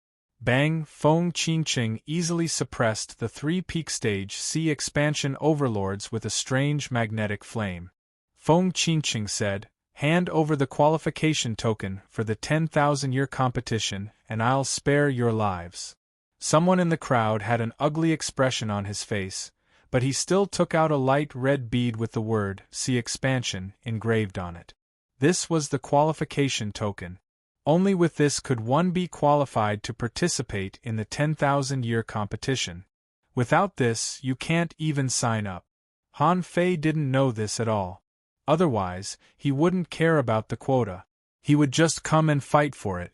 Bang! Feng Qinqing easily suppressed the three-peak stage sea expansion overlords with a strange magnetic flame. Feng Qinqing said, "Hand over the qualification token for the 10,000-year competition, and I'll spare your lives." Someone in the crowd had an ugly expression on his face, but he still took out a light red bead with the word "Sea Expansion" engraved on it. This was the qualification token. Only with this could one be qualified to participate in the 10,000-year competition. Without this, you can't even sign up. Han Fei didn't know this at all. Otherwise, he wouldn't care about the quota. He would just come and fight for it.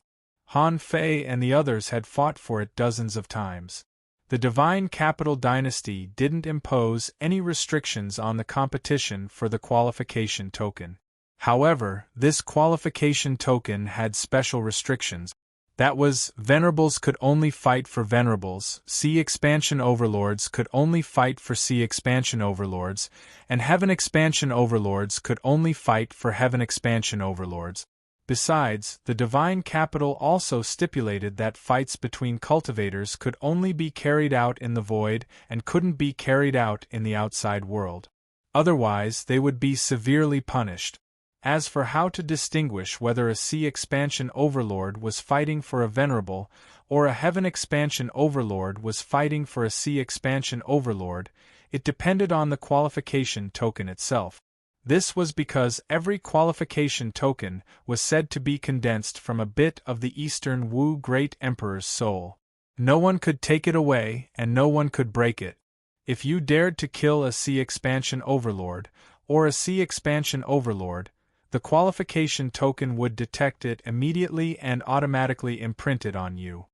Han Fei and the others had fought for it dozens of times. The Divine Capital Dynasty didn't impose any restrictions on the competition for the qualification token. However, this qualification token had special restrictions. That was, Venerables could only fight for Venerables, Sea Expansion Overlords could only fight for Sea Expansion Overlords, and Heaven Expansion Overlords could only fight for Heaven Expansion Overlords. Besides, the Divine Capital also stipulated that fights between cultivators could only be carried out in the void and couldn't be carried out in the outside world. Otherwise, they would be severely punished. As for how to distinguish whether a Sea Expansion Overlord was fighting for a Venerable, or a Heaven Expansion Overlord was fighting for a Sea Expansion Overlord, it depended on the qualification token itself. This was because every qualification token was said to be condensed from a bit of the Eastern Wu Great Emperor's soul. No one could take it away, and no one could break it. If you dared to kill a Sea Expansion Overlord, or a Sea Expansion Overlord, the qualification token would detect it immediately and automatically imprint it on you.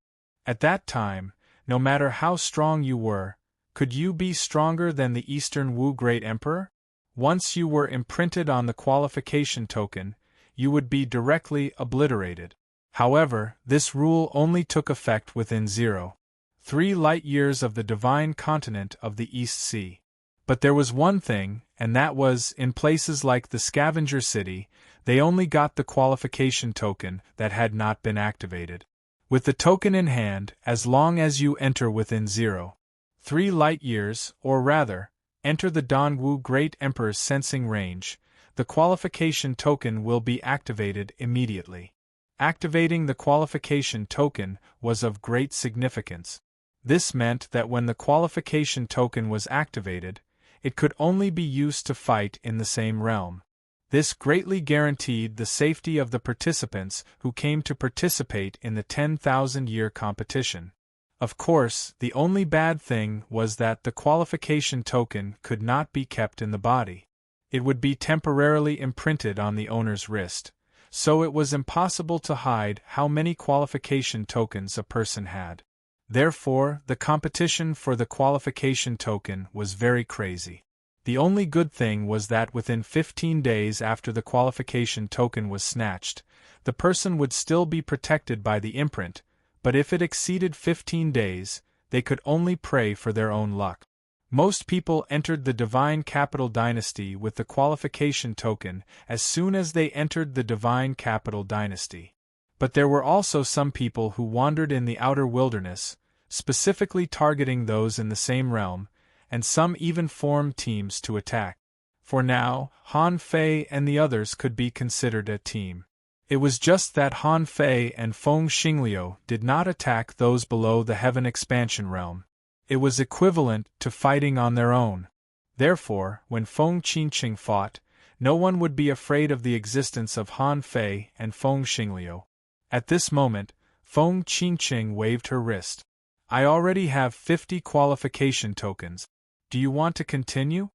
At that time, no matter how strong you were, could you be stronger than the Eastern Wu Great Emperor? Once you were imprinted on the qualification token, you would be directly obliterated. However, this rule only took effect within 0.3 light-years of the divine continent of the East Sea. But there was one thing, and that was, in places like the Scavenger City, they only got the qualification token that had not been activated. With the token in hand, as long as you enter within 0.3 light-years, or rather, enter the Dongwu Great Emperor's sensing range, the qualification token will be activated immediately. Activating the qualification token was of great significance. This meant that when the qualification token was activated, it could only be used to fight in the same realm. This greatly guaranteed the safety of the participants who came to participate in the 10,000-year competition. Of course, the only bad thing was that the qualification token could not be kept in the body. It would be temporarily imprinted on the owner's wrist, so it was impossible to hide how many qualification tokens a person had. Therefore, the competition for the qualification token was very crazy. The only good thing was that within 15 days after the qualification token was snatched, the person would still be protected by the imprint, but if it exceeded 15 days, they could only pray for their own luck. Most people entered the Divine Capital Dynasty with the qualification token as soon as they entered the Divine Capital Dynasty. But there were also some people who wandered in the outer wilderness, specifically targeting those in the same realm, and some even formed teams to attack. For now, Han Fei and the others could be considered a team. It was just that Han Fei and Feng Xingliu did not attack those below the heaven expansion realm. It was equivalent to fighting on their own. Therefore, when Feng Qingqing fought, no one would be afraid of the existence of Han Fei and Feng Xingliu. At this moment, Feng Qingqing waved her wrist. I already have 50 qualification tokens. Do you want to continue?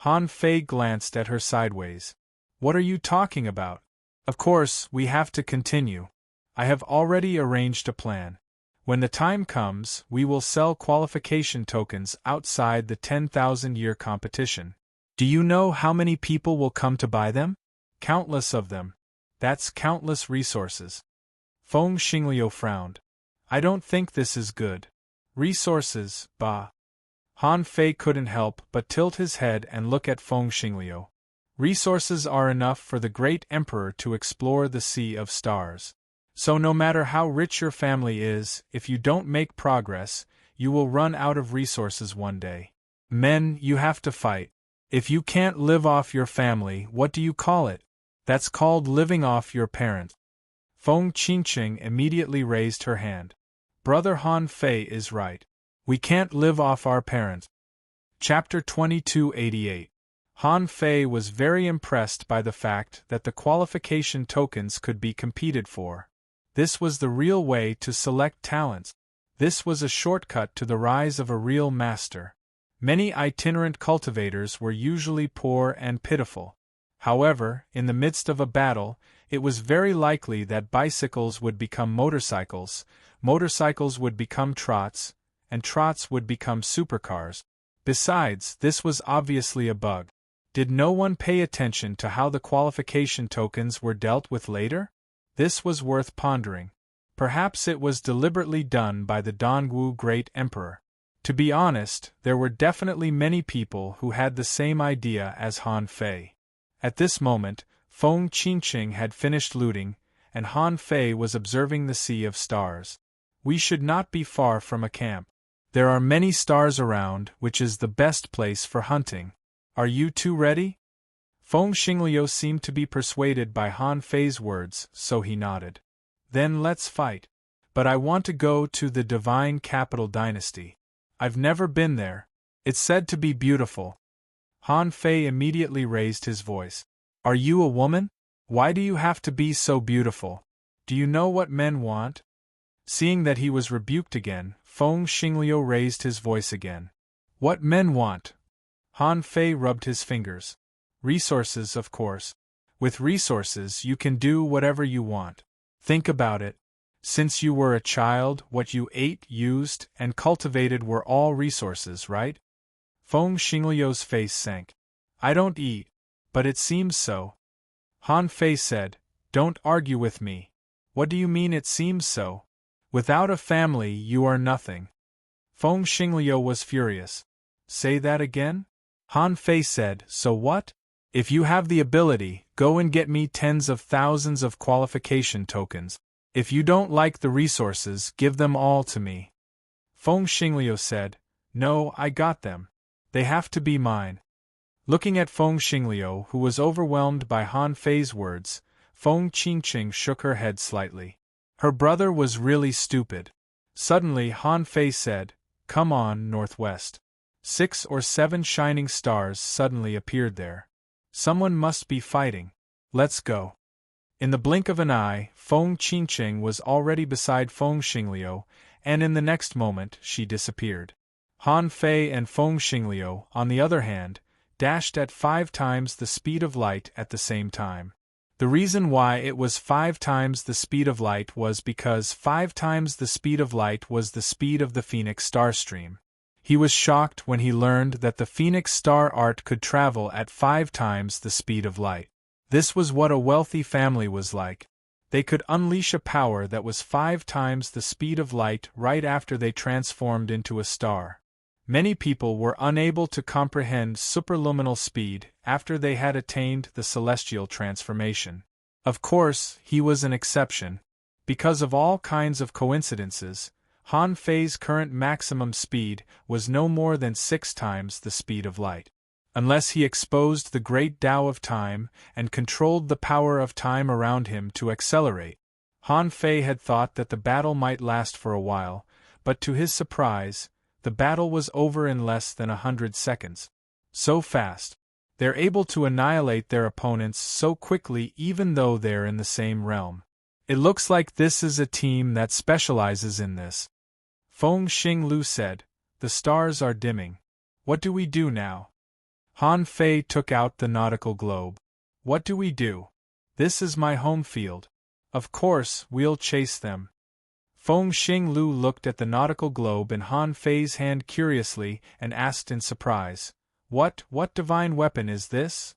Han Fei glanced at her sideways. What are you talking about? Of course, we have to continue. I have already arranged a plan. When the time comes, we will sell qualification tokens outside the 10,000-year competition. Do you know how many people will come to buy them? Countless of them. That's countless resources. Feng Xingliu frowned. I don't think this is good. Resources, bah. Han Fei couldn't help but tilt his head and look at Feng Xingliu. Resources are enough for the great emperor to explore the Sea of Stars. So no matter how rich your family is, if you don't make progress, you will run out of resources one day. Men, you have to fight. If you can't live off your family, what do you call it? That's called living off your parent. Feng Qingqing immediately raised her hand. Brother Han Fei is right. We can't live off our parent. Chapter 2288. Han Fei was very impressed by the fact that the qualification tokens could be competed for. This was the real way to select talents. This was a shortcut to the rise of a real master. Many itinerant cultivators were usually poor and pitiful. However, in the midst of a battle, it was very likely that bicycles would become motorcycles, motorcycles would become trots, and trots would become supercars. Besides, this was obviously a bug. Did no one pay attention to how the qualification tokens were dealt with later? This was worth pondering. Perhaps it was deliberately done by the Dongwu Great Emperor. To be honest, there were definitely many people who had the same idea as Han Fei. At this moment, Feng Qingqing had finished looting, and Han Fei was observing the Sea of Stars. We should not be far from a camp. There are many stars around, which is the best place for hunting. Are you two ready? Feng Xingliu seemed to be persuaded by Han Fei's words, so he nodded. Then let's fight. But I want to go to the Divine Capital Dynasty. I've never been there. It's said to be beautiful. Han Fei immediately raised his voice. Are you a woman? Why do you have to be so beautiful? Do you know what men want? Seeing that he was rebuked again, Feng Xingliu raised his voice again. What men want? Han Fei rubbed his fingers. Resources, of course. With resources you can do whatever you want. Think about it. Since you were a child, what you ate, used, and cultivated were all resources, right? Feng Xingliu's face sank. I don't eat, but it seems so. Han Fei said, Don't argue with me. What do you mean it seems so? Without a family you are nothing. Feng Xingliu was furious. Say that again? Han Fei said, So what? If you have the ability, go and get me tens of thousands of qualification tokens. If you don't like the resources, give them all to me. Feng Xingliu said, No, I got them. They have to be mine. Looking at Feng Xingliu, who was overwhelmed by Han Fei's words, Feng Qingqing shook her head slightly. Her brother was really stupid. Suddenly Han Fei said, Come on, Northwest. 6 or 7 shining stars suddenly appeared there. Someone must be fighting. Let's go. In the blink of an eye, Feng Qingqing was already beside Feng Xingliu, and in the next moment she disappeared. Han Fei and Feng Xingliu, on the other hand, dashed at 5 times the speed of light at the same time. The reason why it was 5 times the speed of light was because 5 times the speed of light was the speed of the Phoenix star stream. He was shocked when he learned that the Phoenix star art could travel at 5 times the speed of light. This was what a wealthy family was like. They could unleash a power that was 5 times the speed of light right after they transformed into a star. Many people were unable to comprehend superluminal speed after they had attained the celestial transformation. Of course, he was an exception. Because of all kinds of coincidences, Han Fei's current maximum speed was no more than 6 times the speed of light. Unless he exposed the great Tao of time and controlled the power of time around him to accelerate, Han Fei had thought that the battle might last for a while, but to his surprise, the battle was over in less than 100 seconds. So fast. They're able to annihilate their opponents so quickly even though they're in the same realm. It looks like this is a team that specializes in this. Feng Xinglu said, "The stars are dimming. What do we do now?" Han Fei took out the nautical globe. "What do we do? This is my home field. Of course, we'll chase them." Feng Xinglu looked at the nautical globe in Han Fei's hand curiously and asked in surprise, What divine weapon is this?"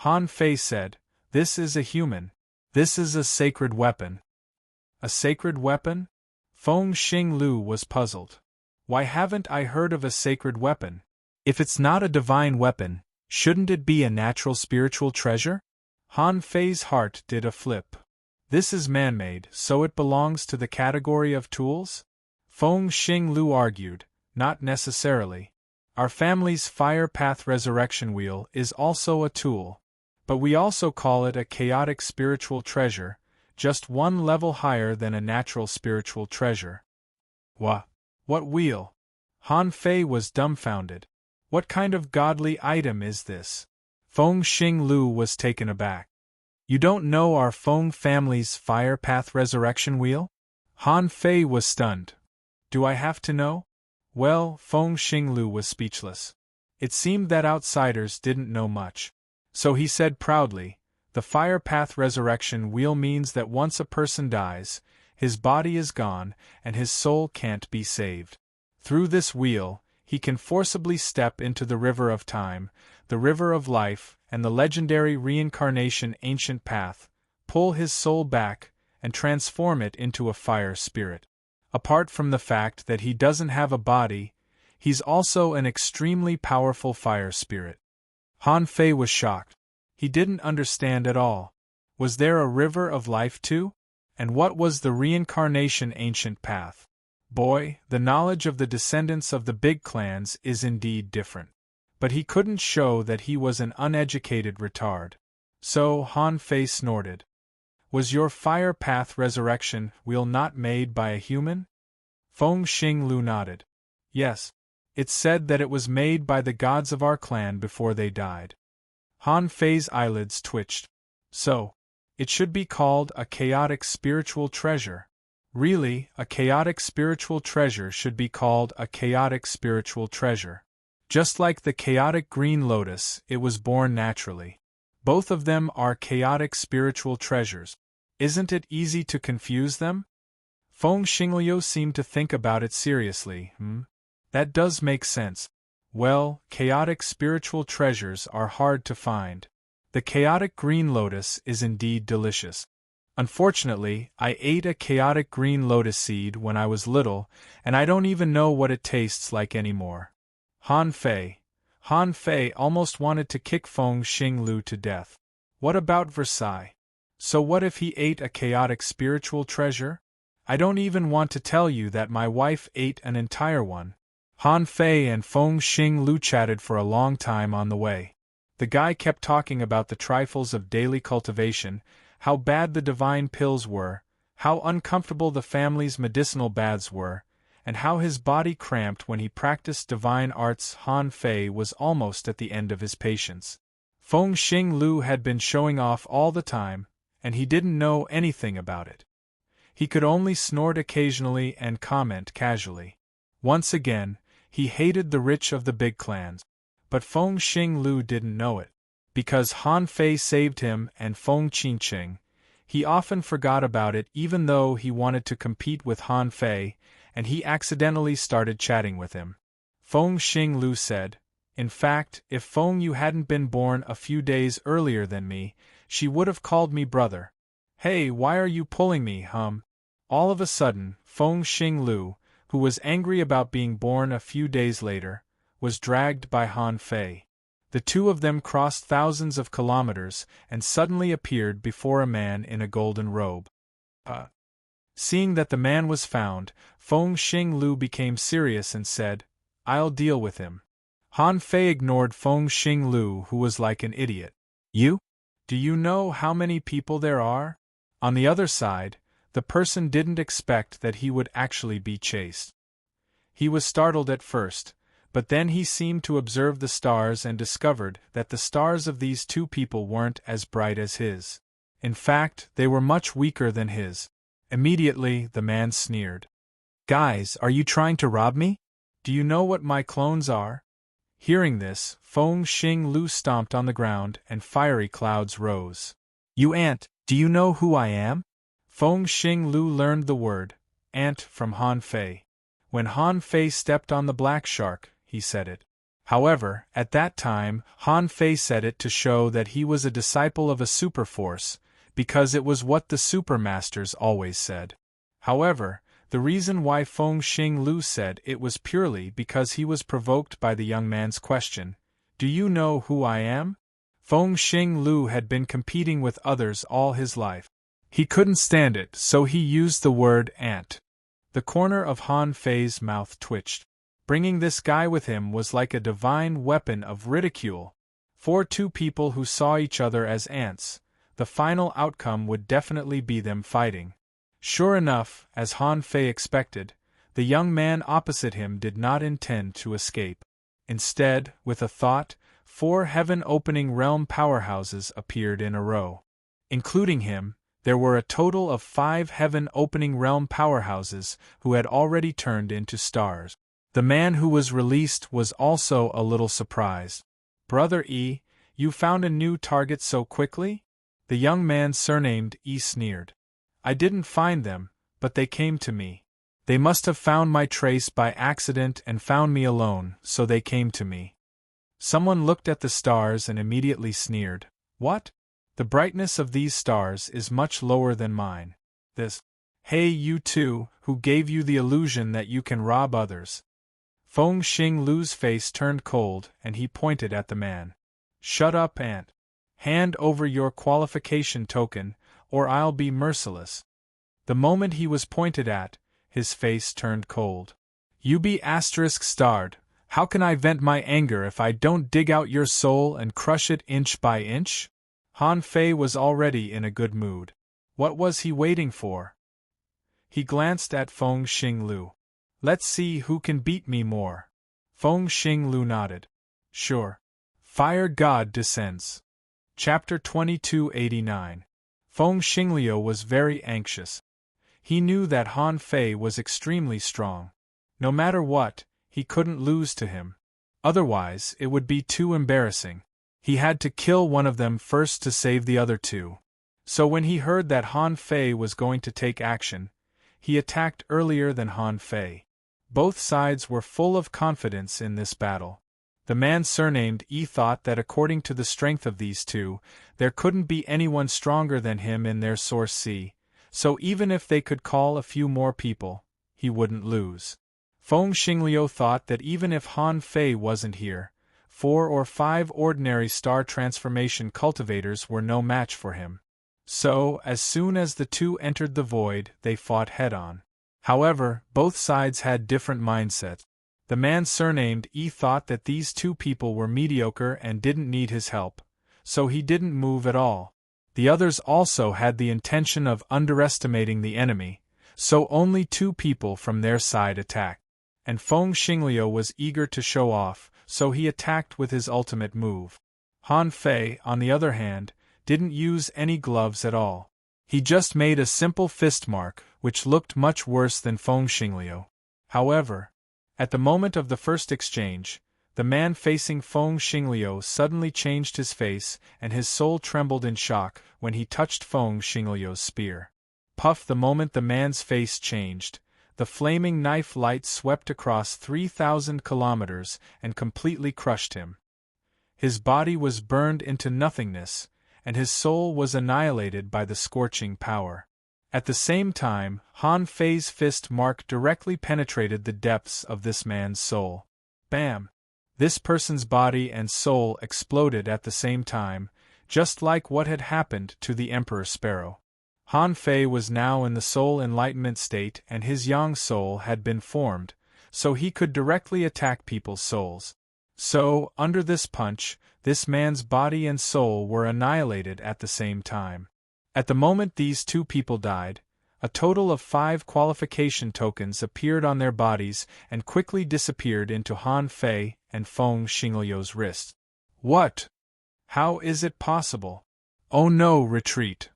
Han Fei said, "This is a human. This is a sacred weapon." "A sacred weapon?" Feng Xinglu was puzzled. "Why haven't I heard of a sacred weapon? If it's not a divine weapon, shouldn't it be a natural spiritual treasure?" Han Fei's heart did a flip. "This is man-made, so it belongs to the category of tools?" Feng Xinglu argued, "Not necessarily. Our family's fire path resurrection wheel is also a tool. But we also call it a chaotic spiritual treasure, just one level higher than a natural spiritual treasure." What wheel? Han Fei was dumbfounded. "What kind of godly item is this?" Feng Xinglu was taken aback. "You don't know our Feng family's fire path resurrection wheel?" Han Fei was stunned. "Do I have to know?" Well, Feng Xinglu was speechless. It seemed that outsiders didn't know much. So he said proudly, "The fire path resurrection wheel means that once a person dies, his body is gone and his soul can't be saved. Through this wheel, he can forcibly step into the river of time, the river of life, and the legendary reincarnation ancient path, pull his soul back, and transform it into a fire spirit. Apart from the fact that he doesn't have a body, he's also an extremely powerful fire spirit." Han Fei was shocked. He didn't understand at all. Was there a river of life too? And what was the reincarnation ancient path? Boy, the knowledge of the descendants of the big clans is indeed different. But he couldn't show that he was an uneducated retard. So Han Fei snorted. "Was your fire path resurrection wheel not made by a human?" Feng Xinglu nodded. "Yes. It said that it was made by the gods of our clan before they died." Han Fei's eyelids twitched. "So, it should be called a chaotic spiritual treasure." Really, a chaotic spiritual treasure should be called a chaotic spiritual treasure. Just like the chaotic green lotus, it was born naturally. Both of them are chaotic spiritual treasures. Isn't it easy to confuse them? Feng Xinglu seemed to think about it seriously. That does make sense. Well, chaotic spiritual treasures are hard to find. The chaotic green lotus is indeed delicious. Unfortunately, I ate a chaotic green lotus seed when I was little, and I don't even know what it tastes like anymore. Han Fei almost wanted to kick Feng Xinglu to death. What about Versailles? So what if he ate a chaotic spiritual treasure? I don't even want to tell you that my wife ate an entire one. Han Fei and Feng Xinglu chatted for a long time on the way. The guy kept talking about the trifles of daily cultivation, how bad the divine pills were, how uncomfortable the family's medicinal baths were, and how his body cramped when he practiced divine arts. Han Fei was almost at the end of his patience. Feng Xinglu had been showing off all the time, and he didn't know anything about it. He could only snort occasionally and comment casually. Once again, he hated the rich of the big clans. But Feng Xinglu didn't know it. Because Han Fei saved him and Feng Qingqing, he often forgot about it even though he wanted to compete with Han Fei, and he accidentally started chatting with him. Feng Xinglu said, "In fact, if Feng Yu hadn't been born a few days earlier than me, she would have called me brother. Hey, why are you pulling me, All of a sudden, Feng Xinglu, who was angry about being born a few days later, was dragged by Han Fei. The two of them crossed thousands of kilometers and suddenly appeared before a man in a golden robe. Seeing that the man was found, Feng Xinglu became serious and said, "I'll deal with him." Han Fei ignored Feng Xinglu, who was like an idiot. "You? Do you know how many people there are?" On the other side, the person didn't expect that he would actually be chased. He was startled at first, but then he seemed to observe the stars and discovered that the stars of these two people weren't as bright as his. In fact, they were much weaker than his. Immediately, the man sneered. "Guys, are you trying to rob me? Do you know what my clones are?" Hearing this, Feng Xinglu stomped on the ground and fiery clouds rose. "You ant, do you know who I am?" Feng Xinglu learned the word, ant, from Han Fei. When Han Fei stepped on the black shark, he said it. However, at that time, Han Fei said it to show that he was a disciple of a superforce, because it was what the supermasters always said. However, the reason why Feng Xinglu said it was purely because he was provoked by the young man's question, "Do you know who I am?" Feng Xinglu had been competing with others all his life. He couldn't stand it, so he used the word ant. The corner of Han Fei's mouth twitched. Bringing this guy with him was like a divine weapon of ridicule. For two people who saw each other as ants, the final outcome would definitely be them fighting. Sure enough, as Han Fei expected, the young man opposite him did not intend to escape. Instead, with a thought, 4 heaven-opening realm powerhouses appeared in a row. Including him, there were a total of 5 heaven-opening realm powerhouses who had already turned into stars. The man who was released was also a little surprised. "Brother E, you found a new target so quickly?" The young man surnamed E sneered. "I didn't find them, but they came to me. They must have found my trace by accident and found me alone, so they came to me." Someone looked at the stars and immediately sneered. "What? The brightness of these stars is much lower than mine. This. Hey, you two, who gave you the illusion that you can rob others?" Feng Xinglu's face turned cold and he pointed at the man. "Shut up, ant. Hand over your qualification token, or I'll be merciless." The moment he was pointed at, his face turned cold. "You be **starred. How can I vent my anger if I don't dig out your soul and crush it inch by inch?" Han Fei was already in a good mood. What was he waiting for? He glanced at Feng Xinglu. "Let's see who can beat me more." Feng Xinglu nodded. "Sure. Fire God descends." Chapter 2289. Feng Xinglu was very anxious. He knew that Han Fei was extremely strong. No matter what, he couldn't lose to him. Otherwise, it would be too embarrassing. He had to kill one of them first to save the other two. So when he heard that Han Fei was going to take action, he attacked earlier than Han Fei. Both sides were full of confidence in this battle. The man surnamed E thought that according to the strength of these two, there couldn't be anyone stronger than him in their source C, so even if they could call a few more people, he wouldn't lose. Feng Xinglu thought that even if Han Fei wasn't here, 4 or 5 ordinary star transformation cultivators were no match for him. So, as soon as the two entered the void, they fought head-on. However, both sides had different mindsets. The man surnamed E thought that these two people were mediocre and didn't need his help, so he didn't move at all. The others also had the intention of underestimating the enemy, so only 2 people from their side attacked. And Feng Xinglu was eager to show off, so he attacked with his ultimate move. Han Fei, on the other hand, didn't use any gloves at all. He just made a simple fist mark, which looked much worse than Feng Xinglu. However, at the moment of the first exchange, the man facing Feng Xinglu suddenly changed his face and his soul trembled in shock when he touched Feng Xinglu's spear. Puff! The moment the man's face changed, the flaming knife light swept across 3,000 kilometers and completely crushed him. His body was burned into nothingness, and his soul was annihilated by the scorching power. At the same time, Han Fei's fist mark directly penetrated the depths of this man's soul. Bam! This person's body and soul exploded at the same time, just like what had happened to the Emperor Sparrow. Han Fei was now in the soul enlightenment state and his yang soul had been formed, so he could directly attack people's souls. So, under this punch, this man's body and soul were annihilated at the same time. At the moment these two people died, a total of 5 qualification tokens appeared on their bodies and quickly disappeared into Han Fei and Feng Xingliu's wrists. What? How is it possible? Oh no, retreat!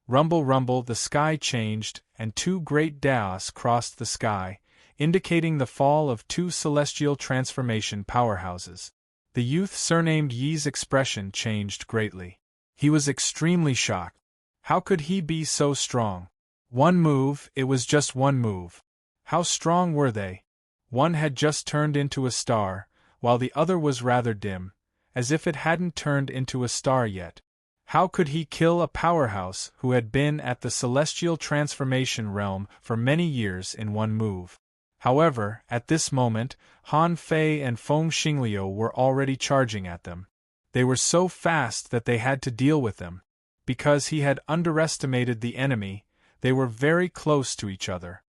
Rumble rumble, the sky changed, and 2 great daos crossed the sky, indicating the fall of 2 celestial transformation powerhouses. The youth surnamed Yi's expression changed greatly. He was extremely shocked. How could he be so strong? One move, it was just one move. How strong were they? One had just turned into a star, while the other was rather dim, as if it hadn't turned into a star yet. How could he kill a powerhouse who had been at the celestial transformation realm for many years in one move? However, at this moment, Han Fei and Feng Xingliu were already charging at them. They were so fast that they had to deal with them. Because he had underestimated the enemy, they were very close to each other.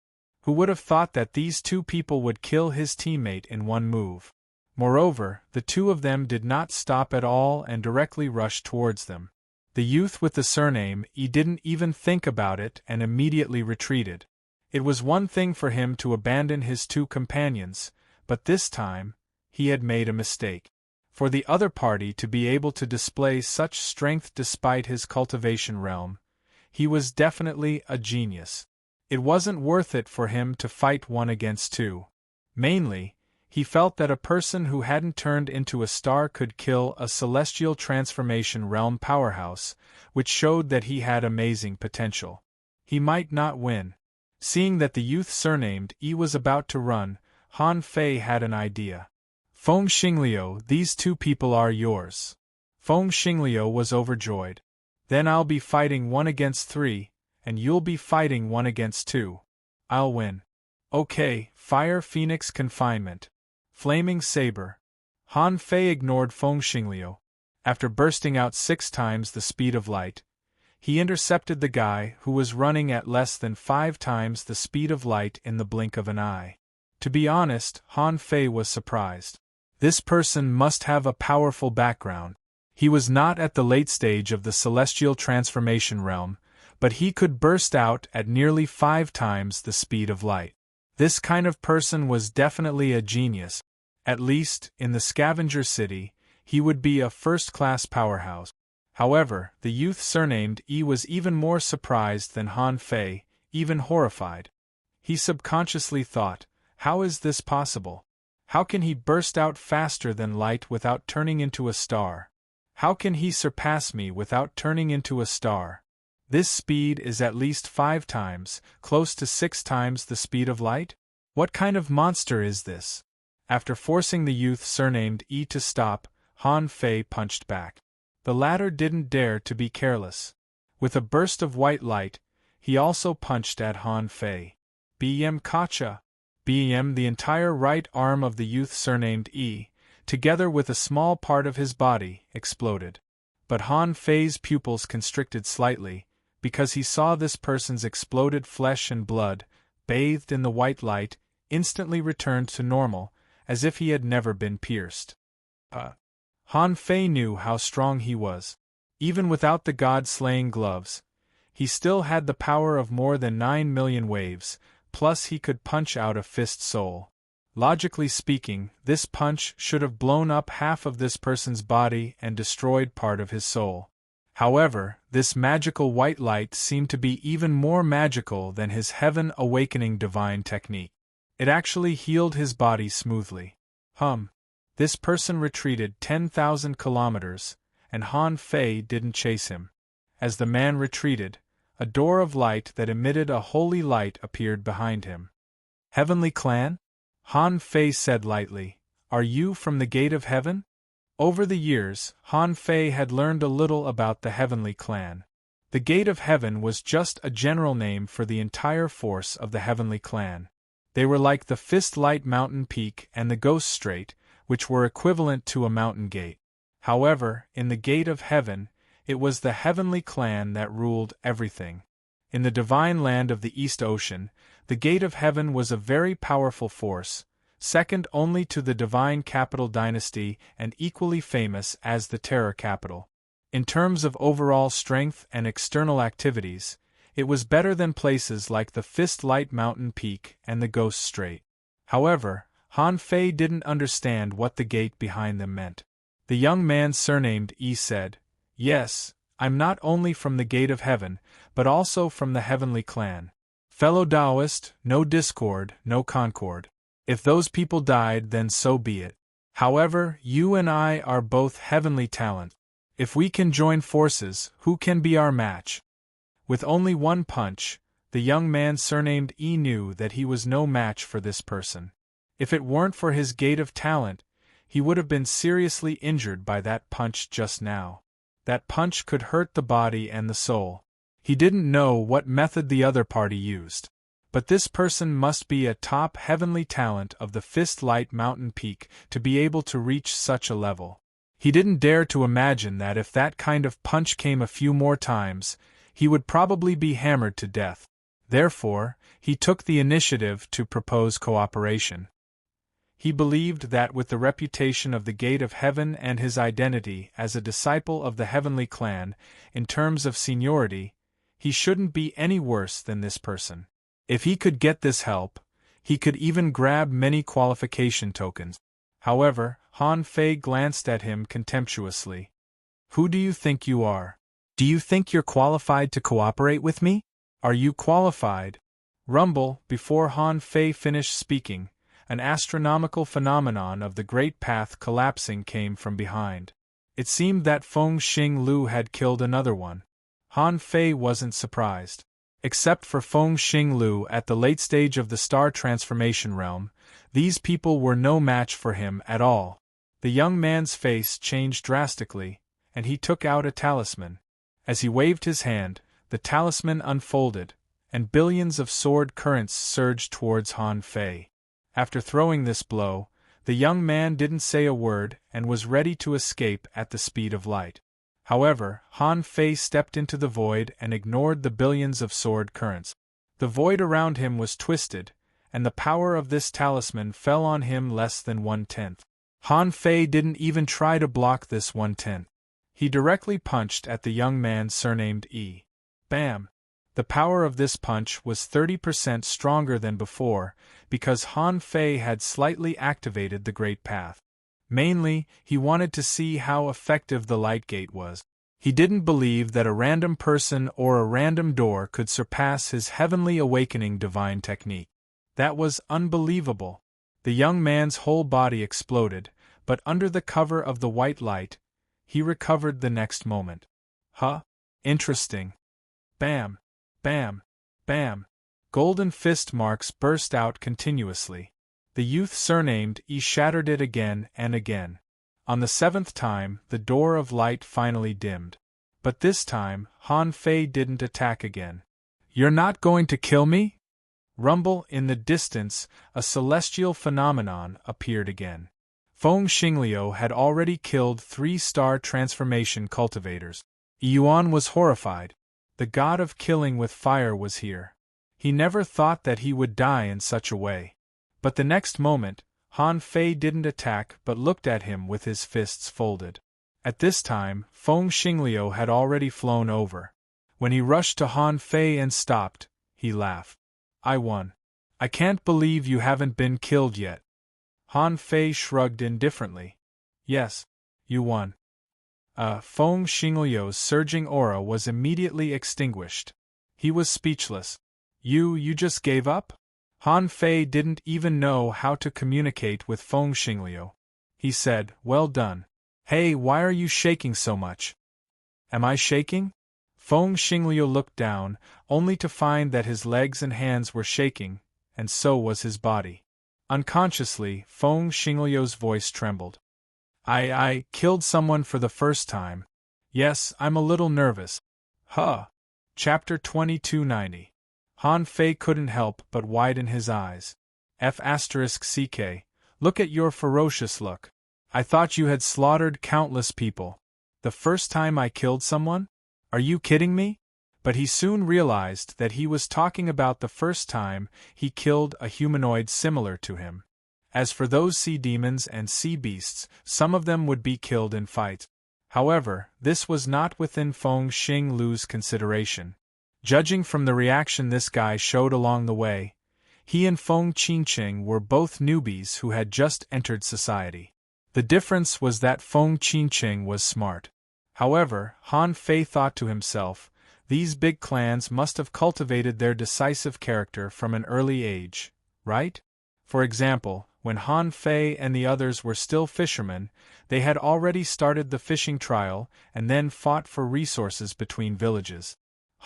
Who would have thought that these 2 people would kill his teammate in one move? Moreover, the 2 of them did not stop at all and directly rushed towards them. The youth with the surname Yi didn't even think about it and immediately retreated. It was one thing for him to abandon his 2 companions, but this time, he had made a mistake. For the other party to be able to display such strength despite his cultivation realm, he was definitely a genius. It wasn't worth it for him to fight 1 against 2. Mainly, he felt that a person who hadn't turned into a star could kill a celestial transformation realm powerhouse, which showed that he had amazing potential. He might not win. Seeing that the youth surnamed Yi was about to run, Han Fei had an idea. Feng Xingliu, these 2 people are yours. Feng Xingliu was overjoyed. Then I'll be fighting 1 against 3, and you'll be fighting 1 against 2. I'll win. Okay, Fire Phoenix Confinement. Flaming Saber. Han Fei ignored Feng Xingliu. After bursting out 6 times the speed of light, he intercepted the guy who was running at less than 5 times the speed of light in the blink of an eye. To be honest, Han Fei was surprised. This person must have a powerful background. He was not at the late stage of the celestial transformation realm, but he could burst out at nearly 5 times the speed of light. This kind of person was definitely a genius. At least, in the scavenger city, he would be a first-class powerhouse. However, the youth surnamed Yi was even more surprised than Han Fei, even horrified. He subconsciously thought, how is this possible? How can he burst out faster than light without turning into a star? How can he surpass me without turning into a star? This speed is at least 5 times, close to 6 times the speed of light? What kind of monster is this? After forcing the youth surnamed Yi to stop, Han Fei punched back. The latter didn't dare to be careless. With a burst of white light, he also punched at Han Fei. Bm Kacha! Bm the entire right arm of the youth surnamed Yi, together with a small part of his body, exploded. But Han Fei's pupils constricted slightly, because he saw this person's exploded flesh and blood, bathed in the white light, instantly returned to normal, as if he had never been pierced. Han Fei knew how strong he was. Even without the god-slaying gloves, he still had the power of more than 9 million waves, plus he could punch out a fist soul. Logically speaking, this punch should have blown up half of this person's body and destroyed part of his soul. However, this magical white light seemed to be even more magical than his heaven-awakening divine technique. It actually healed his body smoothly. This person retreated 10,000 kilometers, and Han Fei didn't chase him. As the man retreated, a door of light that emitted a holy light appeared behind him. Heavenly Clan? Han Fei said lightly, "Are you from the Gate of Heaven?" Over the years, Han Fei had learned a little about the Heavenly Clan. The Gate of Heaven was just a general name for the entire force of the Heavenly Clan. They were like the Fist Light Mountain Peak and the Ghost Strait, which were equivalent to a mountain gate. However, in the Gate of Heaven, it was the Heavenly Clan that ruled everything. In the divine land of the East Ocean, the gate of heaven was a very powerful force, second only to the divine capital dynasty and equally famous as the terror capital. In terms of overall strength and external activities, it was better than places like the Fist Light Mountain Peak and the Ghost Strait. However, Han Fei didn't understand what the gate behind them meant. The young man surnamed Yi said, "Yes, I'm not only from the gate of heaven, but also from the heavenly clan. Fellow Taoist, no discord, no concord. If those people died, then so be it. However, you and I are both heavenly talent. If we can join forces, who can be our match?" With only one punch, the young man surnamed E knew that he was no match for this person. If it weren't for his gate of talent, he would have been seriously injured by that punch just now. That punch could hurt the body and the soul. He didn't know what method the other party used. But this person must be a top heavenly talent of the Fist Light Mountain Peak to be able to reach such a level. He didn't dare to imagine that if that kind of punch came a few more times, he would probably be hammered to death. Therefore, he took the initiative to propose cooperation. He believed that with the reputation of the Gate of Heaven and his identity as a disciple of the Heavenly Clan, in terms of seniority, he shouldn't be any worse than this person. If he could get this help, he could even grab many qualification tokens. However, Han Fei glanced at him contemptuously. "Who do you think you are? Do you think you're qualified to cooperate with me? Are you qualified?" Rumble. Before Han Fei finished speaking, an astronomical phenomenon of the Great Path collapsing came from behind. It seemed that Feng Xing Lu had killed another one. Han Fei wasn't surprised. Except for Feng Xing Lu at the late stage of the star transformation realm, these people were no match for him at all. The young man's face changed drastically, and he took out a talisman. As he waved his hand, the talisman unfolded, and billions of sword currents surged towards Han Fei. After throwing this blow, the young man didn't say a word and was ready to escape at the speed of light. However, Han Fei stepped into the void and ignored the billions of sword currents. The void around him was twisted, and the power of this talisman fell on him less than 1/10. Han Fei didn't even try to block this 1/10. He directly punched at the young man surnamed E. Bam! The power of this punch was 30% stronger than before, because Han Fei had slightly activated the Great Path. Mainly, he wanted to see how effective the light gate was. He didn't believe that a random person or a random door could surpass his heavenly awakening divine technique. That was unbelievable. The young man's whole body exploded, but under the cover of the white light, he recovered the next moment. Huh? Interesting. Bam! Bam! Bam! Golden fist marks burst out continuously. The youth surnamed E shattered it again and again. On the 7th time, the door of light finally dimmed. But this time, Han Fei didn't attack again. "You're not going to kill me?" Rumble. In the distance, a celestial phenomenon appeared again. Feng Xingliu had already killed 3-star transformation cultivators. Yuan was horrified. The god of killing with fire was here. He never thought that he would die in such a way. But the next moment, Han Fei didn't attack but looked at him with his fists folded. At this time, Feng Xingliu had already flown over. When he rushed to Han Fei and stopped, he laughed. "I won. I can't believe you haven't been killed yet." Han Fei shrugged indifferently. "Yes, you won." Feng Xingliu's surging aura was immediately extinguished. He was speechless. You just gave up?" Han Fei didn't even know how to communicate with Feng Xingliu. He said, "Well done. Hey, why are you shaking so much?" "Am I shaking?" Feng Xingliu looked down, only to find that his legs and hands were shaking, and so was his body. Unconsciously, Feng Xingliu's voice trembled. I killed someone for the first time. Yes, I'm a little nervous." Huh. Chapter 2290. Han Fei couldn't help but widen his eyes. F***ck, look at your ferocious look. I thought you had slaughtered countless people. The first time I killed someone? Are you kidding me? But he soon realized that he was talking about the first time he killed a humanoid similar to him. As for those sea demons and sea beasts, some of them would be killed in fight. However, this was not within Feng Xinglu's consideration. Judging from the reaction this guy showed along the way, he and Feng Qingqing were both newbies who had just entered society. The difference was that Feng Qingqing was smart. However, Han Fei thought to himself, these big clans must have cultivated their decisive character from an early age, right? For example, when Han Fei and the others were still fishermen, they had already started the fishing trial and then fought for resources between villages.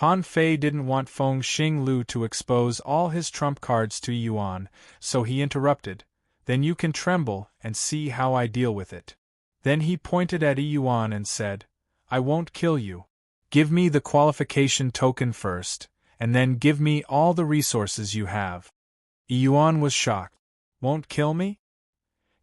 Han Fei didn't want Feng Xinglu to expose all his trump cards to Yuan, so he interrupted, "Then you can tremble and see how I deal with it." Then he pointed at Yuan and said, "I won't kill you. Give me the qualification token first, and then give me all the resources you have." Yuan was shocked. "Won't kill me?"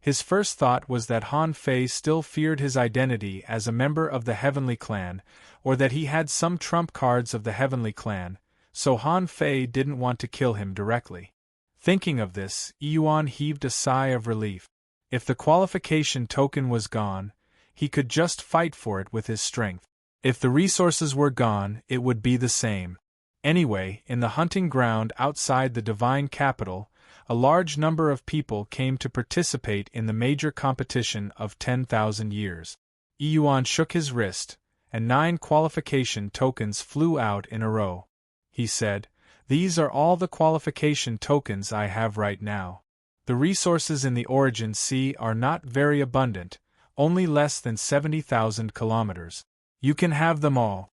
His first thought was that Han Fei still feared his identity as a member of the Heavenly Clan, or that he had some trump cards of the Heavenly Clan, so Han Fei didn't want to kill him directly. Thinking of this, Yuan heaved a sigh of relief. If the qualification token was gone, he could just fight for it with his strength. If the resources were gone, it would be the same. Anyway, in the hunting ground outside the divine capital, a large number of people came to participate in the major competition of 10,000 years. Yuan shook his wrist, and 9 qualification tokens flew out in a row. He said, "These are all the qualification tokens I have right now. The resources in the Origin Sea are not very abundant, only less than 70,000 kilometers. You can have them all."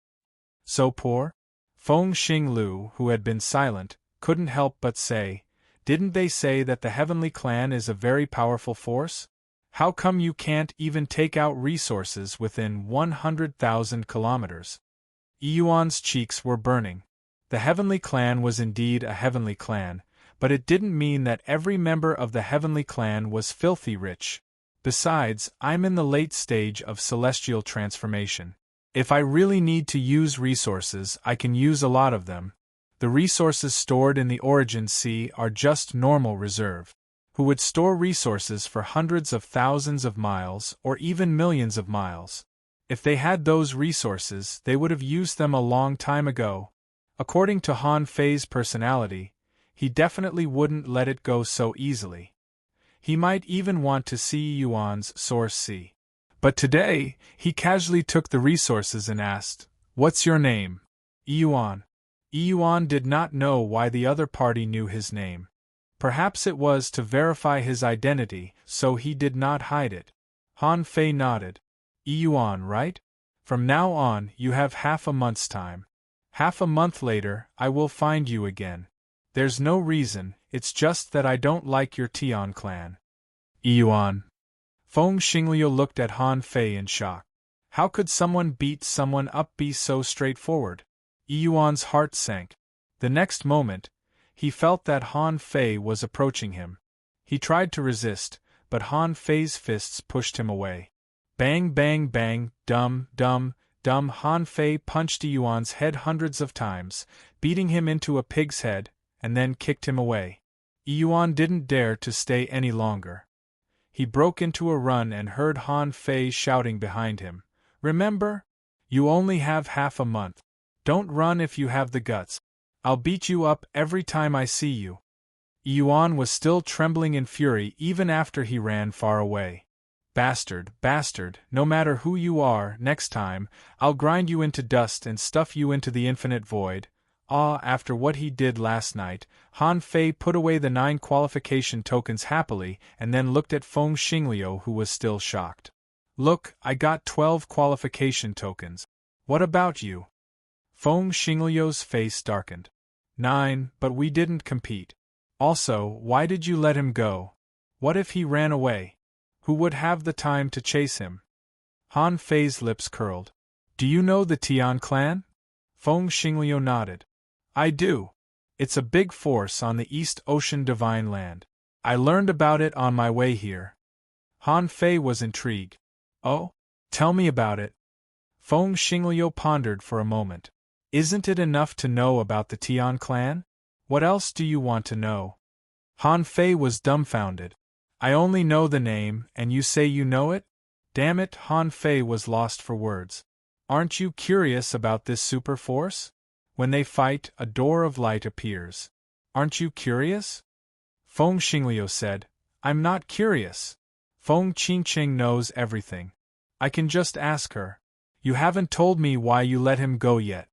"So poor?" Feng Xinglu, who had been silent, couldn't help but say, "Didn't they say that the Heavenly Clan is a very powerful force? How come you can't even take out resources within 100,000 kilometers?" Yuan's cheeks were burning. The Heavenly Clan was indeed a Heavenly Clan, but it didn't mean that every member of the Heavenly Clan was filthy rich. Besides, I'm in the late stage of celestial transformation. If I really need to use resources, I can use a lot of them. The resources stored in the Origin Sea are just normal reserve. Who would store resources for hundreds of thousands of miles or even millions of miles? If they had those resources, they would have used them a long time ago. According to Han Fei's personality, he definitely wouldn't let it go so easily. He might even want to see Yuan's source sea. But today, he casually took the resources and asked, "What's your name?" "Yuan." Yuan did not know why the other party knew his name. Perhaps it was to verify his identity, so he did not hide it. Han Fei nodded. "Yuan, right? From now on, you have half a month's time. Half a month later, I will find you again. There's no reason, it's just that I don't like your Tian clan." "Yuan." Feng Xinglu looked at Han Fei in shock. How could someone beat someone up be so straightforward? Yuan's heart sank. The next moment, he felt that Han Fei was approaching him. He tried to resist, but Han Fei's fists pushed him away. Bang bang bang, dum dum, dum. Han Fei punched Yuan's head hundreds of times, beating him into a pig's head, and then kicked him away. Yuan didn't dare to stay any longer. He broke into a run and heard Han Fei shouting behind him, "Remember? You only have half a month. Don't run if you have the guts. I'll beat you up every time I see you." Yuan was still trembling in fury even after he ran far away. "Bastard, bastard, no matter who you are, next time, I'll grind you into dust and stuff you into the infinite void." After what he did last night, Han Fei put away the 9 qualification tokens happily and then looked at Feng Xinglu, who was still shocked. "Look, I got 12 qualification tokens. What about you?" Feng Xinglu's face darkened. 9, but we didn't compete. Also, why did you let him go? What if he ran away? Who would have the time to chase him? Han Fei's lips curled. "Do you know the Tian clan?" Feng Xinglu nodded. "I do. It's a big force on the East Ocean Divine Land. I learned about it on my way here." Han Fei was intrigued. "Oh? Tell me about it." Feng Xinglu pondered for a moment. Isn't it enough to know about the Tian clan? What else do you want to know? Han Fei was dumbfounded. I only know the name, and you say you know it? Damn it, Han Fei was lost for words. Aren't you curious about this super force? When they fight, a door of light appears. Aren't you curious? Feng Xingliu said, I'm not curious. Feng Qingqing knows everything. I can just ask her. You haven't told me why you let him go yet.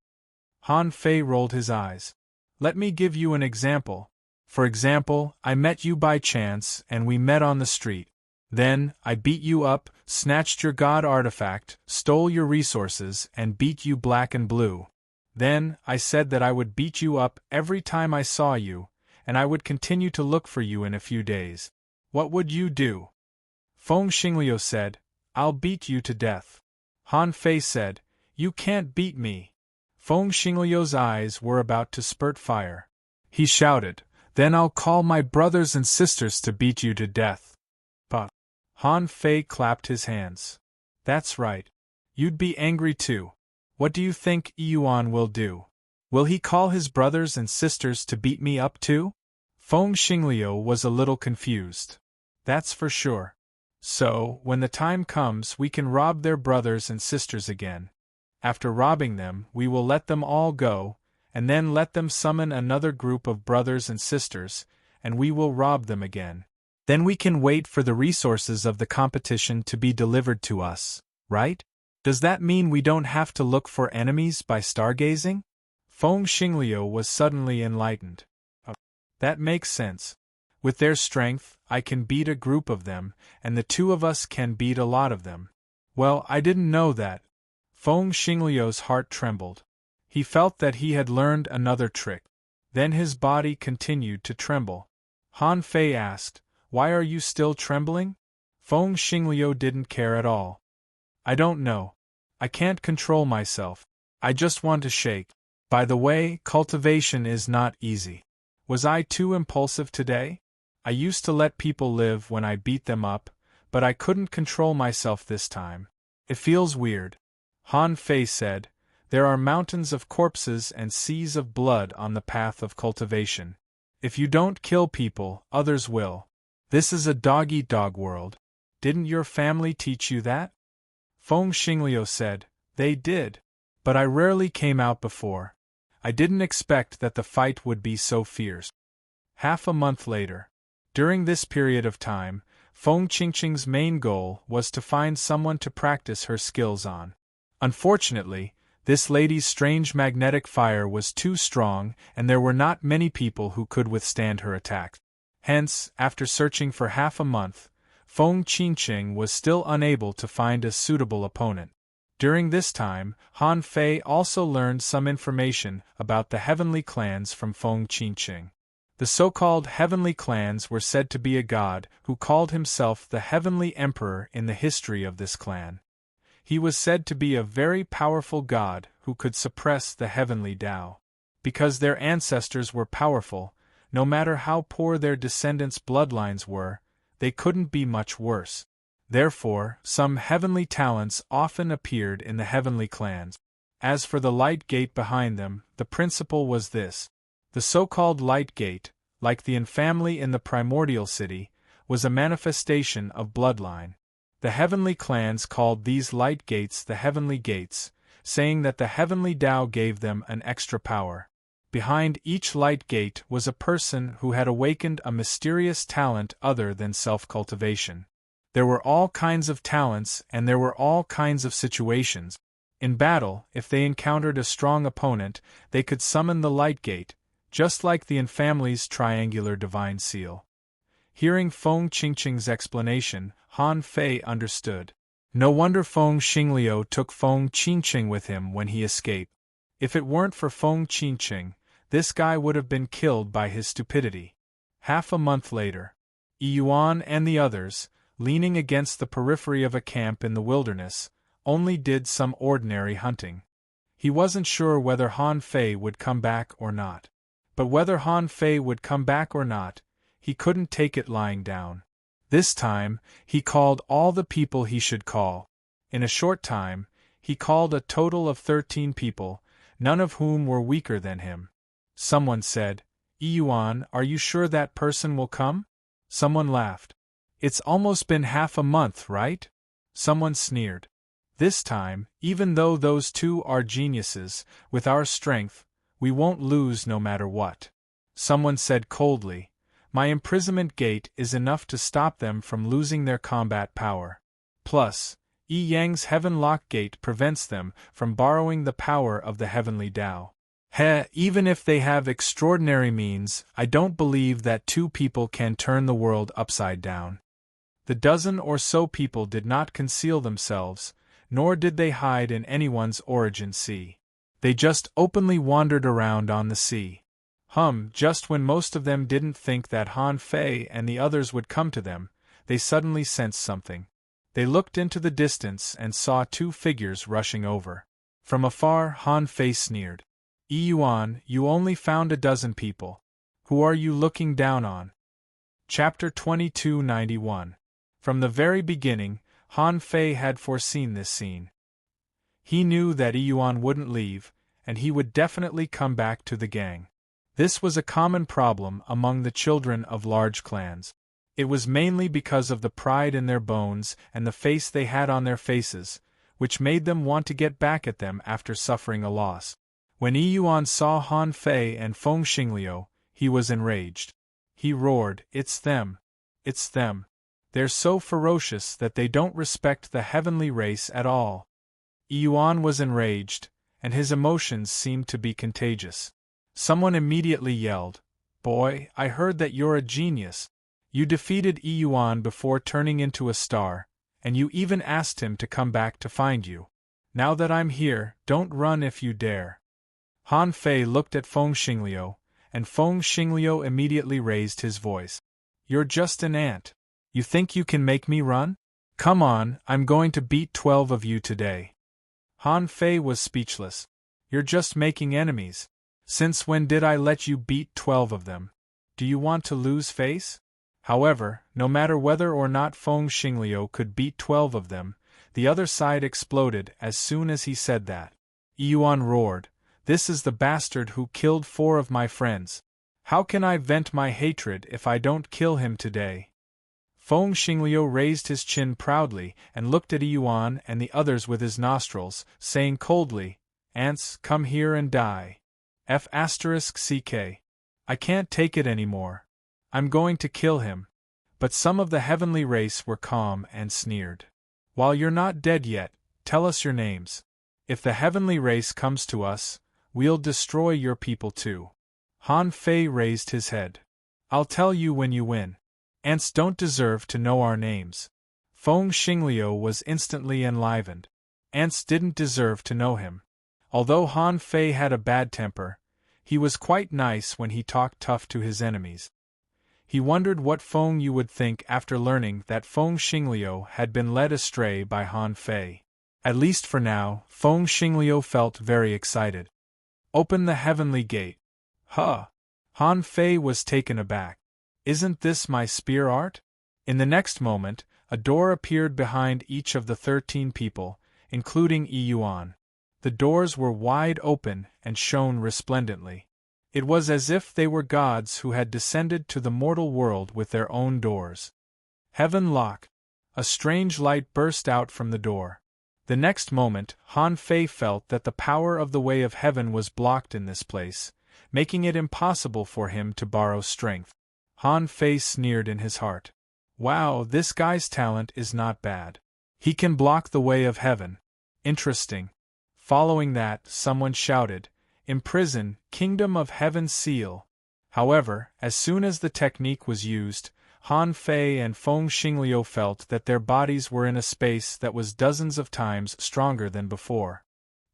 Han Fei rolled his eyes. Let me give you an example. For example, I met you by chance and we met on the street. Then, I beat you up, snatched your god artifact, stole your resources, and beat you black and blue. Then, I said that I would beat you up every time I saw you, and I would continue to look for you in a few days. What would you do? Feng Xingliu said, I'll beat you to death. Han Fei said, You can't beat me. Feng Xingliu's eyes were about to spurt fire. He shouted, Then I'll call my brothers and sisters to beat you to death. But Han Fei clapped his hands. That's right. You'd be angry too. What do you think Yuan will do? Will he call his brothers and sisters to beat me up too? Feng Xingliu was a little confused. That's for sure. So, when the time comes, we can rob their brothers and sisters again. After robbing them, we will let them all go, and then let them summon another group of brothers and sisters, and we will rob them again. Then we can wait for the resources of the competition to be delivered to us, right? Does that mean we don't have to look for enemies by stargazing? Feng Xingliu was suddenly enlightened. That makes sense. With their strength, I can beat a group of them, and the two of us can beat a lot of them. Well, I didn't know that. Feng Xingliu's heart trembled. He felt that he had learned another trick. Then his body continued to tremble. Han Fei asked, Why are you still trembling? Feng Xingliu didn't care at all. I don't know. I can't control myself. I just want to shake. By the way, cultivation is not easy. Was I too impulsive today? I used to let people live when I beat them up, but I couldn't control myself this time. It feels weird. Han Fei said, There are mountains of corpses and seas of blood on the path of cultivation. If you don't kill people, others will. This is a dog-eat-dog world. Didn't your family teach you that? Feng Xingliu said, They did. But I rarely came out before. I didn't expect that the fight would be so fierce. Half a month later. During this period of time, Feng Qingqing's main goal was to find someone to practice her skills on. Unfortunately, this lady's strange magnetic fire was too strong and there were not many people who could withstand her attacks. Hence, after searching for half a month, Feng Qingqing was still unable to find a suitable opponent. During this time, Han Fei also learned some information about the heavenly clans from Feng Qingqing. The so-called heavenly clans were said to be a god who called himself the Heavenly Emperor in the history of this clan. He was said to be a very powerful god who could suppress the heavenly Tao. Because their ancestors were powerful, no matter how poor their descendants' bloodlines were, they couldn't be much worse. Therefore, some heavenly talents often appeared in the heavenly clans. As for the light gate behind them, the principle was this. The so-called light gate, like the family in the primordial city, was a manifestation of bloodline. The heavenly clans called these light gates the heavenly gates, saying that the heavenly Tao gave them an extra power. Behind each light gate was a person who had awakened a mysterious talent other than self-cultivation. There were all kinds of talents and there were all kinds of situations. In battle, if they encountered a strong opponent, they could summon the light gate, just like the family's triangular divine seal. Hearing Feng Qingqing's explanation, Han Fei understood. No wonder Feng Xingliu took Feng Qingqing with him when he escaped. If it weren't for Feng Qingqing, this guy would have been killed by his stupidity. Half a month later, Yuan and the others, leaning against the periphery of a camp in the wilderness, only did some ordinary hunting. He wasn't sure whether Han Fei would come back or not. But whether Han Fei would come back or not, he couldn't take it lying down. This time, he called all the people he should call. In a short time, he called a total of 13 people, none of whom were weaker than him. Someone said, "Yuan, are you sure that person will come?" Someone laughed. "It's almost been half a month, right?" Someone sneered. "This time, even though those two are geniuses, with our strength, we won't lose no matter what." Someone said coldly, "My imprisonment gate is enough to stop them from losing their combat power. Plus, Yi Yang's Heaven Lock Gate prevents them from borrowing the power of the heavenly Tao. Even if they have extraordinary means, I don't believe that two people can turn the world upside down." The dozen or so people did not conceal themselves, nor did they hide in anyone's origin sea. They just openly wandered around on the sea. Just when most of them didn't think that Han Fei and the others would come to them, they suddenly sensed something. They looked into the distance and saw two figures rushing over. From afar, Han Fei sneered. "Yuan, you only found a dozen people. Who are you looking down on?" Chapter 2291. From the very beginning, Han Fei had foreseen this scene. He knew that Yuan wouldn't leave, and he would definitely come back to the gang. This was a common problem among the children of large clans. It was mainly because of the pride in their bones and the face they had on their faces, which made them want to get back at them after suffering a loss. When Yuan saw Han Fei and Feng Xingliu, he was enraged. He roared, "It's them! It's them! They're so ferocious that they don't respect the heavenly race at all." Yuan was enraged, and his emotions seemed to be contagious. Someone immediately yelled, "Boy, I heard that you're a genius. You defeated Yuan before turning into a star, and you even asked him to come back to find you. Now that I'm here, don't run if you dare." Han Fei looked at Feng Xingliu, and Feng Xingliu immediately raised his voice. "You're just an ant. You think you can make me run? Come on, I'm going to beat 12 of you today." Han Fei was speechless. "You're just making enemies. Since when did I let you beat 12 of them? Do you want to lose face?" However, no matter whether or not Feng Xingliu could beat 12 of them, the other side exploded as soon as he said that. Yuan roared, "This is the bastard who killed 4 of my friends. How can I vent my hatred if I don't kill him today?" Feng Xingliu raised his chin proudly and looked at Yuan and the others with his nostrils, saying coldly, "Ants, come here and die. F***ck. I can't take it anymore. I'm going to kill him." But some of the heavenly race were calm and sneered. "While you're not dead yet, tell us your names. If the heavenly race comes to us, we'll destroy your people too." Han Fei raised his head. "I'll tell you when you win. Ants don't deserve to know our names." Feng Xingliu was instantly enlivened. Ants didn't deserve to know him. Although Han Fei had a bad temper, he was quite nice when he talked tough to his enemies. He wondered what Feng Yu would think after learning that Feng Xingliu had been led astray by Han Fei. At least for now, Feng Xingliu felt very excited. "Open the heavenly gate." "Huh!" Han Fei was taken aback. "Isn't this my spear art?" In the next moment, a door appeared behind each of the 13 people, including Yuan. The doors were wide open and shone resplendently. It was as if they were gods who had descended to the mortal world with their own doors. "Heaven Lock!" A strange light burst out from the door. The next moment, Han Fei felt that the power of the way of heaven was blocked in this place, making it impossible for him to borrow strength. Han Fei sneered in his heart. "Wow, this guy's talent is not bad. He can block the way of heaven. Interesting." Following that, someone shouted, "Imprison, Kingdom of Heaven's seal." However, as soon as the technique was used, Han Fei and Feng Xingliu felt that their bodies were in a space that was dozens of times stronger than before.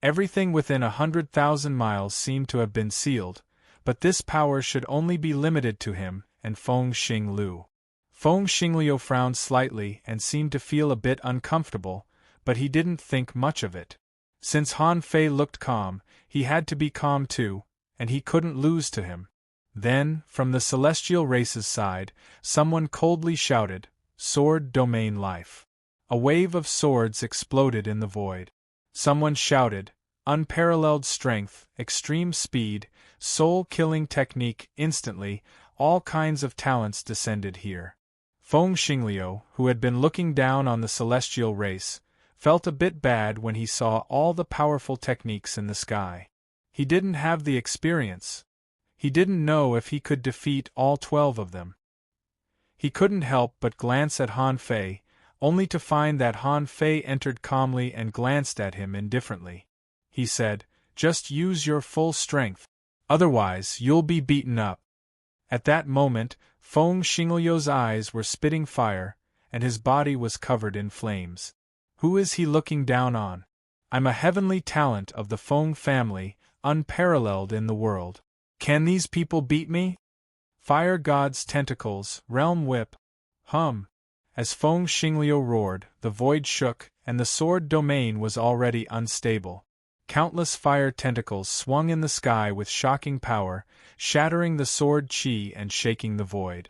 Everything within 100,000 miles seemed to have been sealed, but this power should only be limited to him and Feng Xingliu. Feng Xingliu frowned slightly and seemed to feel a bit uncomfortable, but he didn't think much of it. Since Han Fei looked calm, he had to be calm too, and he couldn't lose to him. Then, from the celestial race's side, someone coldly shouted, "Sword domain life." A wave of swords exploded in the void. Someone shouted, unparalleled strength, extreme speed, soul-killing technique. Instantly, all kinds of talents descended here. Feng Xingliu, who had been looking down on the celestial race, felt a bit bad when he saw all the powerful techniques in the sky. He didn't have the experience. He didn't know if he could defeat all 12 of them. He couldn't help but glance at Han Fei, only to find that Han Fei entered calmly and glanced at him indifferently. He said, "Just use your full strength. Otherwise, you'll be beaten up." At that moment, Feng Xingliu's eyes were spitting fire, and his body was covered in flames. Who is he looking down on? I'm a heavenly talent of the Feng family, unparalleled in the world. Can these people beat me? Fire God's tentacles, realm whip. Hum. As Feng Xingliu roared, the void shook, and the sword domain was already unstable. Countless fire tentacles swung in the sky with shocking power, shattering the sword chi and shaking the void.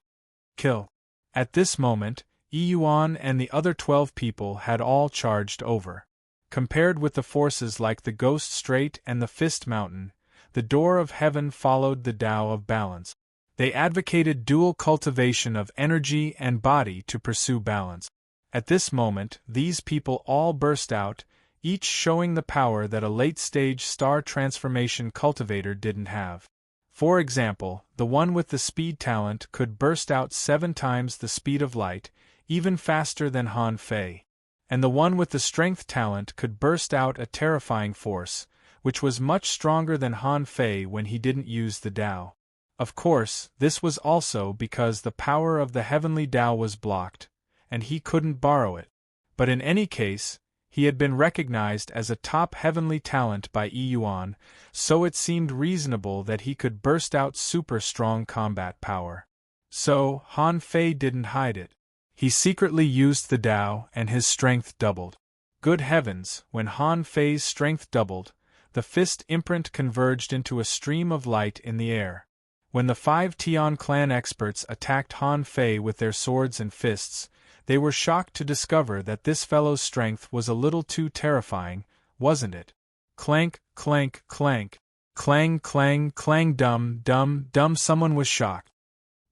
Kill. At this moment, Yuan and the other 12 people had all charged over. Compared with the forces like the Ghost Strait and the Fist Mountain, the Door of Heaven followed the Tao of Balance. They advocated dual cultivation of energy and body to pursue balance. At this moment, these people all burst out, each showing the power that a late-stage star transformation cultivator didn't have. For example, the one with the speed talent could burst out 7 times the speed of light, even faster than Han Fei. And the one with the strength talent could burst out a terrifying force, which was much stronger than Han Fei when he didn't use the Tao. Of course, this was also because the power of the heavenly Tao was blocked, and he couldn't borrow it. But in any case, he had been recognized as a top heavenly talent by Yuan, so it seemed reasonable that he could burst out super strong combat power. So, Han Fei didn't hide it. He secretly used the Tao and his strength doubled. Good heavens, when Han Fei's strength doubled, the fist imprint converged into a stream of light in the air. When the 5 Tian clan experts attacked Han Fei with their swords and fists, they were shocked to discover that this fellow's strength was a little too terrifying, wasn't it? Clank, clank, clank. Clang, clang, clang, dum, dum, dum. Someone was shocked.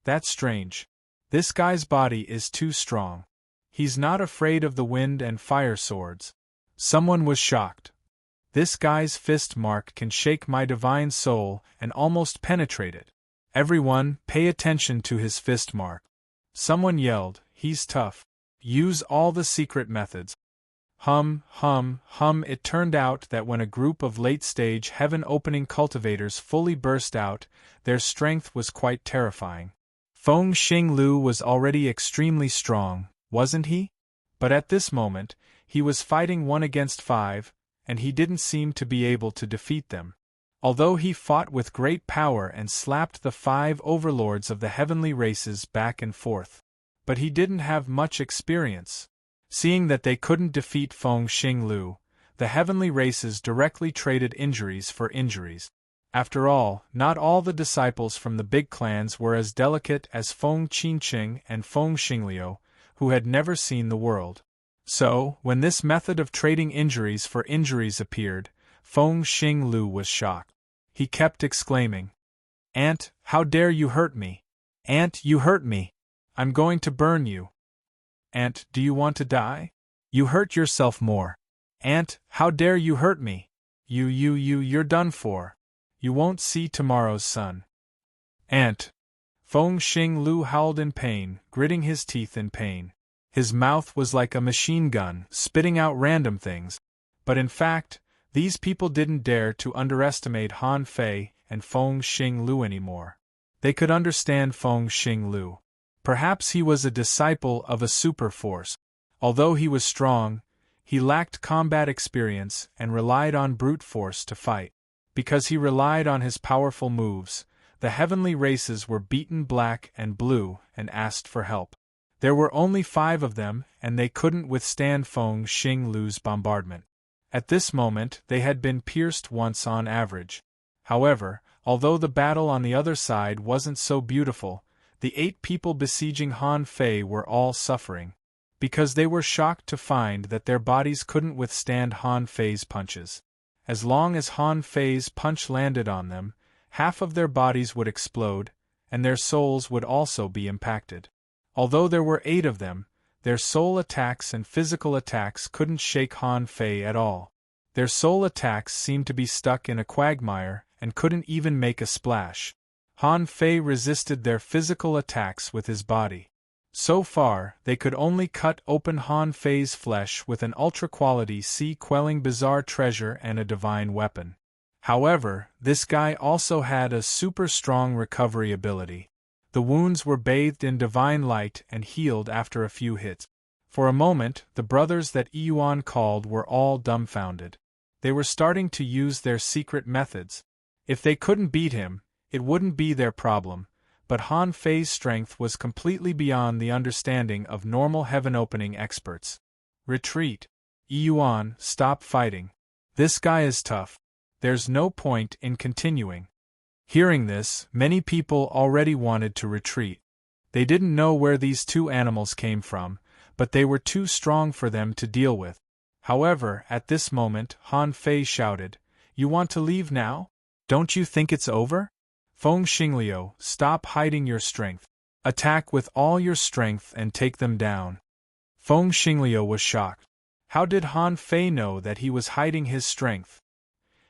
That's strange. This guy's body is too strong. He's not afraid of the wind and fire swords. Someone was shocked. This guy's fist mark can shake my divine soul and almost penetrate it. Everyone, pay attention to his fist mark. Someone yelled, he's tough. Use all the secret methods. Hum, hum, hum. It turned out that when a group of late-stage heaven-opening cultivators fully burst out, their strength was quite terrifying. Feng Xingliu was already extremely strong, wasn't he? But at this moment, he was fighting 1 against 5, and he didn't seem to be able to defeat them. Although he fought with great power and slapped the 5 overlords of the heavenly races back and forth. But he didn't have much experience. Seeing that they couldn't defeat Feng Xingliu, the heavenly races directly traded injuries for injuries. After all, not all the disciples from the big clans were as delicate as Feng Qinqing and Feng Xingliu, who had never seen the world. So, when this method of trading injuries for injuries appeared, Feng Xingliu was shocked. He kept exclaiming, "Aunt, how dare you hurt me? Aunt, you hurt me! I'm going to burn you! Aunt, do you want to die? You hurt yourself more! Aunt, how dare you hurt me? You're done for! You won't see tomorrow's sun! Aunt!" Feng Xingliu howled in pain, gritting his teeth in pain. His mouth was like a machine gun, spitting out random things. But in fact, these people didn't dare to underestimate Han Fei and Feng Xingliu anymore. They could understand Feng Xingliu. Perhaps he was a disciple of a super force. Although he was strong, he lacked combat experience and relied on brute force to fight. Because he relied on his powerful moves, the heavenly races were beaten black and blue and asked for help. There were only 5 of them, and they couldn't withstand Feng Xingliu's bombardment. At this moment, they had been pierced once on average. However, although the battle on the other side wasn't so beautiful, the 8 people besieging Han Fei were all suffering, because they were shocked to find that their bodies couldn't withstand Han Fei's punches. As long as Han Fei's punch landed on them, half of their bodies would explode, and their souls would also be impacted. Although there were 8 of them, their soul attacks and physical attacks couldn't shake Han Fei at all. Their soul attacks seemed to be stuck in a quagmire and couldn't even make a splash. Han Fei resisted their physical attacks with his body. So far, they could only cut open Han Fei's flesh with an ultra-quality sea-quelling bizarre treasure and a divine weapon. However, this guy also had a super-strong recovery ability. The wounds were bathed in divine light and healed after a few hits. For a moment, the brothers that Yuan called were all dumbfounded. They were starting to use their secret methods. If they couldn't beat him, it wouldn't be their problem, but Han Fei's strength was completely beyond the understanding of normal heaven-opening experts. Retreat. Yuan, stop fighting. This guy is tough. There's no point in continuing. Hearing this, many people already wanted to retreat. They didn't know where these 2 animals came from, but they were too strong for them to deal with. However, at this moment, Han Fei shouted, "You want to leave now? Don't you think it's over? Feng Xingliu, stop hiding your strength. Attack with all your strength and take them down." Feng Xingliu was shocked. How did Han Fei know that he was hiding his strength?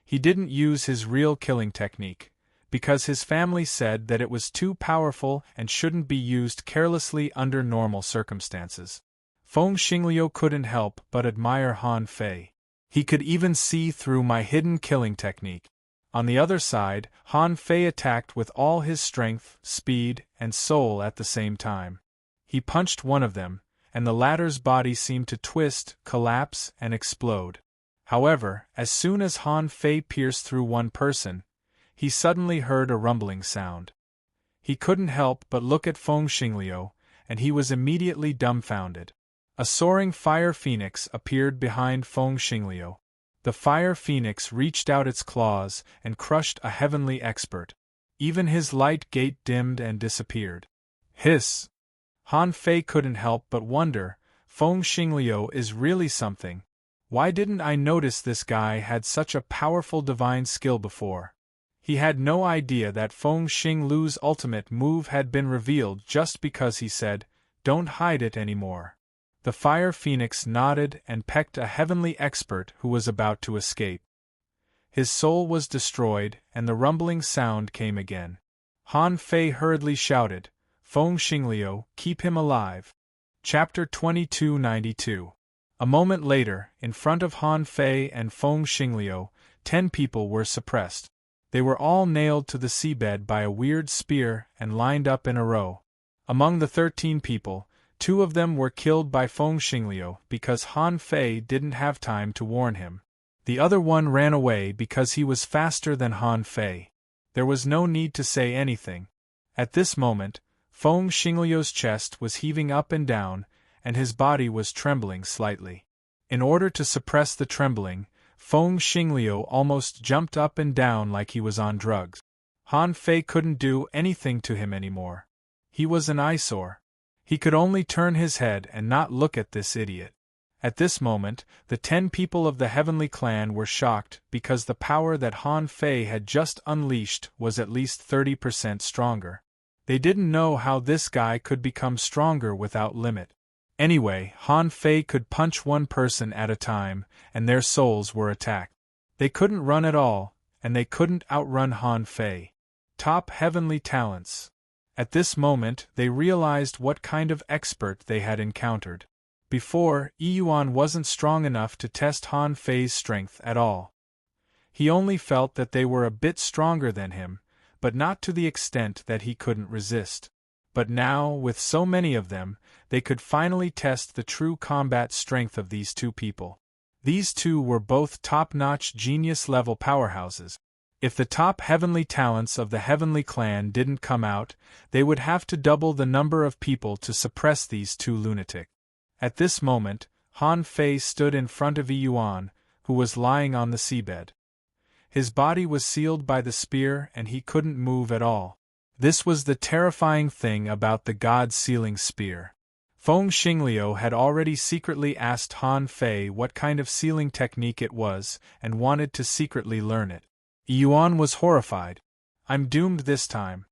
He didn't use his real killing technique, because his family said that it was too powerful and shouldn't be used carelessly under normal circumstances. Feng Xingliu couldn't help but admire Han Fei. He could even see through my hidden killing technique. On the other side, Han Fei attacked with all his strength, speed, and soul at the same time. He punched one of them, and the latter's body seemed to twist, collapse, and explode. However, as soon as Han Fei pierced through one person, he suddenly heard a rumbling sound. He couldn't help but look at Feng Xingliu, and he was immediately dumbfounded. A soaring fire phoenix appeared behind Feng Xingliu. The fire phoenix reached out its claws and crushed a heavenly expert. Even his light gate dimmed and disappeared. Hiss! Han Fei couldn't help but wonder, Feng Xingliu is really something. Why didn't I notice this guy had such a powerful divine skill before? He had no idea that Feng Xingliu's ultimate move had been revealed just because he said, "Don't hide it anymore." The fire phoenix nodded and pecked a heavenly expert who was about to escape. His soul was destroyed, and the rumbling sound came again. Han Fei hurriedly shouted, "Feng Xingliu, keep him alive." Chapter 2292. A moment later, in front of Han Fei and Feng Xingliu, 10 people were suppressed. They were all nailed to the seabed by a weird spear and lined up in a row. Among the 13 people, 2 of them were killed by Feng Xingliu because Han Fei didn't have time to warn him. The other one ran away because he was faster than Han Fei. There was no need to say anything. At this moment, Feng Xingliu's chest was heaving up and down, and his body was trembling slightly. In order to suppress the trembling, Feng Xingliu almost jumped up and down like he was on drugs. Han Fei couldn't do anything to him anymore. He was an eyesore. He could only turn his head and not look at this idiot. At this moment, the 10 people of the Heavenly Clan were shocked because the power that Han Fei had just unleashed was at least 30% stronger. They didn't know how this guy could become stronger without limit. Anyway, Han Fei could punch one person at a time, and their souls were attacked. They couldn't run at all, and they couldn't outrun Han Fei. Top heavenly talents. At this moment, they realized what kind of expert they had encountered. Before, Yuan wasn't strong enough to test Han Fei's strength at all. He only felt that they were a bit stronger than him, but not to the extent that he couldn't resist. But now, with so many of them, they could finally test the true combat strength of these 2 people. These 2 were both top-notch genius-level powerhouses. If the top heavenly talents of the Heavenly Clan didn't come out, they would have to double the number of people to suppress these 2 lunatics. At this moment, Han Fei stood in front of Yuan, who was lying on the seabed. His body was sealed by the spear and he couldn't move at all. This was the terrifying thing about the God-sealing spear. Feng Xingliu had already secretly asked Han Fei what kind of sealing technique it was and wanted to secretly learn it. Yuan was horrified. I'm doomed this time.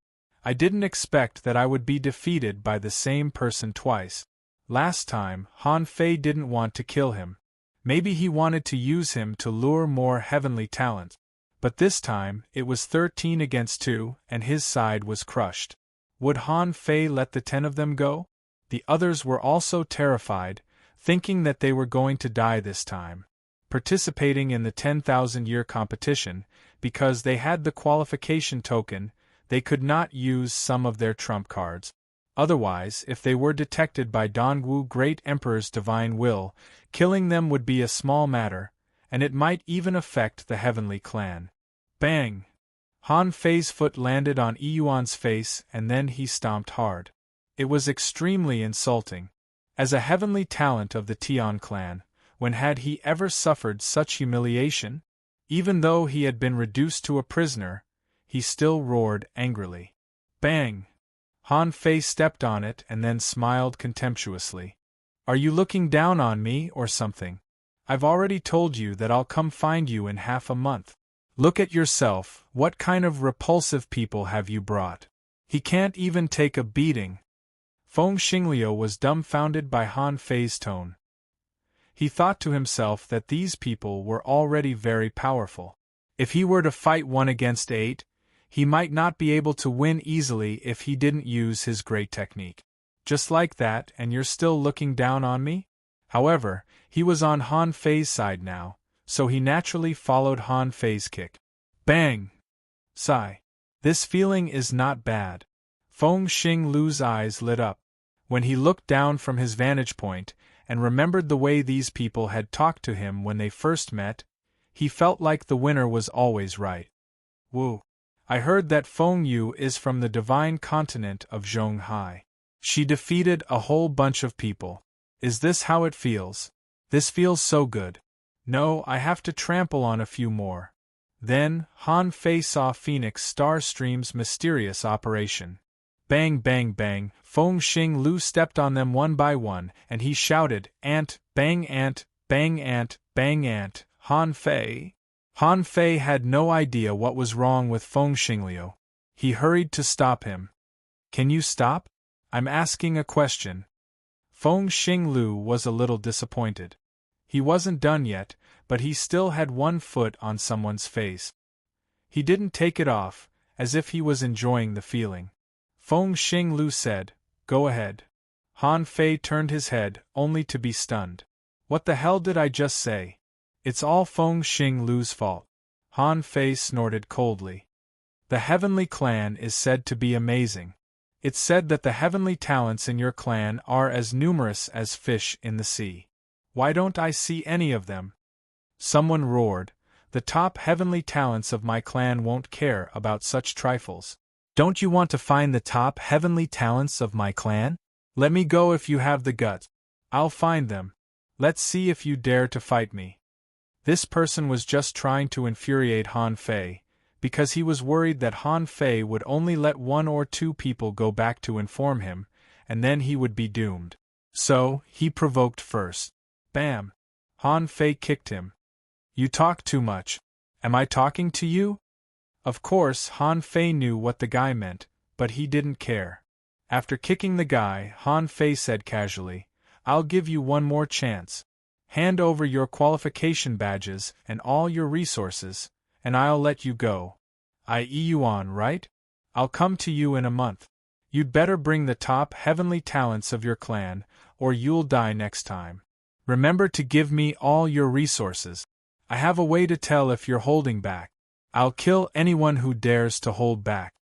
I didn't expect that I would be defeated by the same person twice. Last time, Han Fei didn't want to kill him. Maybe he wanted to use him to lure more heavenly talent. But this time, it was 13 against 2, and his side was crushed. Would Han Fei let the 10 of them go? The others were also terrified, thinking that they were going to die this time. Participating in the 10,000-year competition, because they had the qualification token, they could not use some of their trump cards. Otherwise, if they were detected by Dongwu Great Emperor's divine will, killing them would be a small matter, and it might even affect the heavenly clan. Bang! Han Fei's foot landed on Yuan's face and then he stomped hard. It was extremely insulting. As a heavenly talent of the Tian clan, when had he ever suffered such humiliation? Even though he had been reduced to a prisoner, he still roared angrily. Bang! Han Fei stepped on it and then smiled contemptuously. Are you looking down on me or something? I've already told you that I'll come find you in half a month. Look at yourself, what kind of repulsive people have you brought? He can't even take a beating. Feng Xingliu was dumbfounded by Han Fei's tone. He thought to himself that these people were already very powerful. If he were to fight 1 against 8, he might not be able to win easily if he didn't use his great technique. Just like that, and you're still looking down on me? However, he was on Han Fei's side now, so he naturally followed Han Fei's kick. Bang! Sigh. This feeling is not bad. Feng Xingliu's eyes lit up. When he looked down from his vantage point, and remembered the way these people had talked to him when they first met, he felt like the winner was always right. Woo! I heard that Feng Yu is from the divine continent of Zhonghai. She defeated a whole bunch of people. Is this how it feels? This feels so good. No, I have to trample on a few more. Then, Han Fei saw Phoenix Star Stream's mysterious operation. Bang bang bang, Feng Xingliu stepped on them one by one, and he shouted, Ant, bang ant, bang ant, bang ant, Han Fei. Han Fei had no idea what was wrong with Feng Xingliu. He hurried to stop him. Can you stop? I'm asking a question. Feng Xingliu was a little disappointed. He wasn't done yet, but he still had one foot on someone's face. He didn't take it off, as if he was enjoying the feeling. Feng Xingliu said, Go ahead. Han Fei turned his head, only to be stunned. What the hell did I just say? It's all Feng Xingliu's fault. Han Fei snorted coldly. The heavenly clan is said to be amazing. It's said that the heavenly talents in your clan are as numerous as fish in the sea. Why don't I see any of them? Someone roared. The top heavenly talents of my clan won't care about such trifles. Don't you want to find the top heavenly talents of my clan? Let me go if you have the guts. I'll find them. Let's see if you dare to fight me. This person was just trying to infuriate Han Fei, because he was worried that Han Fei would only let 1 or 2 people go back to inform him, and then he would be doomed. So, he provoked first. Bam! Han Fei kicked him. You talk too much. Am I talking to you? Of course, Han Fei knew what the guy meant, but he didn't care. After kicking the guy, Han Fei said casually, I'll give you one more chance. Hand over your qualification badges and all your resources, and I'll let you go. Yuan, right? I'll come to you in a month. You'd better bring the top heavenly talents of your clan, or you'll die next time. Remember to give me all your resources. I have a way to tell if you're holding back. I'll kill anyone who dares to hold back.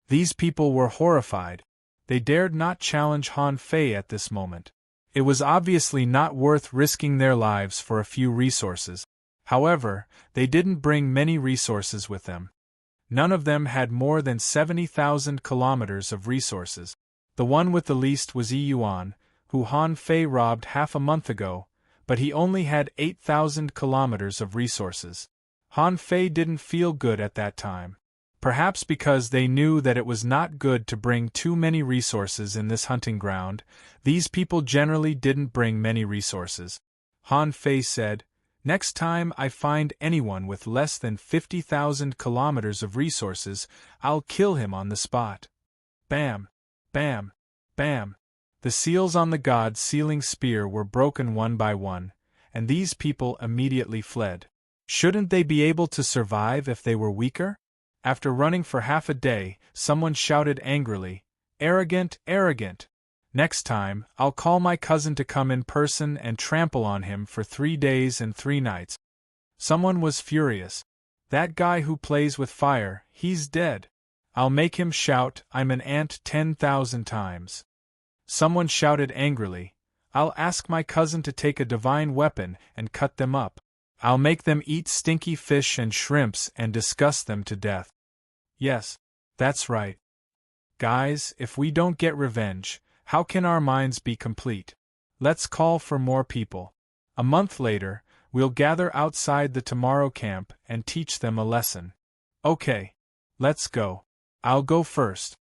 These people were horrified. They dared not challenge Han Fei at this moment. It was obviously not worth risking their lives for a few resources. However, they didn't bring many resources with them. None of them had more than 70,000 kilometers of resources. The one with the least was Yuan, who Han Fei robbed half a month ago, but he only had 8,000 kilometers of resources. Han Fei didn't feel good at that time. Perhaps because they knew that it was not good to bring too many resources in this hunting ground, these people generally didn't bring many resources. Han Fei said, "Next time I find anyone with less than 50,000 kilometers of resources, I'll kill him on the spot." Bam! Bam! Bam! The seals on the god's sealing spear were broken one by one, and these people immediately fled. Shouldn't they be able to survive if they were weaker? After running for half a day, someone shouted angrily, "Arrogant, arrogant! Next time, I'll call my cousin to come in person and trample on him for 3 days and 3 nights. Someone was furious. "That guy who plays with fire, he's dead. I'll make him shout, 'I'm an ant' 10,000 times. Someone shouted angrily, "I'll ask my cousin to take a divine weapon and cut them up. I'll make them eat stinky fish and shrimps and disgust them to death." Yes, that's right. Guys, if we don't get revenge, how can our minds be complete? Let's call for more people. A month later, we'll gather outside the tomorrow camp and teach them a lesson. Okay, let's go. I'll go first.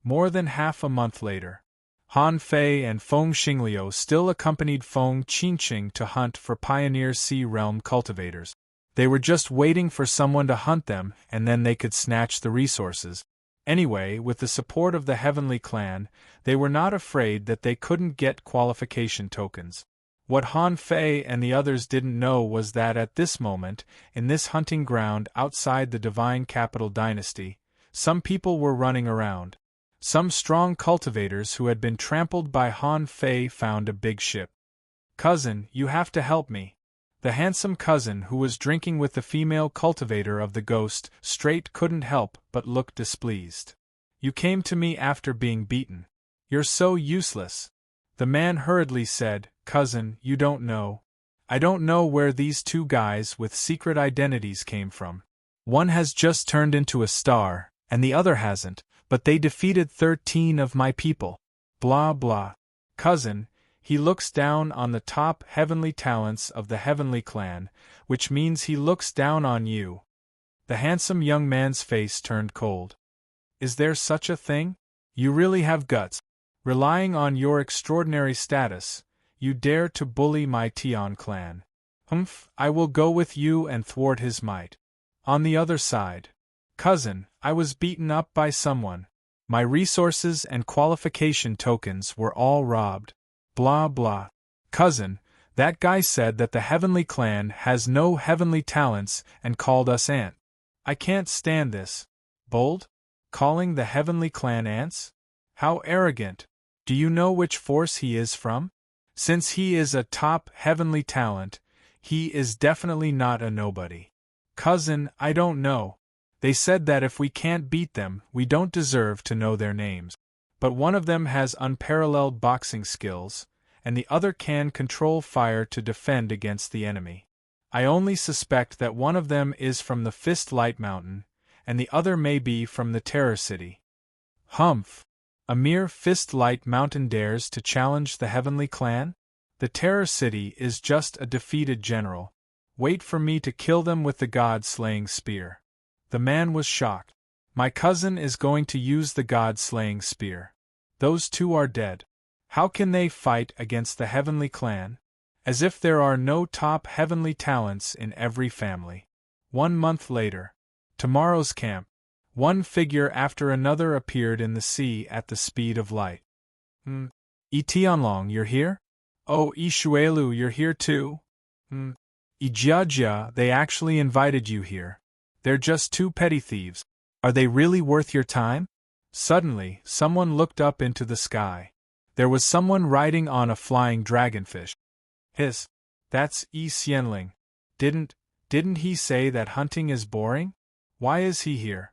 More than half a month later, Han Fei and Feng Xingliu still accompanied Feng Qinqing to hunt for Pioneer Sea Realm cultivators. They were just waiting for someone to hunt them, and then they could snatch the resources. Anyway, with the support of the Heavenly Clan, they were not afraid that they couldn't get qualification tokens. What Han Fei and the others didn't know was that at this moment, in this hunting ground outside the Divine Capital Dynasty, some people were running around. Some strong cultivators who had been trampled by Han Fei found a big ship. "Cousin, you have to help me." The handsome cousin who was drinking with the female cultivator of the Ghost Strait couldn't help but look displeased. "You came to me after being beaten. You're so useless." The man hurriedly said, "Cousin, you don't know. I don't know where these 2 guys with secret identities came from. One has just turned into a star, and the other hasn't, but they defeated 13 of my people. Blah blah. Cousin, he looks down on the top heavenly talents of the Heavenly Clan, which means he looks down on you." The handsome young man's face turned cold. "Is there such a thing? You really have guts. Relying on your extraordinary status, you dare to bully my Tian clan. Humph, I will go with you and thwart his might." On the other side, "Cousin, I was beaten up by someone. My resources and qualification tokens were all robbed. Blah blah. Cousin, that guy said that the Heavenly Clan has no heavenly talents and called us ant. I can't stand this. Bold? Calling the Heavenly Clan ants? How arrogant. Do you know which force he is from? Since he is a top heavenly talent, he is definitely not a nobody." "Cousin, I don't know. They said that if we can't beat them, we don't deserve to know their names. But one of them has unparalleled boxing skills, and the other can control fire to defend against the enemy. I only suspect that one of them is from the Fist Light Mountain, and the other may be from the Terror City." "Humph! A mere Fist Light Mountain dares to challenge the Heavenly Clan? The Terror City is just a defeated general. Wait for me to kill them with the God-slaying spear." The man was shocked. "My cousin is going to use the God-slaying spear. Those 2 are dead. How can they fight against the Heavenly Clan? As if there are no top heavenly talents in every family." 1 month later. Tomorrow's camp. One figure after another appeared in the sea at the speed of light. Tianlong, you're here? Oh, Shuelu, you're here too? Jiajia, they actually invited you here. They're just 2 petty thieves. Are they really worth your time?" Suddenly, someone looked up into the sky. There was someone riding on a flying dragonfish. "Hiss, that's Xianling. Didn't he say that hunting is boring? Why is he here?"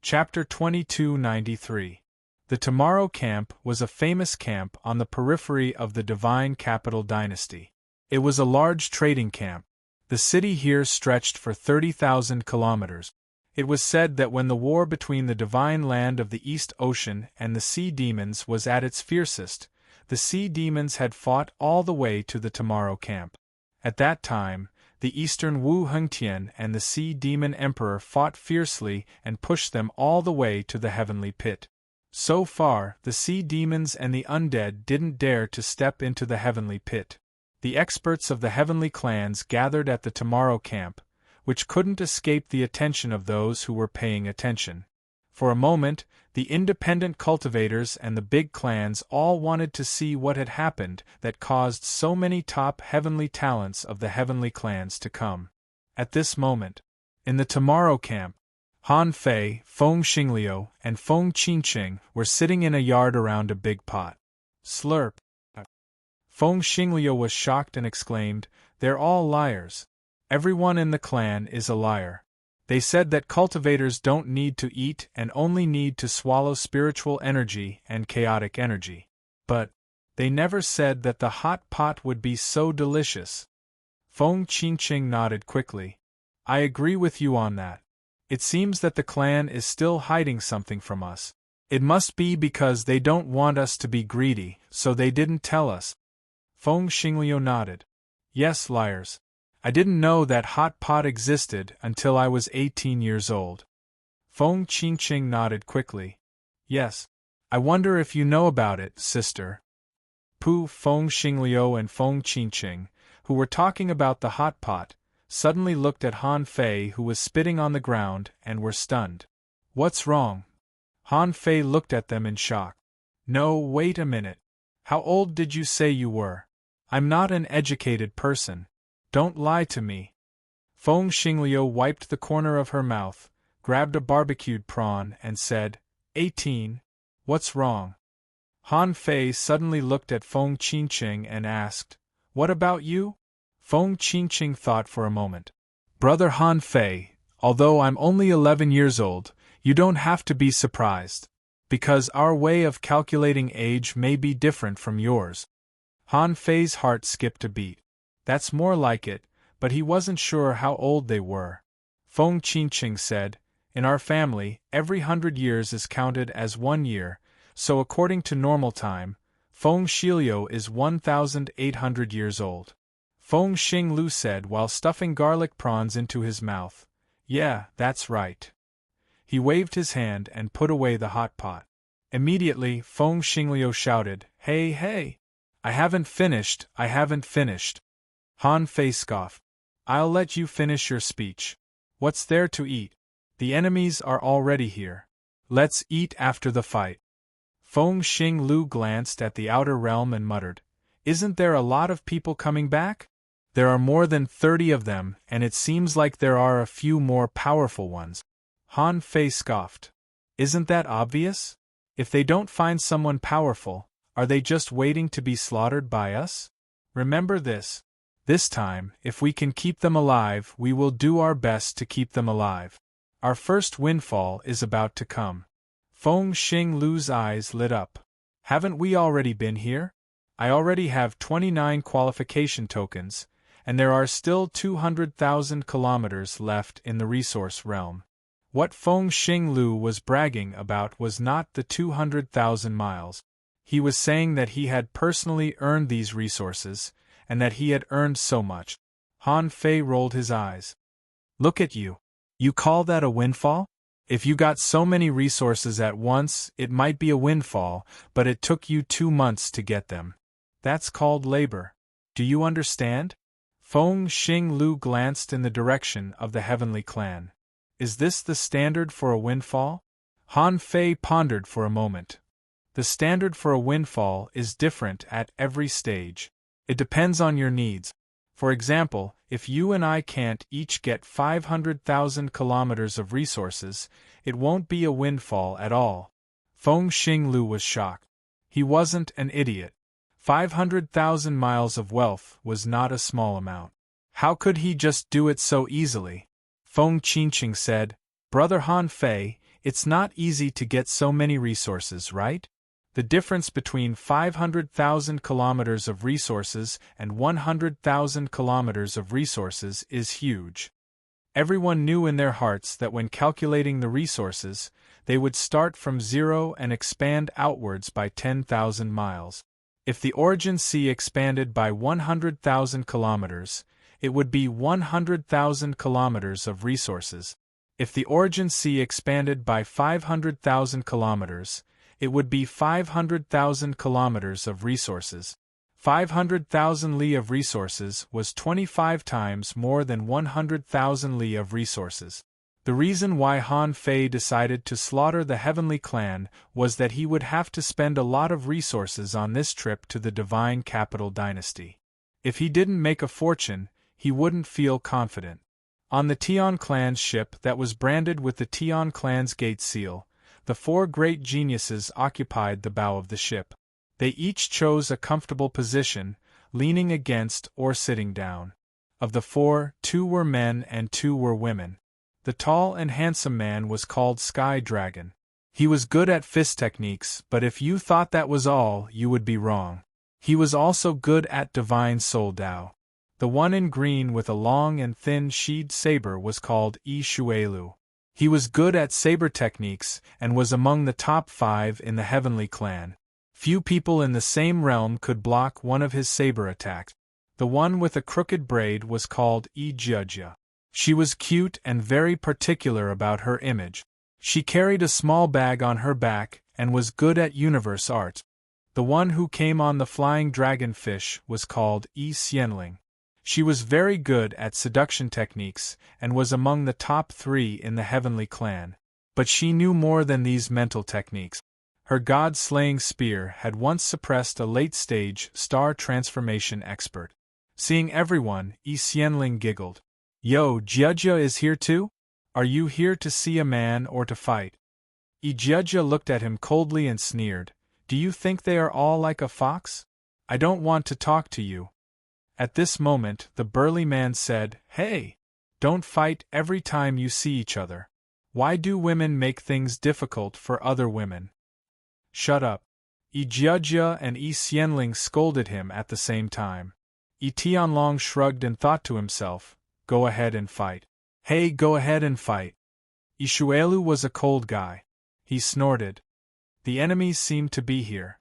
Chapter 2293. The Tomorrow Camp was a famous camp on the periphery of the Divine Capital Dynasty. It was a large trading camp. The city here stretched for 30,000 kilometers. It was said that when the war between the divine land of the East Ocean and the sea demons was at its fiercest, the sea demons had fought all the way to the Tomorrow Camp. At that time, the eastern Wu Hengtian and the Sea Demon Emperor fought fiercely and pushed them all the way to the heavenly pit. So far, the sea demons and the undead didn't dare to step into the heavenly pit. The experts of the heavenly clans gathered at the Tomorrow Camp, which couldn't escape the attention of those who were paying attention. For a moment, the independent cultivators and the big clans all wanted to see what had happened that caused so many top heavenly talents of the heavenly clans to come. At this moment, in the Tomorrow Camp, Han Fei, Feng Xingliu, and Feng Qinqing were sitting in a yard around a big pot. Slurp. Feng Xingliu was shocked and exclaimed, "They're all liars. Everyone in the clan is a liar. They said that cultivators don't need to eat and only need to swallow spiritual energy and chaotic energy. But they never said that the hot pot would be so delicious." Feng Qinqing nodded quickly. "I agree with you on that. It seems that the clan is still hiding something from us. It must be because they don't want us to be greedy, so they didn't tell us." Feng Xingliu nodded. "Yes, liars. I didn't know that hot pot existed until I was 18 years old." Feng Qinqing nodded quickly. "Yes. I wonder if you know about it, sister." Pu, Feng Xingliu and Feng Qinqing, who were talking about the hot pot, suddenly looked at Han Fei, who was spitting on the ground, and were stunned. "What's wrong?" Han Fei looked at them in shock. "No, wait a minute. How old did you say you were? I'm not an educated person. Don't lie to me." Feng Xingliu wiped the corner of her mouth, grabbed a barbecued prawn, and said, 18. What's wrong?" Han Fei suddenly looked at Feng Qinqing and asked, "What about you?" Feng Qinqing thought for a moment. "Brother Han Fei, although I'm only 11 years old, you don't have to be surprised. Because our way of calculating age may be different from yours." Han Fei's heart skipped a beat. That's more like it, but he wasn't sure how old they were. Feng Qinqing said, "In our family, every 100 years is counted as 1 year, so according to normal time, Feng Xiliu is 1,800 years old." Feng Xinglu said while stuffing garlic prawns into his mouth, "Yeah, that's right." He waved his hand and put away the hot pot. Immediately, Feng Xingliu shouted, "Hey, hey! I haven't finished. Han Fei scoffed. "I'll let you finish your speech. What's there to eat? The enemies are already here. Let's eat after the fight." Feng Xinglu glanced at the outer realm and muttered, "Isn't there a lot of people coming back? There are more than 30 of them, and it seems like there are a few more powerful ones." Han Fei scoffed. "Isn't that obvious? If they don't find someone powerful, are they just waiting to be slaughtered by us? Remember this. This time, if we can keep them alive, we will do our best to keep them alive. Our first windfall is about to come." Feng Xinglu's eyes lit up. "Haven't we already been here? I already have 29 qualification tokens, and there are still 200,000 kilometers left in the resource realm." What Feng Xinglu was bragging about was not the 200,000 miles. He was saying that he had personally earned these resources, and that he had earned so much. Han Fei rolled his eyes. "Look at you. You call that a windfall? If you got so many resources at once, it might be a windfall, but it took you 2 months to get them. That's called labor. Do you understand?" Feng Xinglu glanced in the direction of the heavenly clan. "Is this the standard for a windfall?" Han Fei pondered for a moment. "The standard for a windfall is different at every stage. It depends on your needs. For example, if you and I can't each get 500,000 kilometers of resources, it won't be a windfall at all." Feng Xinglu was shocked. He wasn't an idiot. 500,000 miles of wealth was not a small amount. How could he just do it so easily? Feng Qinqing said, "Brother Han Fei, it's not easy to get so many resources, right? The difference between 500,000 kilometers of resources and 100,000 kilometers of resources is huge." Everyone knew in their hearts that when calculating the resources, they would start from zero and expand outwards by 10,000 miles. If the origin sea expanded by 100,000 kilometers, it would be 100,000 kilometers of resources. If the origin sea expanded by 500,000 kilometers, it would be 500,000 kilometers of resources. 500,000 li of resources was 25 times more than 100,000 li of resources. The reason why Han Fei decided to slaughter the Heavenly Clan was that he would have to spend a lot of resources on this trip to the Divine Capital Dynasty. If he didn't make a fortune, he wouldn't feel confident. On the Tian clan's ship that was branded with the Tian clan's gate seal, the 4 great geniuses occupied the bow of the ship. They each chose a comfortable position, leaning against or sitting down. Of the 4, 2 were men and 2 were women. The tall and handsome man was called Sky Dragon. He was good at fist techniques, but if you thought that was all, you would be wrong. He was also good at Divine Soul Dao. The one in green with a long and thin sheathed saber was called Yi Shuelu. He was good at saber techniques and was among the top 5 in the Heavenly Clan. Few people in the same realm could block one of his saber attacks. The one with a crooked braid was called Yi Jiejia. She was cute and very particular about her image. She carried a small bag on her back and was good at universe art. The one who came on the flying dragonfish was called Yi Xianling. She was very good at seduction techniques and was among the top 3 in the Heavenly Clan. But she knew more than these mental techniques. Her god-slaying spear had once suppressed a late-stage star transformation expert. Seeing everyone, Yi Xianling giggled. Yo, Jiejia is here too? Are you here to see a man or to fight? Yi Jiejia looked at him coldly and sneered. Do you think they are all like a fox? I don't want to talk to you. At this moment, the burly man said, Hey! Don't fight every time you see each other. Why do women make things difficult for other women? Shut up. Yi Jiejia and Yi Xianling scolded him at the same time. Yi Tianlong shrugged and thought to himself, Go ahead and fight. Hey, go ahead and fight. Yi Shuelu was a cold guy. He snorted. The enemies seem to be here.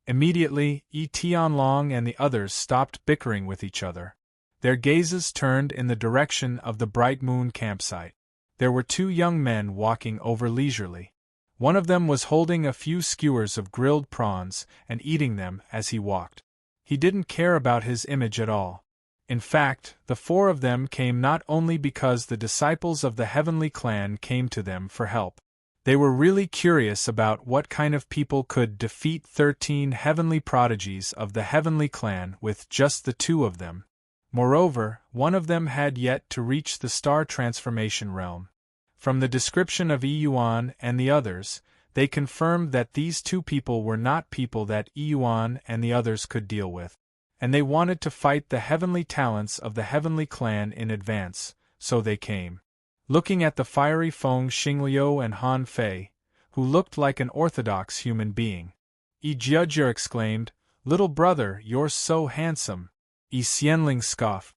Immediately, Yi Tianlong and the others stopped bickering with each other. Their gazes turned in the direction of the Bright Moon campsite. There were 2 young men walking over leisurely. One of them was holding a few skewers of grilled prawns and eating them as he walked. He didn't care about his image at all. In fact, the 4 of them came not only because the disciples of the Heavenly Clan came to them for help. They were really curious about what kind of people could defeat 13 heavenly prodigies of the Heavenly Clan with just the 2 of them. Moreover, one of them had yet to reach the star transformation realm. From the description of Yi Yuan and the others, they confirmed that these 2 people were not people that Yi Yuan and the others could deal with. And they wanted to fight the heavenly talents of the Heavenly Clan in advance, so they came. Looking at the fiery Feng Xingliu and Han Fei, who looked like an orthodox human being, Yi Jiejia exclaimed, Little brother, you're so handsome. Yi Xianling scoffed.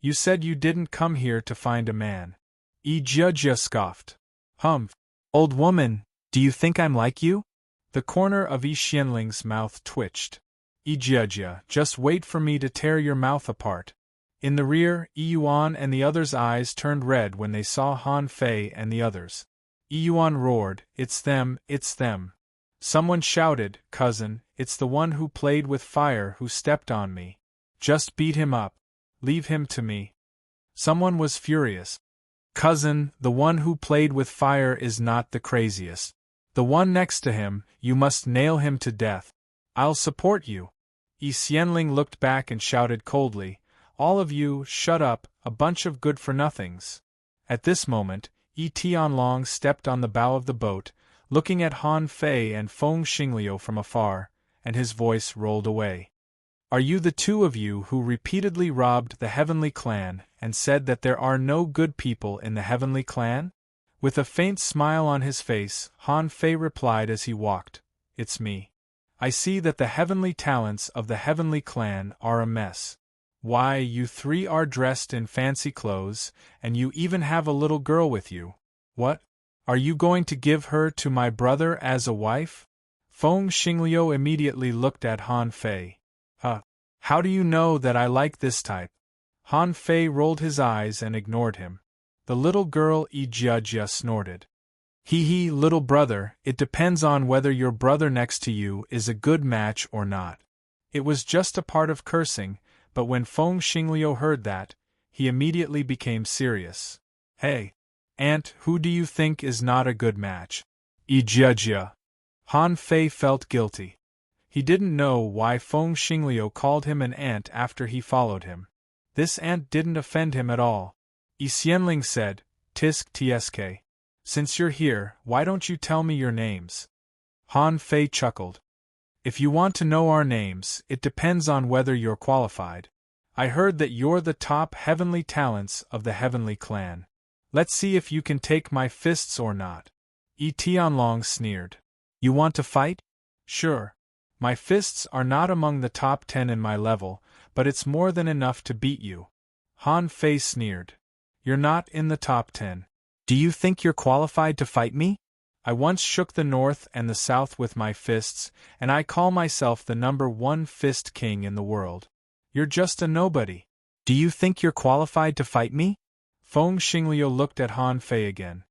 You said you didn't come here to find a man. Yi Jiejia scoffed. Humph. Old woman, do you think I'm like you? The corner of Yi Xianling's mouth twitched. Yi Jiejia, just wait for me to tear your mouth apart. In the rear, Yi Yuan and the others' eyes turned red when they saw Han Fei and the others. Yi Yuan roared, It's them, it's them. Someone shouted, Cousin, it's the one who played with fire who stepped on me. Just beat him up. Leave him to me. Someone was furious. Cousin, the one who played with fire is not the craziest. The one next to him, you must nail him to death. I'll support you. Yi Xianling looked back and shouted coldly, All of you, shut up, a bunch of good-for-nothings. At this moment, Yi Tianlong stepped on the bow of the boat, looking at Han Fei and Feng Xingliu from afar, and his voice rolled away. Are you the 2 of you who repeatedly robbed the Heavenly Clan and said that there are no good people in the Heavenly Clan? With a faint smile on his face, Han Fei replied as he walked, It's me. I see that the heavenly talents of the Heavenly Clan are a mess. Why, you 3 are dressed in fancy clothes, and you even have a little girl with you. What? Are you going to give her to my brother as a wife? Feng Xingliu immediately looked at Han Fei. How do you know that I like this type? Han Fei rolled his eyes and ignored him. The little girl Ijia snorted. Hee, little brother, it depends on whether your brother next to you is a good match or not. It was just a part of cursing, but when Feng Xingliu heard that, he immediately became serious. Hey, aunt, who do you think is not a good match? Ijia. Han Fei felt guilty. He didn't know why Feng Xingliu called him an ant after he followed him. This ant didn't offend him at all. Yi Xianling said, Tisk tsk. Since you're here, why don't you tell me your names? Han Fei chuckled. If you want to know our names, it depends on whether you're qualified. I heard that you're the top heavenly talents of the heavenly clan. Let's see if you can take my fists or not. Yi Tianlong sneered. You want to fight? Sure. My fists are not among the top 10 in my level, but it's more than enough to beat you. Han Fei sneered. You're not in the top 10. Do you think you're qualified to fight me? I once shook the north and the south with my fists, and I call myself the #1 fist king in the world. You're just a nobody. Do you think you're qualified to fight me? Feng Xingliu looked at Han Fei again.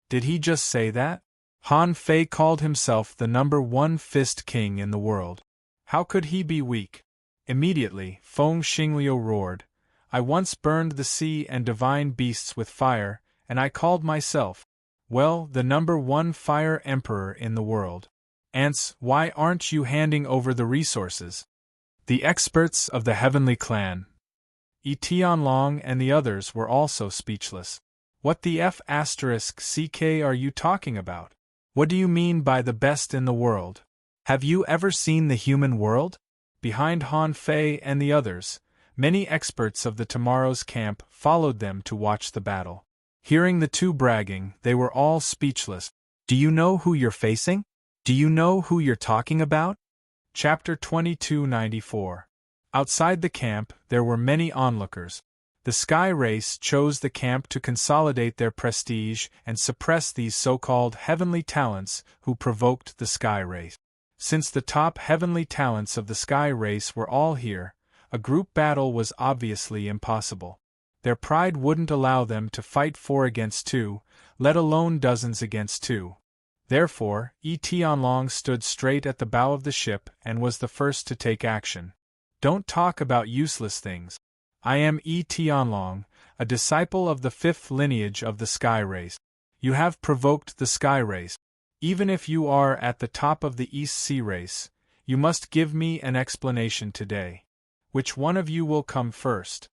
Did he just say that? Han Fei called himself the #1 fist king in the world. How could he be weak? Immediately, Feng Xingliu roared. I once burned the sea and divine beasts with fire, and I called myself, well, the #1 fire emperor in the world. Ants, why aren't you handing over the resources? The experts of the heavenly clan. Yi Tianlong and the others were also speechless. What the F***ck are you talking about? What do you mean by the best in the world? Have you ever seen the human world? Behind Han Fei and the others, many experts of the tomorrow's camp followed them to watch the battle. Hearing the two bragging, they were all speechless. Do you know who you're facing? Do you know who you're talking about? Chapter 2294. Outside the camp, there were many onlookers. The Sky Race chose the camp to consolidate their prestige and suppress these so-called heavenly talents who provoked the Sky Race. Since the top heavenly talents of the Sky Race were all here, a group battle was obviously impossible. Their pride wouldn't allow them to fight 4 against 2, let alone dozens against 2. Therefore, Yi Tianlong stood straight at the bow of the ship and was the first to take action. Don't talk about useless things. I am Yi Tianlong, a disciple of the 5th lineage of the Sky Race. You have provoked the Sky Race. Even if you are at the top of the East Sea Race, you must give me an explanation today. Which one of you will come first?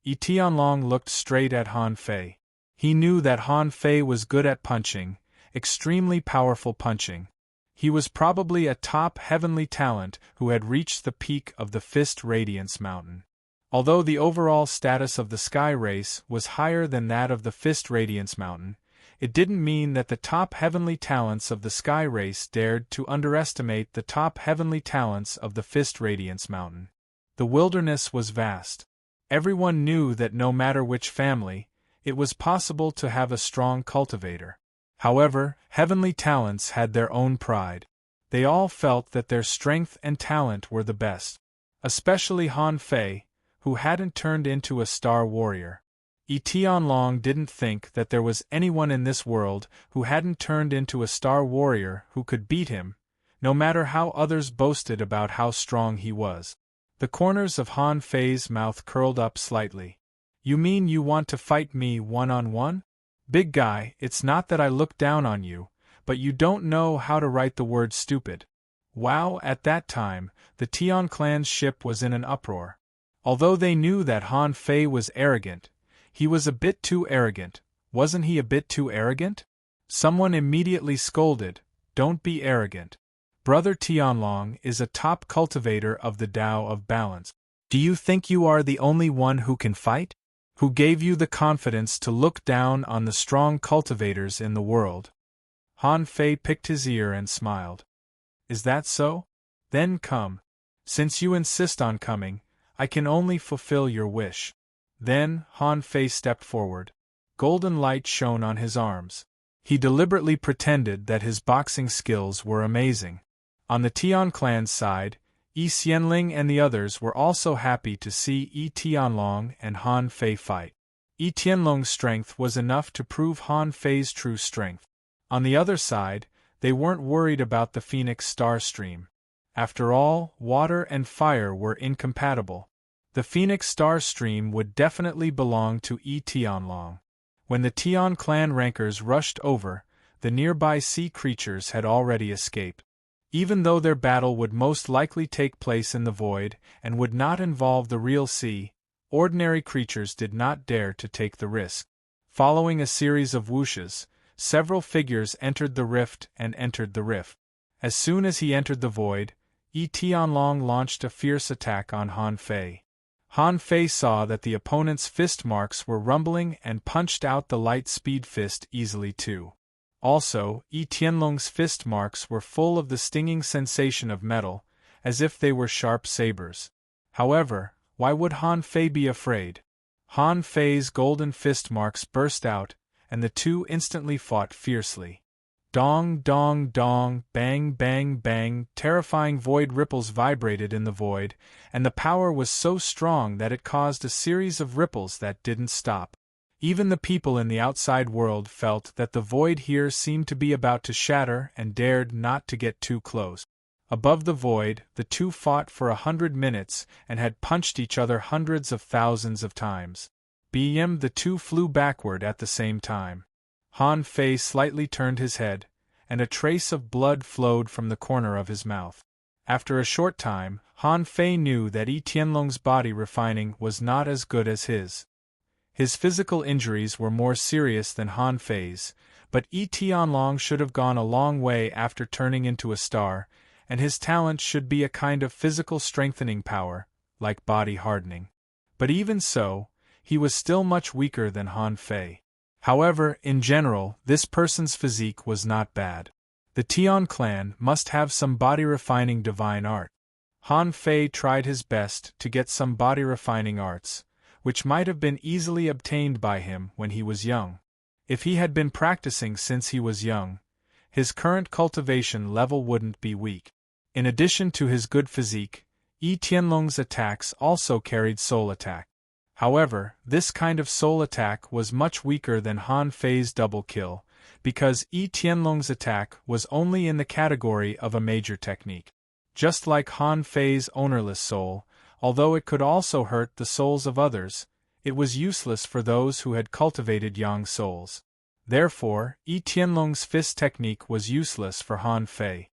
Yi Tianlong looked straight at Han Fei. He knew that Han Fei was good at punching, extremely powerful punching. He was probably a top heavenly talent who had reached the peak of the Fist Radiance Mountain. Although the overall status of the Sky Race was higher than that of the Fist Radiance Mountain, it didn't mean that the top heavenly talents of the Sky Race dared to underestimate the top heavenly talents of the Fist Radiance Mountain. The wilderness was vast. Everyone knew that no matter which family, it was possible to have a strong cultivator. However, heavenly talents had their own pride. They all felt that their strength and talent were the best. Especially Han Fei, who hadn't turned into a star warrior. Yi Tianlong didn't think that there was anyone in this world who hadn't turned into a star warrior who could beat him, no matter how others boasted about how strong he was. The corners of Han Fei's mouth curled up slightly. You mean you want to fight me one-on-one? Big guy, it's not that I look down on you, but you don't know how to write the word stupid. Wow, at that time, the Tian clan's ship was in an uproar. Although they knew that Han Fei was arrogant, he was a bit too arrogant. Wasn't he a bit too arrogant? Someone immediately scolded, don't be arrogant. Brother Tianlong is a top cultivator of the Tao of Balance. Do you think you are the only one who can fight? Who gave you the confidence to look down on the strong cultivators in the world? Han Fei picked his ear and smiled. Is that so? Then come. Since you insist on coming, I can only fulfill your wish. Then, Han Fei stepped forward. Golden light shone on his arms. He deliberately pretended that his boxing skills were amazing. On the Tian clan's side, Yi Xianling and the others were also happy to see Yi Tianlong and Han Fei fight. Yi Tianlong's strength was enough to prove Han Fei's true strength. On the other side, they weren't worried about the Phoenix Star Stream. After all, water and fire were incompatible. The Phoenix Star Stream would definitely belong to Yi Tianlong. When the Tian clan rankers rushed over, the nearby sea creatures had already escaped. Even though their battle would most likely take place in the void and would not involve the real sea, ordinary creatures did not dare to take the risk. Following a series of whooshes, several figures entered the rift and entered the rift. As soon as he entered the void, Yi Tianlong launched a fierce attack on Han Fei. Han Fei saw that the opponent's fist marks were rumbling and punched out the light-speed fist easily too. Also, Yi Tianlong's fist marks were full of the stinging sensation of metal, as if they were sharp sabers. However, why would Han Fei be afraid? Han Fei's golden fist marks burst out, and the two instantly fought fiercely. Dong, dong, dong, bang, bang, bang, terrifying void ripples vibrated in the void, and the power was so strong that it caused a series of ripples that didn't stop. Even the people in the outside world felt that the void here seemed to be about to shatter and dared not to get too close. Above the void, the two fought for 100 minutes and had punched each other hundreds of thousands of times. The two flew backward at the same time. Han Fei slightly turned his head, and a trace of blood flowed from the corner of his mouth. After a short time, Han Fei knew that Yi Tianlong's body refining was not as good as his. His physical injuries were more serious than Han Fei's, but Yi Tianlong should have gone a long way after turning into a star, and his talent should be a kind of physical strengthening power, like body hardening. But even so, he was still much weaker than Han Fei. However, in general, this person's physique was not bad. The Tian clan must have some body-refining divine art. Han Fei tried his best to get some body-refining arts, which might have been easily obtained by him when he was young. If he had been practicing since he was young, his current cultivation level wouldn't be weak. In addition to his good physique, Yi Tianlong's attacks also carried soul attack. However, this kind of soul attack was much weaker than Han Fei's double kill, because Yi Tianlong's attack was only in the category of a major technique. Just like Han Fei's ownerless soul, although it could also hurt the souls of others, it was useless for those who had cultivated yang souls. Therefore, Yi Tianlong's fist technique was useless for Han Fei.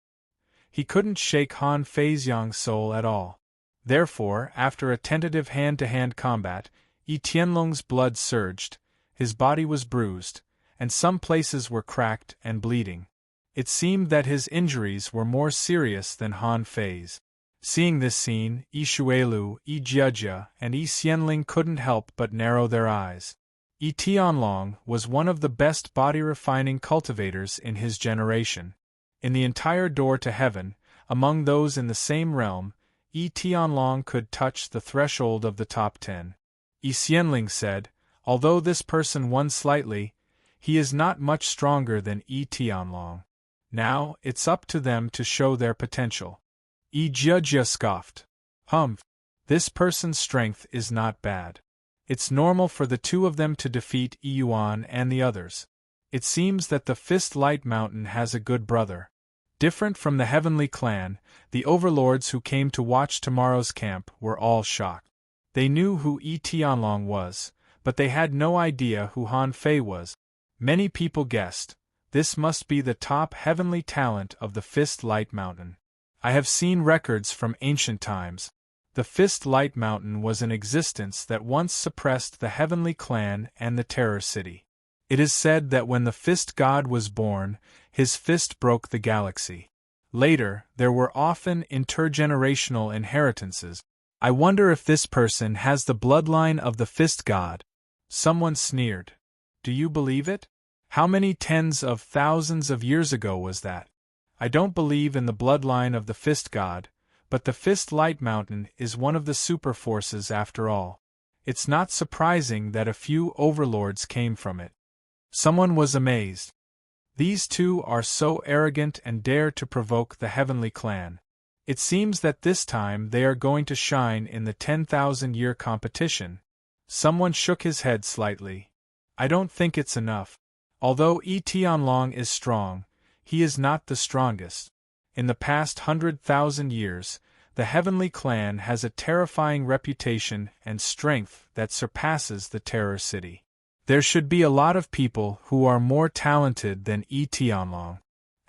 He couldn't shake Han Fei's yang soul at all. Therefore, after a tentative hand-to-hand combat, Yi Tianlong's blood surged, his body was bruised, and some places were cracked and bleeding. It seemed that his injuries were more serious than Han Fei's. Seeing this scene, Yi Xuelu, Yi Jiejia, and Yi Xianling couldn't help but narrow their eyes. Yi Tianlong was one of the best body-refining cultivators in his generation. In the entire door to heaven, among those in the same realm, Yi Tianlong could touch the threshold of the top 10. Yi Xianling said, although this person won slightly, he is not much stronger than Yi Tianlong. Now, it's up to them to show their potential. Yi Jiejia scoffed. This person's strength is not bad. It's normal for the two of them to defeat Yi Yuan and the others. It seems that the Fist Light Mountain has a good brother. Different from the Heavenly Clan, the overlords who came to watch tomorrow's camp were all shocked. They knew who Yi Tianlong was, but they had no idea who Han Fei was. Many people guessed, this must be the top heavenly talent of the Fist Light Mountain. I have seen records from ancient times. The Fist Light Mountain was an existence that once suppressed the Heavenly Clan and the Terror City. It is said that when the Fist God was born, his fist broke the galaxy. Later, there were often intergenerational inheritances. I wonder if this person has the bloodline of the Fist God. Someone sneered. Do you believe it? How many tens of thousands of years ago was that? I don't believe in the bloodline of the Fist God, but the Fist Light Mountain is one of the super forces after all. It's not surprising that a few overlords came from it. Someone was amazed. These two are so arrogant and dare to provoke the Heavenly Clan. It seems that this time they are going to shine in the 10,000-year competition. Someone shook his head slightly. I don't think it's enough. Although Tianlong is strong, he is not the strongest. In the past 100,000 years, the Heavenly Clan has a terrifying reputation and strength that surpasses the Terror City. There should be a lot of people who are more talented than Tianlong.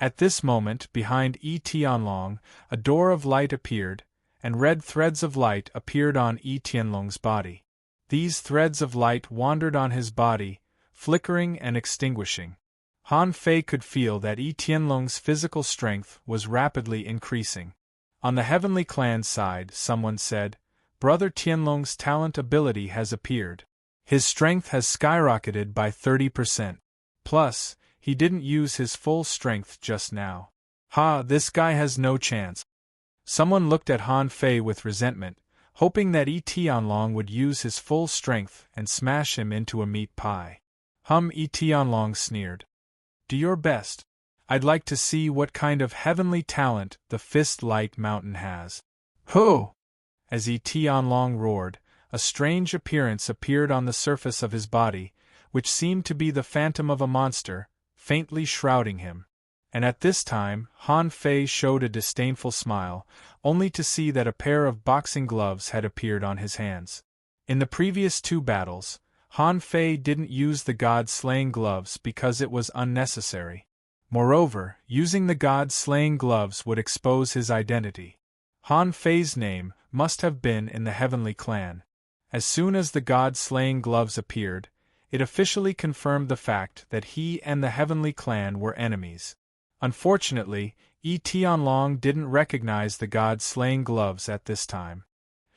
At this moment, behind Tianlong, a door of light appeared, and red threads of light appeared on Tianlong's body. These threads of light wandered on his body, flickering and extinguishing. Han Fei could feel that Tianlong's physical strength was rapidly increasing. On the Heavenly Clan's side, someone said, Brother Tianlong's talent ability has appeared. His strength has skyrocketed by 30%. Plus, he didn't use his full strength just now. This guy has no chance. Someone looked at Han Fei with resentment, hoping that Tianlong would use his full strength and smash him into a meat pie. Tianlong sneered. Do your best. I'd like to see what kind of heavenly talent the Fist Light Mountain has. Ho! As Tianlong roared, a strange appearance appeared on the surface of his body, which seemed to be the phantom of a monster, faintly shrouding him. And at this time, Han Fei showed a disdainful smile, only to see that a pair of boxing gloves had appeared on his hands. In the previous 2 battles, Han Fei didn't use the god-slaying gloves because it was unnecessary. Moreover, using the god-slaying gloves would expose his identity. Han Fei's name must have been in the Heavenly Clan. As soon as the god-slaying gloves appeared, it officially confirmed the fact that he and the Heavenly Clan were enemies. Unfortunately, Tianlong didn't recognize the god-slaying gloves at this time.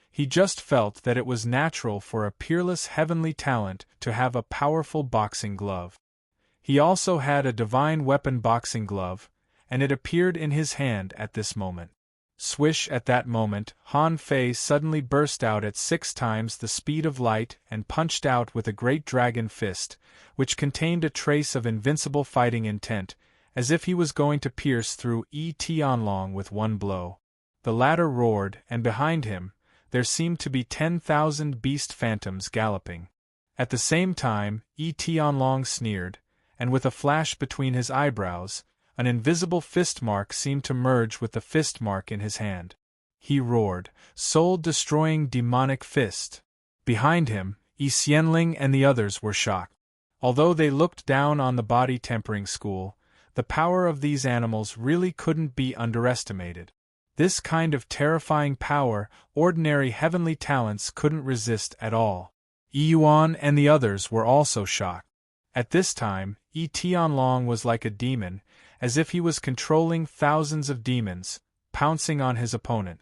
He just felt that it was natural for a peerless heavenly talent to have a powerful boxing glove. He also had a divine weapon boxing glove, and it appeared in his hand at this moment. Swish! At that moment, Han Fei suddenly burst out at 6 times the speed of light and punched out with a great dragon fist, which contained a trace of invincible fighting intent, as if he was going to pierce through Tianlong with one blow. The latter roared, and behind him, there seemed to be 10,000 beast phantoms galloping. At the same time, Tianlong sneered, and with a flash between his eyebrows, an invisible fist mark seemed to merge with the fist mark in his hand. He roared, soul-destroying demonic fist. Behind him, Xianling and the others were shocked. Although they looked down on the body tempering school, the power of these animals really couldn't be underestimated. This kind of terrifying power, ordinary heavenly talents couldn't resist at all. Yuan and the others were also shocked. At this time, Tianlong was like a demon, as if he was controlling thousands of demons, pouncing on his opponent.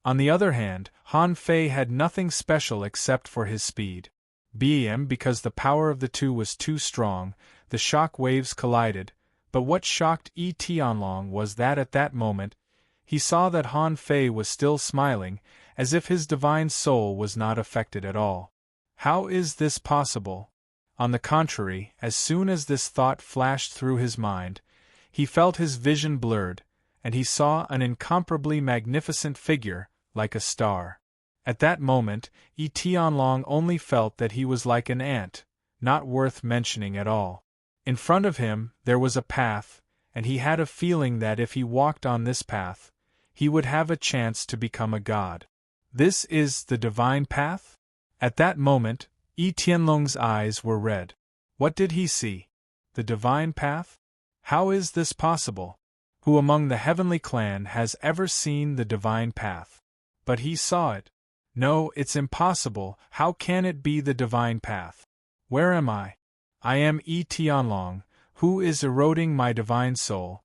On the other hand, Han Fei had nothing special except for his speed. Because the power of the two was too strong, the shock waves collided, but what shocked Tianlong was that at that moment, he saw that Han Fei was still smiling, as if his divine soul was not affected at all. How is this possible? On the contrary, as soon as this thought flashed through his mind, he felt his vision blurred, and he saw an incomparably magnificent figure, like a star. At that moment, Tianlong only felt that he was like an ant, not worth mentioning at all. In front of him, there was a path, and he had a feeling that if he walked on this path, he would have a chance to become a god. This is the divine path? At that moment, Tianlong's eyes were red. What did he see? The divine path? How is this possible? Who among the Heavenly Clan has ever seen the divine path? But he saw it. No, it's impossible. How can it be the divine path? Where am I? I am Tianlong, who is eroding my divine soul.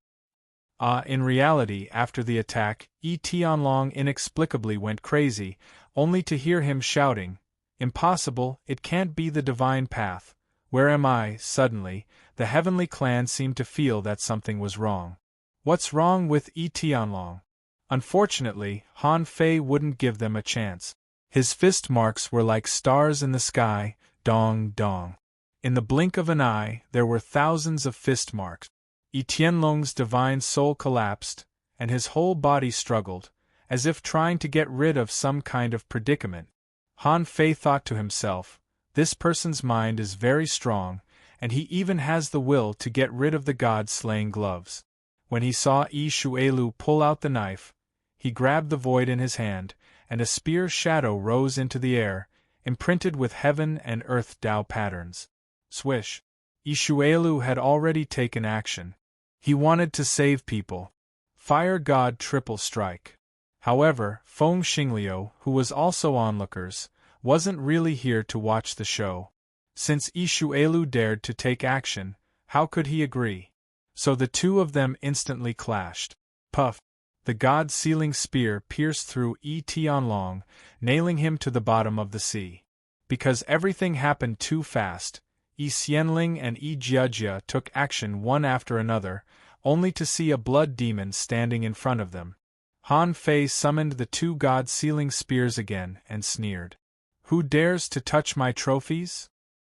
In reality, after the attack, Tianlong inexplicably went crazy, only to hear him shouting, "Impossible, it can't be the divine path. Where am I?" Suddenly, the Heavenly Clan seemed to feel that something was wrong. What's wrong with Tianlong? Unfortunately, Han Fei wouldn't give them a chance. His fist marks were like stars in the sky, dong dong. In the blink of an eye, there were thousands of fist marks. Tianlong's divine soul collapsed, and his whole body struggled, as if trying to get rid of some kind of predicament. Han Fei thought to himself, this person's mind is very strong, and he even has the will to get rid of the god-slaying gloves. When he saw Yi Shuelu pull out the knife, he grabbed the void in his hand, and a spear shadow rose into the air, imprinted with heaven and earth Tao patterns. Swish! Yi Shuelu had already taken action. He wanted to save people. Fire God triple strike. However, Feng Xingliu, who was also onlookers, wasn't really here to watch the show. Since Yi Shuelu dared to take action, how could he agree? So the two of them instantly clashed. Puff! The god-sealing spear pierced through Yi Tianlong, nailing him to the bottom of the sea. Because everything happened too fast, Yi Xianling and Yi Jiajia took action one after another, only to see a blood demon standing in front of them. Han Fei summoned the two god-sealing spears again and sneered. Who dares to touch my trophies?